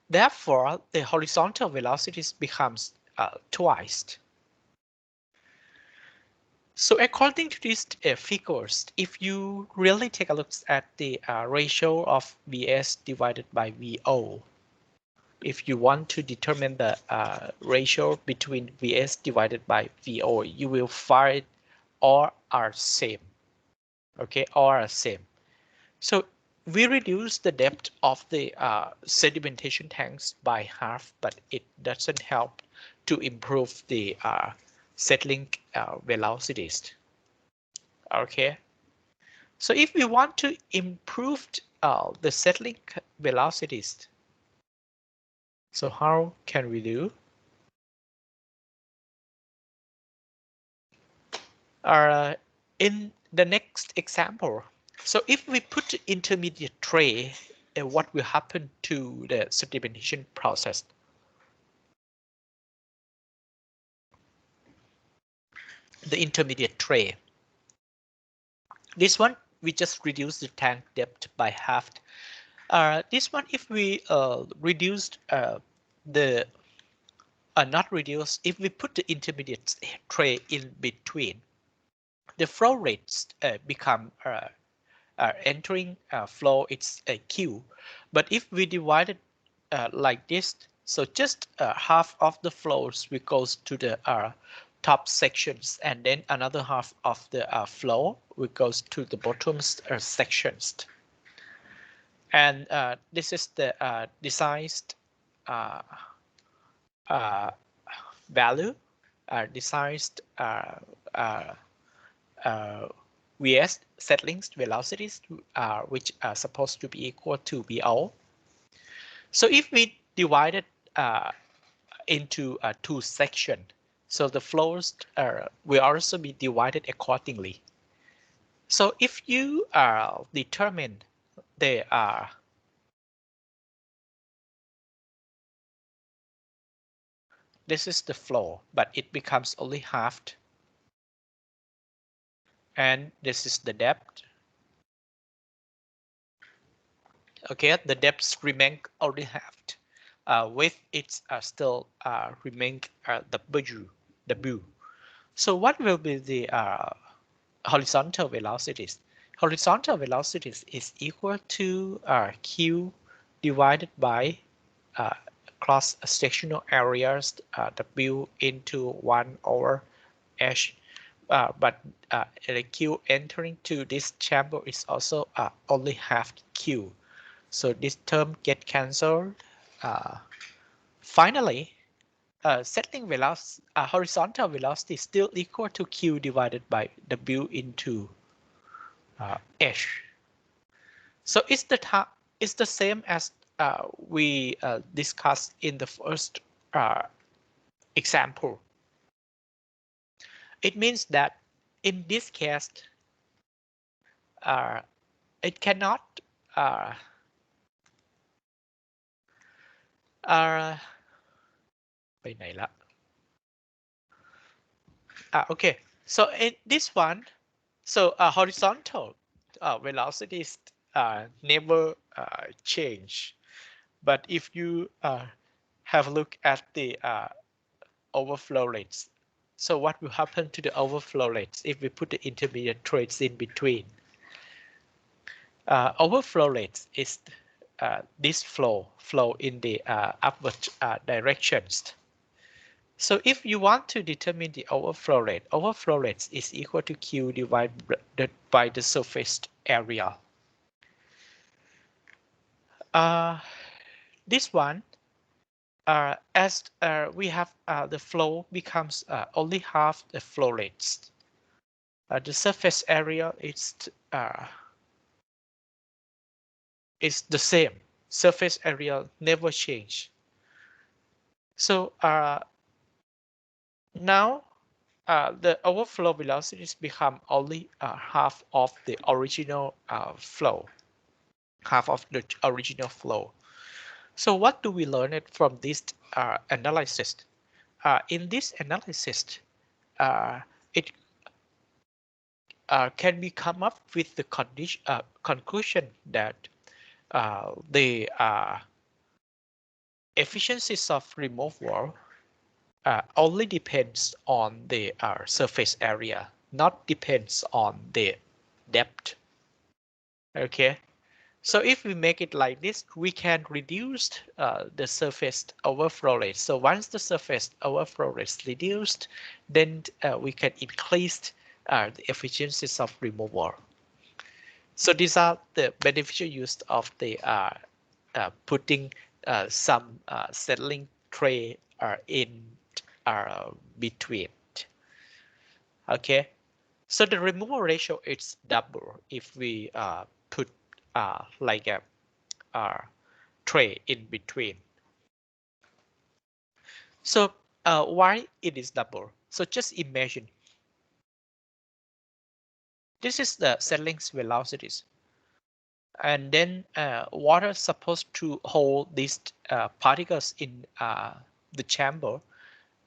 Therefore, the horizontal velocities becomes twice. So according to these figures, if you really take a look at the ratio of Vs divided by Vo, if you want to determine the ratio between Vs divided by Vo, you will find all are same. Okay, all are same. So we reduce the depth of the sedimentation tanks by half, but it doesn't help to improve the settling velocities. Okay, so if we want to improve the settling velocities, so how can we do? In the next example, so if we put intermediate tray, what will happen to the sedimentation process? The intermediate tray. This one, we just reduce the tank depth by half. This one, if we reduced the not reduce, if we put the intermediate tray in between, the flow rates become entering flow, it's a Q. But if we divide it like this, so just half of the flows will goes to the top sections, and then another half of the flow will goes to the bottom sections. And this is the designed value, designed Vs settling velocities, which are supposed to be equal to Vo. So if we divide it into two sections, so the flows will also be divided accordingly. So if you determine they are this is the flow, but it becomes only half. And this is the depth. Okay, the depths remain only halved. Width it's still remain W. So what will be the horizontal velocities? Horizontal velocities is equal to Q divided by cross-sectional areas W into 1 over H but the Q entering to this chamber is also only half Q. So this term get cancelled. Finally, settling velocity, horizontal velocity is still equal to Q divided by W into H. So it's the same as we discussed in the first example. It means that in this case, it cannotไปไหนละ okay, so in this one, so horizontal velocities never change, but if you have a look at the overflow rates, so what will happen to the overflow rates if we put the intermediate traits in between? Overflow rates is this flow in the upward directions. So if you want to determine the overflow rate is equal to Q divided by the surface area. This one, as we have the flow becomes only half the flow rates. The surface area is the same. Surface area never change. So now the overflow velocities become only half of the original flow. Half of the original flow. So what do we learn it from this analysis? In this analysis, it can we come up with the conclusion that the efficiencies of removal only depends on the surface area, not depends on the depth. Okay, so if we make it like this, we can reduce the surface overflow rate. So once the surface overflow rate is reduced, then we can increase the efficiencies of removal. So these are the beneficial use of the putting some settling tray in between. Okay, so the removal ratio is double if we put like a tray in between. So why it is double? So just imagine this is the settling velocities, and then water is supposed to hold these particles in the chamber,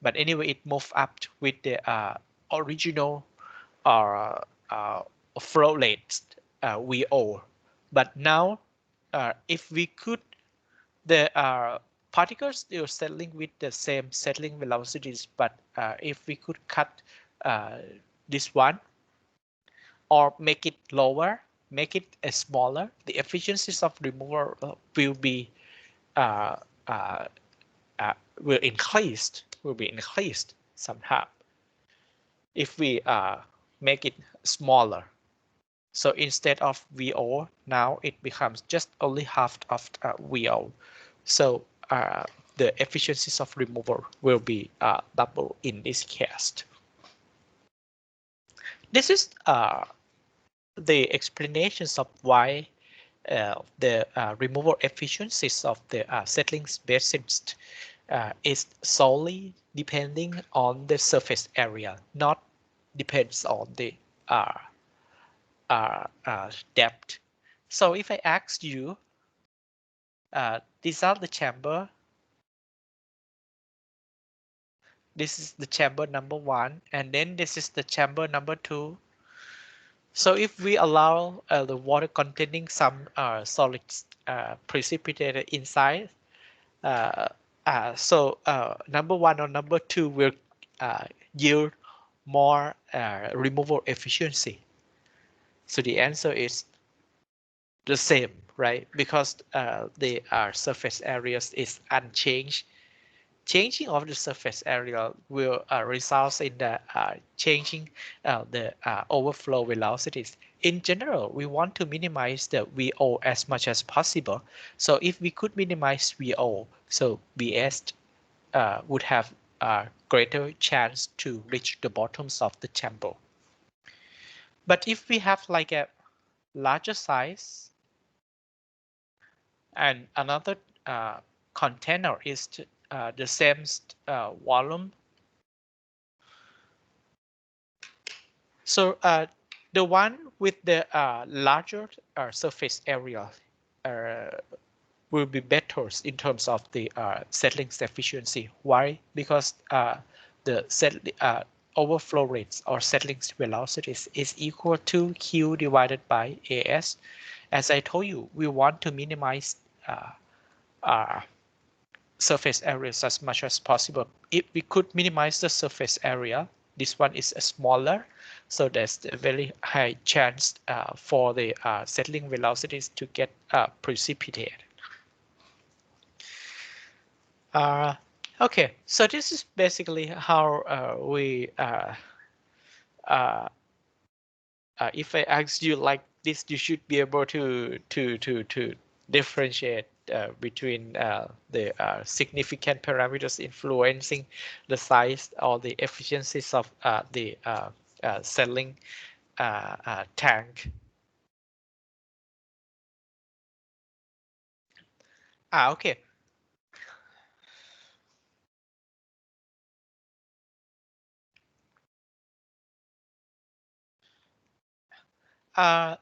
but anyway it moved up with the original flow rate VO. But now if we could the particles they are settling with the same settling velocities, but if we could cut this one or make it lower, make it smaller, the efficiencies of removal will be increased somehow if we make it smaller. So instead of VO, now it becomes just only half of VO. So the efficiencies of removal will be double in this case. This is the explanations of why the removal efficiencies of the settling basins is solely depending on the surface area, not depends on the depth. So if I asked you, these are the chamber. This is the chamber number 1, and then this is the chamber number 2. So if we allow the water containing some solids precipitated inside, so number 1 or number 2 will yield more removal efficiency. So the answer is the same, right? Because the surface areas is unchanged, changing of the surface area will result in the changing the overflow velocities. In general, we want to minimize the VO as much as possible. So if we could minimize VO, so BS would have a greater chance to reach the bottoms of the chamber. But if we have like a larger size and another container is the same volume, so the one with the larger surface area will be better in terms of the settling efficiency. Why? Because the overflow rates or settling velocities is equal to Q divided by AS. As I told you, we want to minimize surface areas as much as possible. If we could minimize the surface area, this one is smaller, so there's a very high chance for the settling velocities to get precipitated. Okay, so this is basically how we if I ask you like this, you should be able to differentiate between the significant parameters influencing the size or the efficiencies of the settling tank. Okay.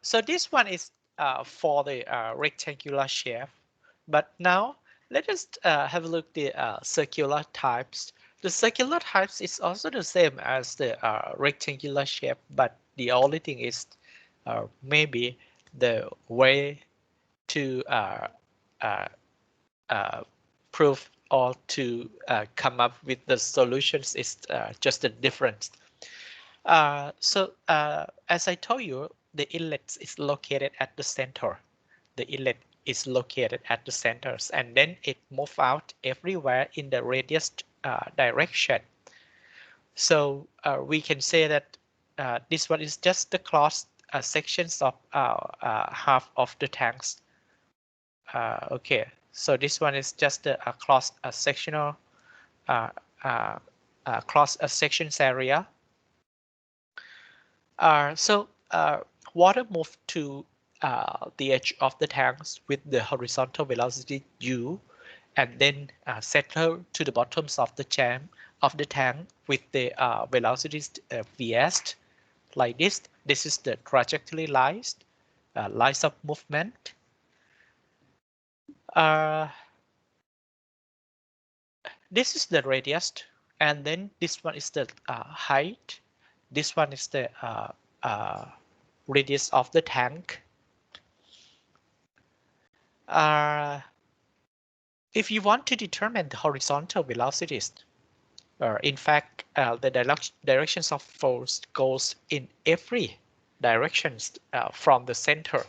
So this one is for the rectangular shape, but now let us have a look at the circular types. The circular types is also the same as the rectangular shape, but the only thing is maybe the way to prove or to come up with the solutions is just a difference. So as I told you, the inlet is located at the center. The inlet is located at the centers, and then it moves out everywhere in the radius direction. So we can say that this one is just the cross sections of half of the tanks. Okay, so this one is just a cross sectional cross sections area. So water moves to the edge of the tanks with the horizontal velocity u, and then settle to the bottoms of the tank with the velocities vs, like this. This is the trajectory lines of movement. This is the radius, and then this one is the height. This one is the radius of the tank. If you want to determine the horizontal velocities, in fact, the directions of force goes in every directions from the center.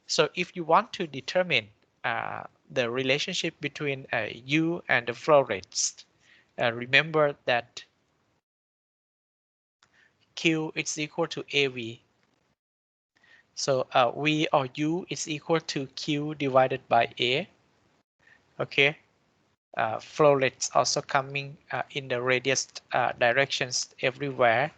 So if you want to determine the relationship between U and the flow rates, remember that Q is equal to AV. So V or U is equal to Q divided by A. Okay. Flow rates also coming in the radius directions everywhere.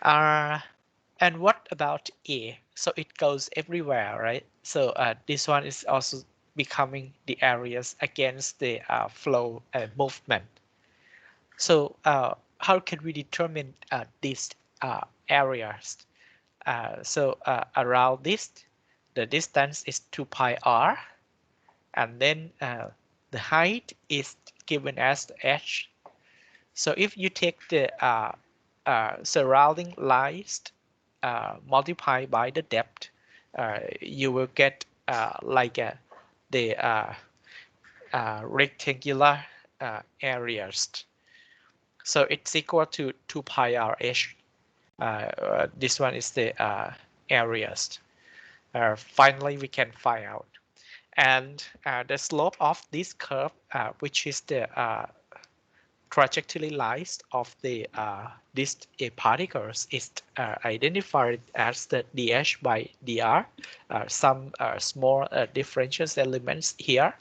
And what about A? So it goes everywhere, right? So this one is also becoming the areas against the flow movement. So how can we determine these areas? So around this, the distance is 2 pi r, and then the height is given as h. So if you take the surrounding lines multiplied by the depth, you will get like the rectangular areas. So it's equal to 2 pi r h. This one is the areas. Finally, we can find out. and the slope of this curve, which is the trajectory lines of the these particles, is identified as the dh by dr. Some small differential elements here.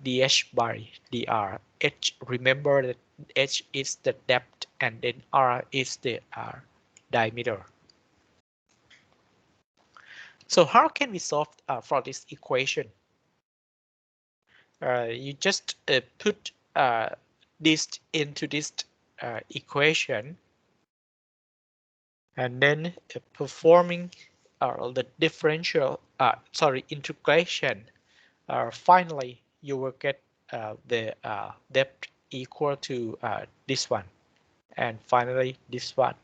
dh by dr. H, remember that h is the depth and then r is the diameter. So how can we solve for this equation? You just put this into this equation, and then performing the differential, integration. Finally, you will get the depth equal to this one, and finally this one,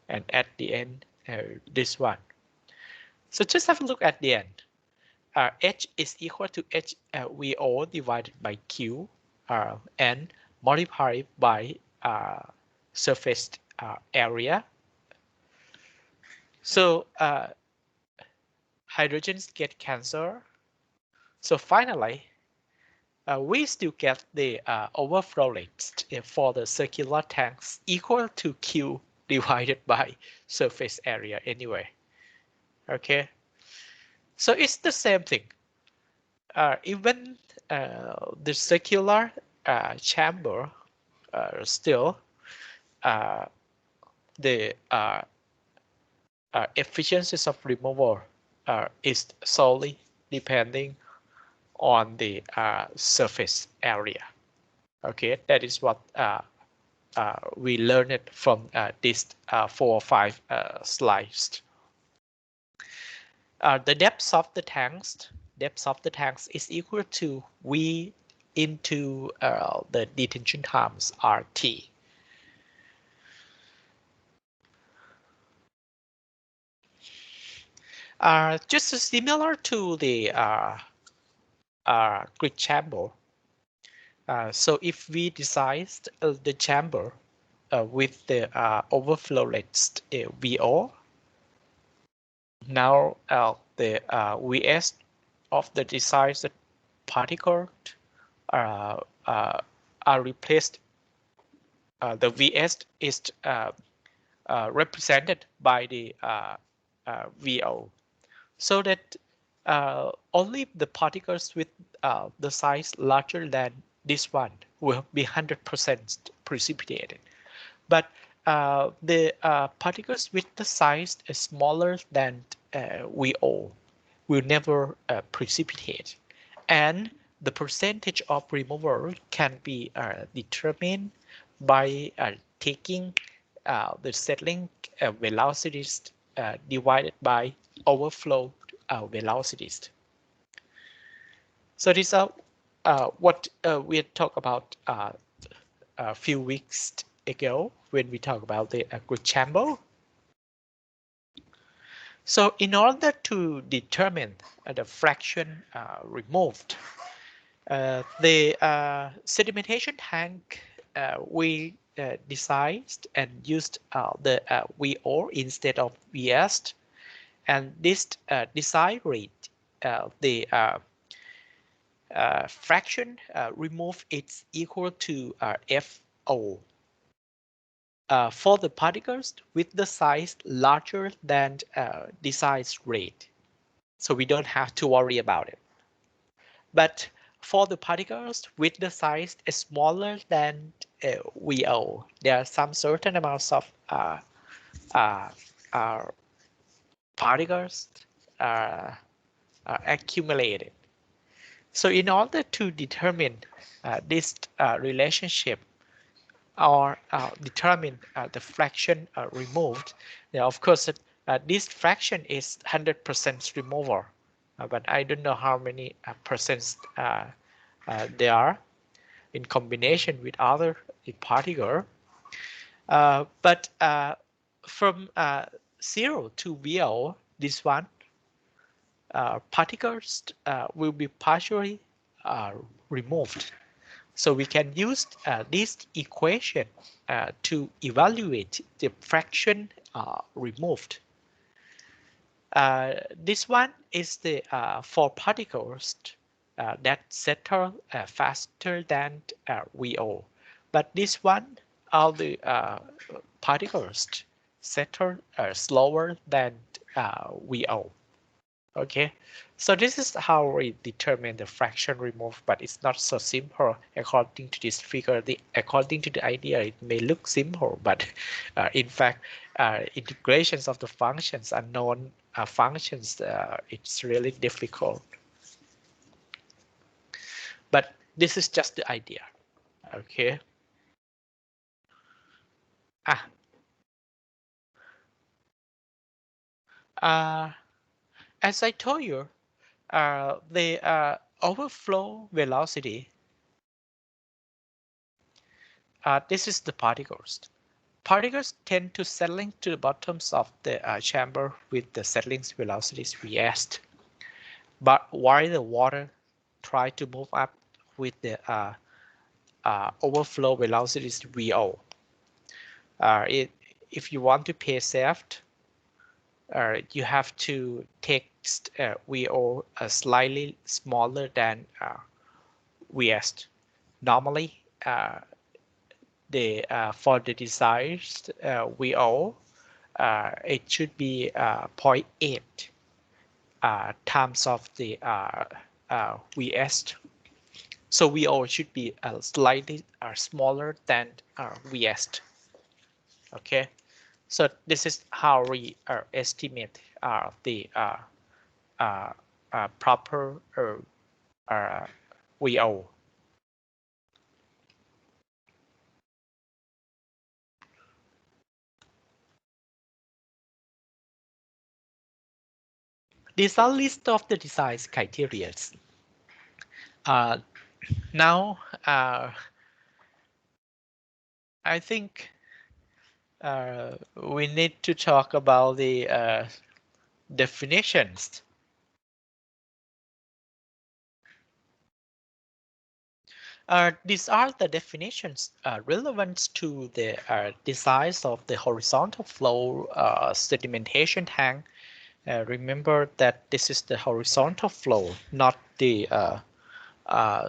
and at the end this one. So just have a look at the end. H is equal to H VO divided by Q and multiplied by surface area. So hydrogens get cancelled. So finally, we still get the overflow rate for the circular tanks equal to Q divided by surface area anyway. Okay, so it's the same thing. Even the circular chamber still the efficiencies of removal is solely depending on the surface area. Okay, that is what we learned from these 4 or 5 slides. The depth of the tanks is equal to V into the detention times RT. Just similar to the grid chamber. So if we design the chamber with the overflow rate VO, now the Vs of the desired particle are replaced. The Vs is represented by the VO, so that only the particles with the size larger than this one will be 100% precipitated. But the particles with the size smaller than VO will never precipitate. And the percentage of removal can be determined by taking the settling velocities divided by overflow velocities. So these are what we talked about a few weeks ago when we talked about the grid chamber. So in order to determine the fraction removed, the sedimentation tank we designed and used the VO instead of VS, and this design rate, the fraction removed is equal to FO. For the particles with the size larger than design rate, so we don't have to worry about it. But for the particles with the size smaller than VO, there are some certain amounts of particles are accumulated. So in order to determine this relationship, or determine the fraction removed, now of course this fraction is 100% removal, but I don't know how many percents there are in combination with other particle. But from 0 to VO, this one particles will be partially removed. So we can use this equation to evaluate the fraction removed. This one is the for particles that settle faster than VO, but this one, all the particles settle slower than VO. Okay, so this is how we determine the fraction removed, but it's not so simple according to this figure. According to the idea, it may look simple, but in fact, integrations of the functions, unknown functions, it's really difficult. But this is just the idea. Okay. As I told you, the overflow velocity. This is the particles. Particles tend to settling to the bottoms of the chamber with the settling velocities Vs. But while the water try to move up with the overflow velocities VO. If you want to play safe, you have to take VO slightly smaller than Vs. Normally, for the desired VO, it should be 0.8 times of the Vs. So VO should be slightly smaller than Vs. Okay, so this is how we estimate the proper VO. These are list of the design criteria. Now, I think we need to talk about the definitions. These are the definitions relevant to the design of the horizontal flow sedimentation tank. Remember that this is the horizontal flow, not the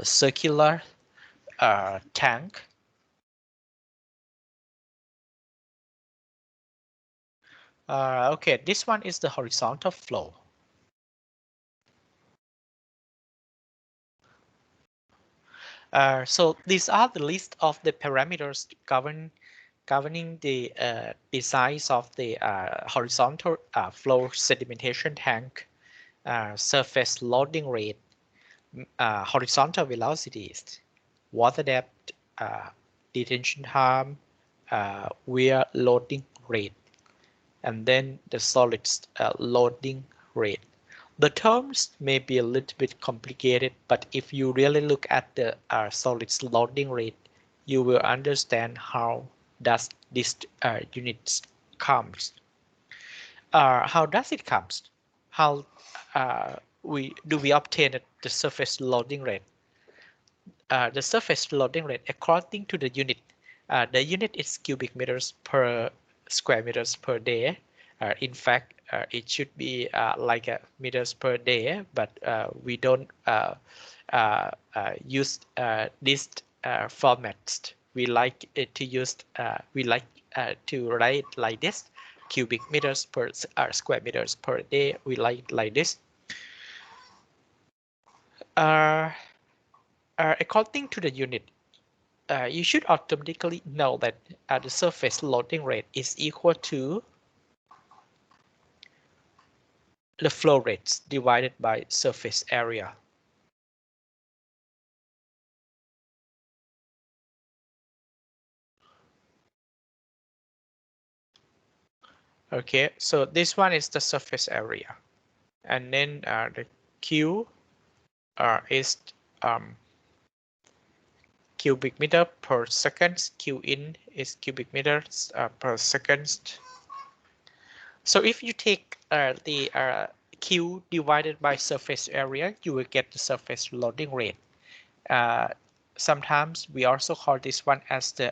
circular tank. Okay, this one is the horizontal flow. So these are the list of the parameters governing the design of the horizontal flow sedimentation tank, surface loading rate, horizontal velocities, water depth, detention time, weir loading rate, and then the solids loading rate. The terms may be a little bit complicated, but if you really look at the solids loading rate, you will understand how does this unit comes. How does it comes? How we obtain the surface loading rate? The surface loading rate according to the unit. The unit is cubic meters per square meters per day. In fact, it should be like meters per day, but we don't use this format. We like to use to write like this: cubic meters per square meters per day. We like this. According to the unit, you should automatically know that the surface loading rate is equal to the flow rates divided by surface area. Okay, so this one is the surface area, and then the Q is cubic meter per second. Q in is cubic meters per second. So if you take the Q divided by surface area, you will get the surface loading rate. Sometimes we also call this one as the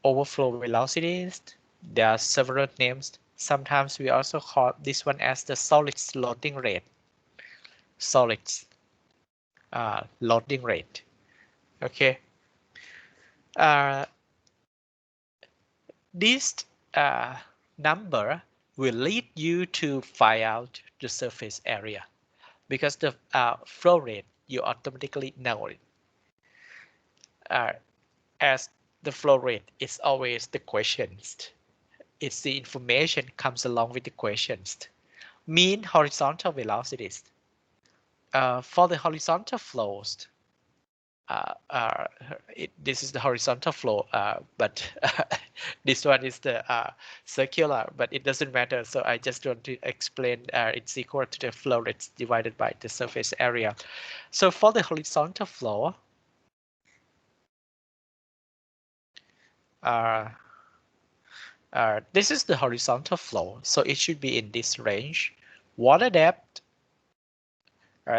overflow velocities. There are several names. Sometimes we also call this one as the solids loading rate. Solids loading rate. Okay. This number will lead you to find out the surface area because the flow rate, you automatically know it. As the flow rate is always the questions. It's the information comes along with the questions. Mean horizontal velocities. For the horizontal flows, this is the horizontal flow, but this one is the circular, but it doesn't matter. So I just want to explain it's equal to the flow rates divided by the surface area. So for the horizontal flow, this is the horizontal flow, so it should be in this range. Water depth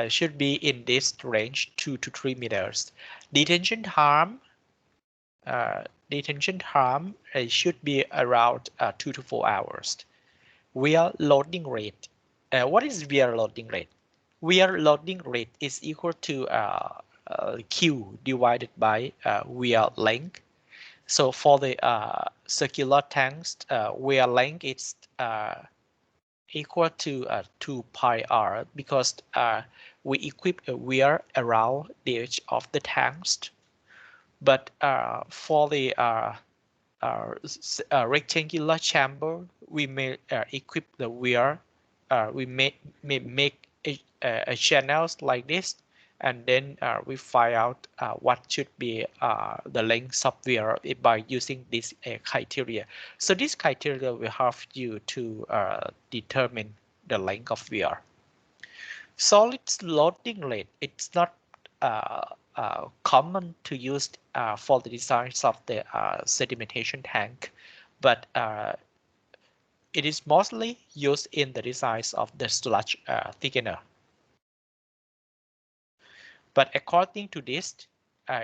should be in this range, 2 to 3 meters. Detention time should be around 2 to 4 hours. Weir loading rate. What is weir loading rate? Weir loading rate is equal to Q divided by weir length. So for the circular tanks, weir length is equal to 2 pi r because we equip a weir around the edge of the tanks. But for the rectangular chamber, we may equip the weir. We may make a channels like this, and then we find out what should be the length of weir by using this criteria. So this criteria will help you to determine the length of weir. Solids loading rate, it's not common to use for the designs of the sedimentation tank, but it is mostly used in the designs of the sludge thickener. But according to this,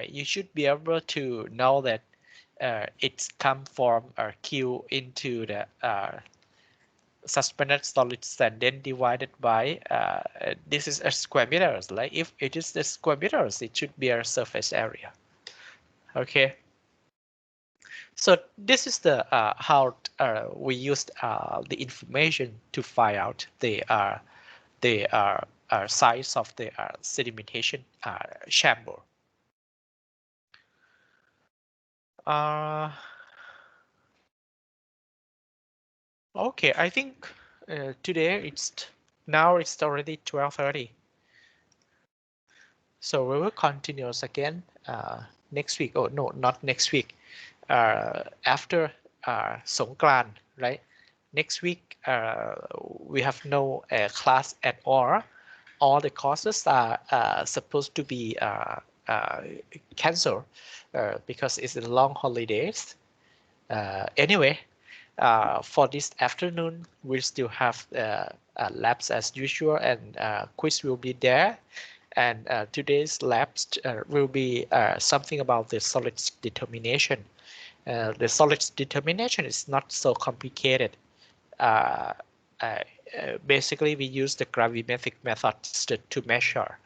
you should be able to know that it's come from Q into the suspended solids and then divided by this is a square meters. Like if it is the square meters, it should be a surface area. Okay. So this is the how we used the information to find out the size of the sedimentation chamber. Okay, I think today it's already 12:30. So we will continue again next week. Oh no, not next week. After Songkran, right? Next week we have no class at all. All the courses are supposed to be cancelled because it's the long holidays. Anyway, for this afternoon, we still have labs as usual, and quiz will be there. And today's labs will be something about the solids determination. The solids determination is not so complicated. Basically, we use the gravimetric methods to measure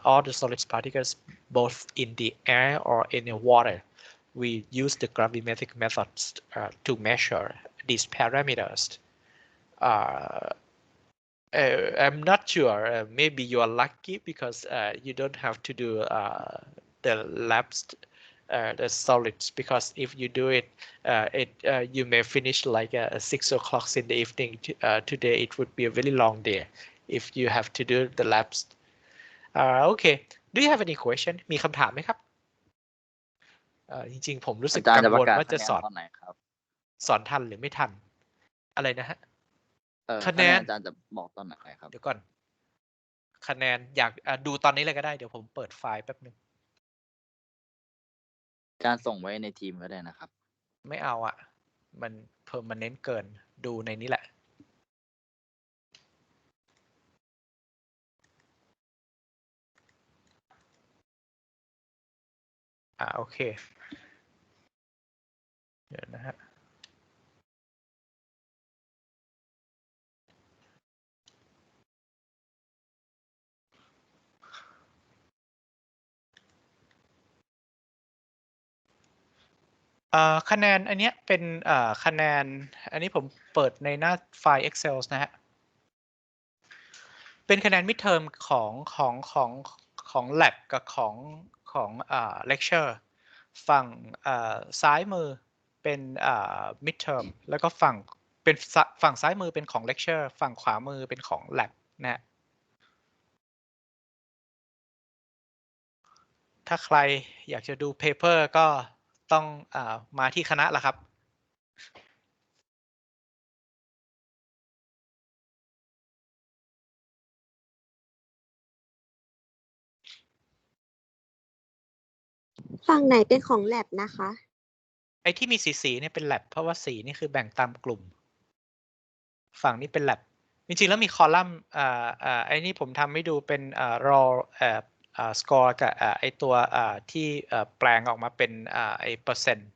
all the solid particles, both in the air or in the water. We use the gravimetric methods to measure these parameters. I'm not sure. Maybe you are lucky because you don't have to do the labs, the solids. Because if you do it, you may finish like 6 o'clock in the evening. Today it would be a very long day if you have to do the labs. Okay. Do you have any question มีคำถามไหมครับจริงๆผมรู้สึกกังวลว่าจะสอน ตอนไหนครับ สอนทันหรือไม่ทันอะไรนะฮะ คะแนนอาจารย์จะบอกตอนไหนครับ เดี๋ยวก่อนคะแนนอยากดูตอนนี้เลยก็ได้เดี๋ยวผมเปิดไฟล์แป๊บนึง การส่งไว้ในทีมก็ได้นะครับ ไม่เอาอ่ะมัน permanent เกินดูในนี้แหละโอเคเดี๋ยวนะฮะ คะแนนอันเนี้ยเป็นคะแนนอันนี้ผมเปิดในหน้าไฟล์ Excel นะฮะเป็นคะแนน midterm ของ lab กับของlecture ฝั่งซ้ายมือเป็นmidterm แล้วก็ฝั่งซ้ายมือเป็นของ lecture ฝั่งขวามือเป็นของ lab นะฮะถ้าใครอยากจะดู paper ก็ต้องมาที่คณะละครับ ฝั่งไหนเป็นของ lab นะคะ ไอ้ที่มีสีเนี่ยเป็น lab เพราะว่าสีนี่คือแบ่งตามกลุ่มฝั่งนี้เป็น lab จริงๆแล้วมีคอลัมน์ไอ้นี่ผมทำให้ดูเป็นraw score กับไอ้ตัวที่แปลงออกมาเป็นไอ้เปอร์เซ็นต์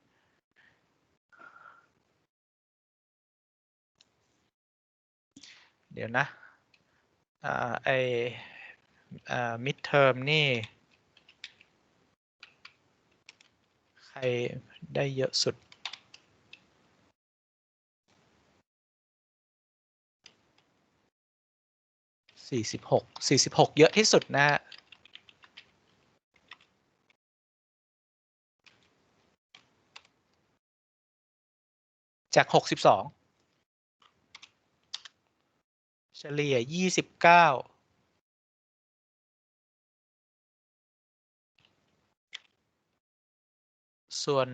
เดี๋ยวนะไอ้midterm นี่ใครได้เยอะสุด46เยอะที่สุดนะฮะจาก62เฉลี่ย29ส่วน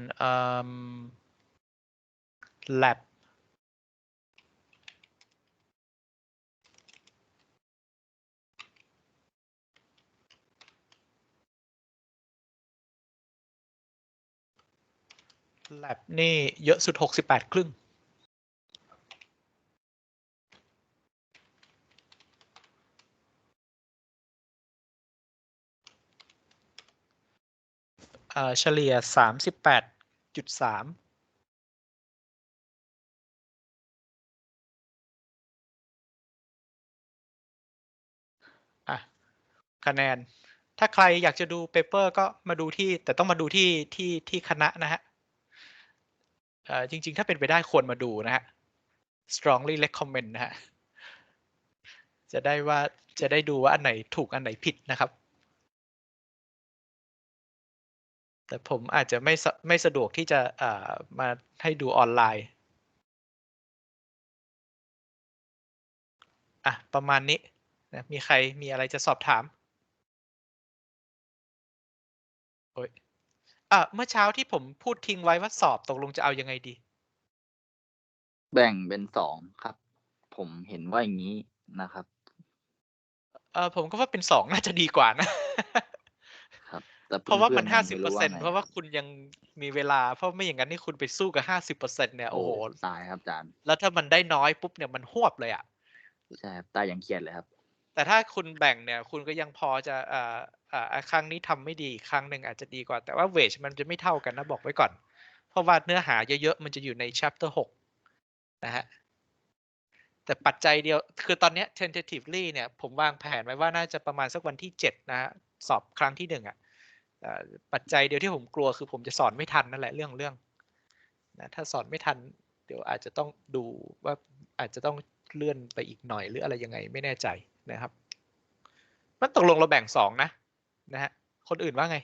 lab lab นี่เยอะสุด68ครึ่งเฉลี่ย38.3คะแนนถ้าใครอยากจะดูเปเปอร์ก็มาดูแต่ต้องมาดูที่คณะนะฮะจริงๆถ้าเป็นไปได้ควรมาดูนะฮะ strongly recommend นะฮะจะได้ดูว่าอันไหนถูกอันไหนผิดนะครับแต่ผมอาจจะไม่สะดวกที่จะมาให้ดูออนไลน์ประมาณนี้นะมีใครมีอะไรจะสอบถามโอ้ยเมื่อเช้าที่ผมพูดทิ้งไว้ว่าสอบตกลงจะเอายังไงดีแบ่งเป็น2ครับ ผมเห็นว่าอย่างนี้นะครับ ผมก็ว่าเป็น2น่าจะดีกว่านะ ครับ แต่ เพราะว่ามัน พื่อๆยังไม่รู้ไง 50%เพราะว่าคุณยังมีเวลาเพราะไม่อย่างนั้นนี่คุณไปสู้กับ50%เนี่ยโอ้โห ตายครับอาจารย์ แล้วถ้ามันได้น้อยปุ๊บเนี่ยมันหวบเลยอ่ะ ใช่ครับตายอย่างเครียดเลยครับ แต่ถ้าคุณแบ่งเนี่ยคุณก็ยังพอจะครั้งนี้ทำไม่ดีครั้งหนึ่งอาจจะดีกว่าแต่ว่าเวจมันจะไม่เท่ากันนะบอกไว้ก่อนเพราะว่าเนื้อหาเยอะๆมันจะอยู่ใน chapter 6นะฮะแต่ปัจจัยเดียวคือตอนนี้ tentatively เนี่ยผมวางแผนไว้ว่าน่าจะประมาณสักวันที่7นะฮะสอบครั้งที่1ปัจจัยเดียวที่ผมกลัวคือผมจะสอนไม่ทันนั่นแหละเรื่องนะถ้าสอนไม่ทันเดี๋ยวอาจจะต้องดูว่าอาจจะต้องเลื่อนไปอีกหน่อยหรืออะไรยังไงไม่แน่ใจนะครับมันตกลงเราแบ่ง2นะฮะคนอื่นว่าไง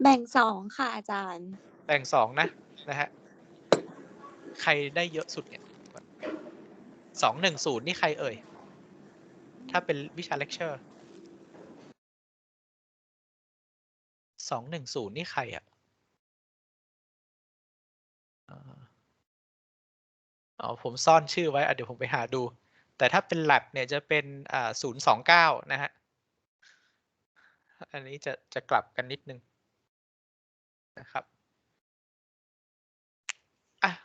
แบ่ง2ค่ะอาจารย์แบ่ง2นะฮะใครได้เยอะสุดเนี่ย210นี่ใครเอ่ยถ้าเป็นวิชาเลคเชอร์210นี่ใครอ่ะผมซ่อนชื่อไว้เดี๋ยวผมไปหาดูแต่ถ้าเป็น lab เนี่ยจะเป็น029นะฮะอันนี้จะกลับกันนิดนึงนะครับ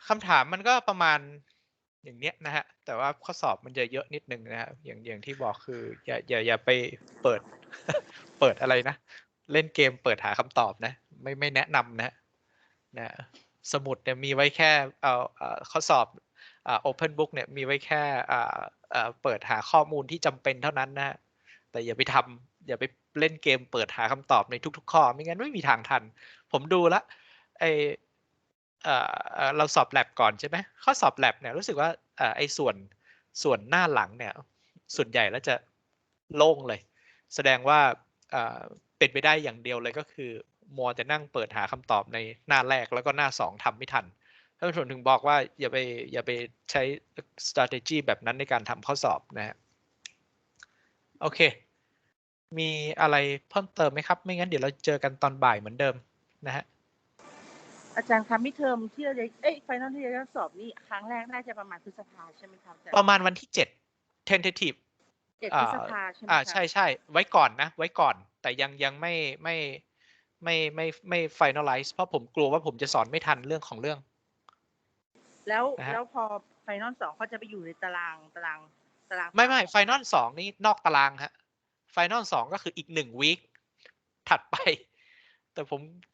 คำถามมันก็ประมาณอย่างเนี้ยนะฮะแต่ว่าข้อสอบมันจะเยอะนิดนึงนะฮะอย่างที่บอกคืออย่าไปเปิดอะไรนะเล่นเกมเปิดหาคำตอบนะไม่แนะนำนะสมุดเนี่ยมีไว้แค่ข้อสอบOpen Book เนี่ยมีไว้แค่เปิดหาข้อมูลที่จำเป็นเท่านั้นนะแต่อย่าไปท อย่าไปเล่นเกมเปิดหาคำตอบในทุกๆข้อไม่งั้นไม่มีทางทันผมดูละไอเราสอบแลบก่อนใช่ไหมข้อสอบแลบเนี่ยรู้สึกว่าไอส่วนหน้าหลังเนี่ยส่วนใหญ่แล้วจะโล่งเลยแสดงว่าเป็นไปได้อย่างเดียวเลยก็คือมัวแต่นั่งเปิดหาคำตอบในหน้าแรกแล้วก็หน้า2ทำไม่ทันท่านผู้ชมถึงบอกว่าอย่าไปใช้ strategy แบบนั้นในการทำข้อสอบนะฮะโอเคมีอะไรเพิ่มเติมไหมครับไม่งั้นเดี๋ยวเราเจอกันตอนบ่ายเหมือนเดิมนะฮะอาจารย์คะมิดเทอมที่เราจะไฟนอลที่เราจะสอบนี่ครั้งแรกน่าจะประมาณพฤษภาใช่ไหมครับอาจารย์ประมาณวันที่7 tentative พฤษภาใช่ไหมครับใช่ไว้ก่อนนะไว้ก่อนแต่ยังไม่ finalize เพราะผมกลัวว่าผมจะสอนไม่ทันเรื่องของเรื่องแล้วพอไฟนอล2เขาจะไปอยู่ในตารางไม่ไฟนอล2นี่นอกตารางฮะไฟนอล2ก็คืออีก1 วีคถัดไปแต่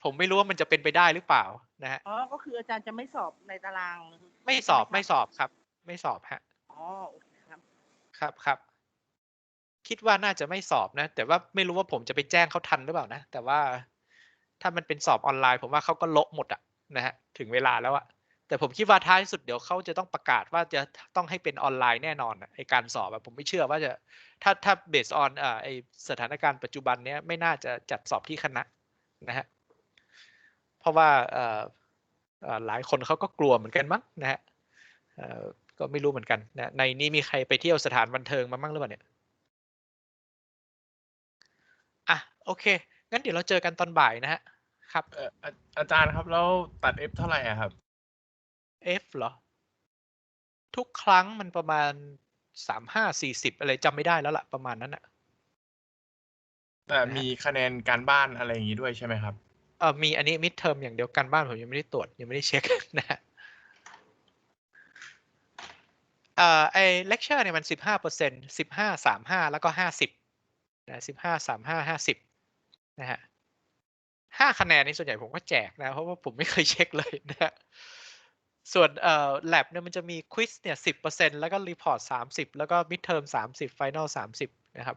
ผมไม่รู้ว่ามันจะเป็นไปได้หรือเปล่านะฮะก็คืออาจารย์จะไม่สอบในตารางไม่สอบครับไม่สอบฮะโอเคครับคิดว่าน่าจะไม่สอบนะแต่ว่าไม่รู้ว่าผมจะไปแจ้งเขาทันหรือเปล่านะแต่ว่าถ้ามันเป็นสอบออนไลน์ผมว่าเขาก็โละหมดอ่ะนะฮะถึงเวลาแล้วอะแต่ผมคิดว่าท้ายสุดเดี๋ยวเขาจะต้องประกาศว่าจะต้องให้เป็นออนไลน์แน่นอนไอการสอบอะผมไม่เชื่อว่าจะถ้า based on ไอสถานการณ์ปัจจุบันเนี้ยไม่น่าจะจัดสอบที่คณะนะฮะเพราะว่าหลายคนเขาก็กลัวเหมือนกันมั้งนะฮะก็ไม่รู้เหมือนกันนะในนี้มีใครไปเที่ยวสถานบันเทิงมามั่งหรือเปล่าเนี่ยโอเคงั้นเดี๋ยวเราเจอกันตอนบ่ายนะฮะครับอาจารย์ครับแล้วตัด F เท่าไหร่ครับ F เหรอทุกครั้งมันประมาณ35-40อะไรจำไม่ได้แล้วล่ะประมาณนั้นอะแต่มีคะแนนการบ้านอะไรอย่างนี้ด้วยใช่ไหมครับมีอันนี้ mid term อย่างเดียวกันบ้านผมยังไม่ได้ตรวจยังไม่ได้เช็คนะฮะไอ้ lecture เนี่ยมัน15% 15 35แล้วก็50นะ15 35 50นะฮะ5คะแนนนี้ส่วนใหญ่ผมก็แจกนะเพราะว่าผมไม่เคยเช็คเลยนะฮะส่วนlab เนี่ยมันจะมี quiz เนี่ย 10% แล้วก็ report 30แล้วก็ midterm 30 final 30นะครับ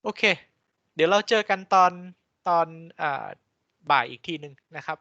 โอเคเดี๋ยวเราเจอกันตอนบ่ายอีกทีนึงนะครับ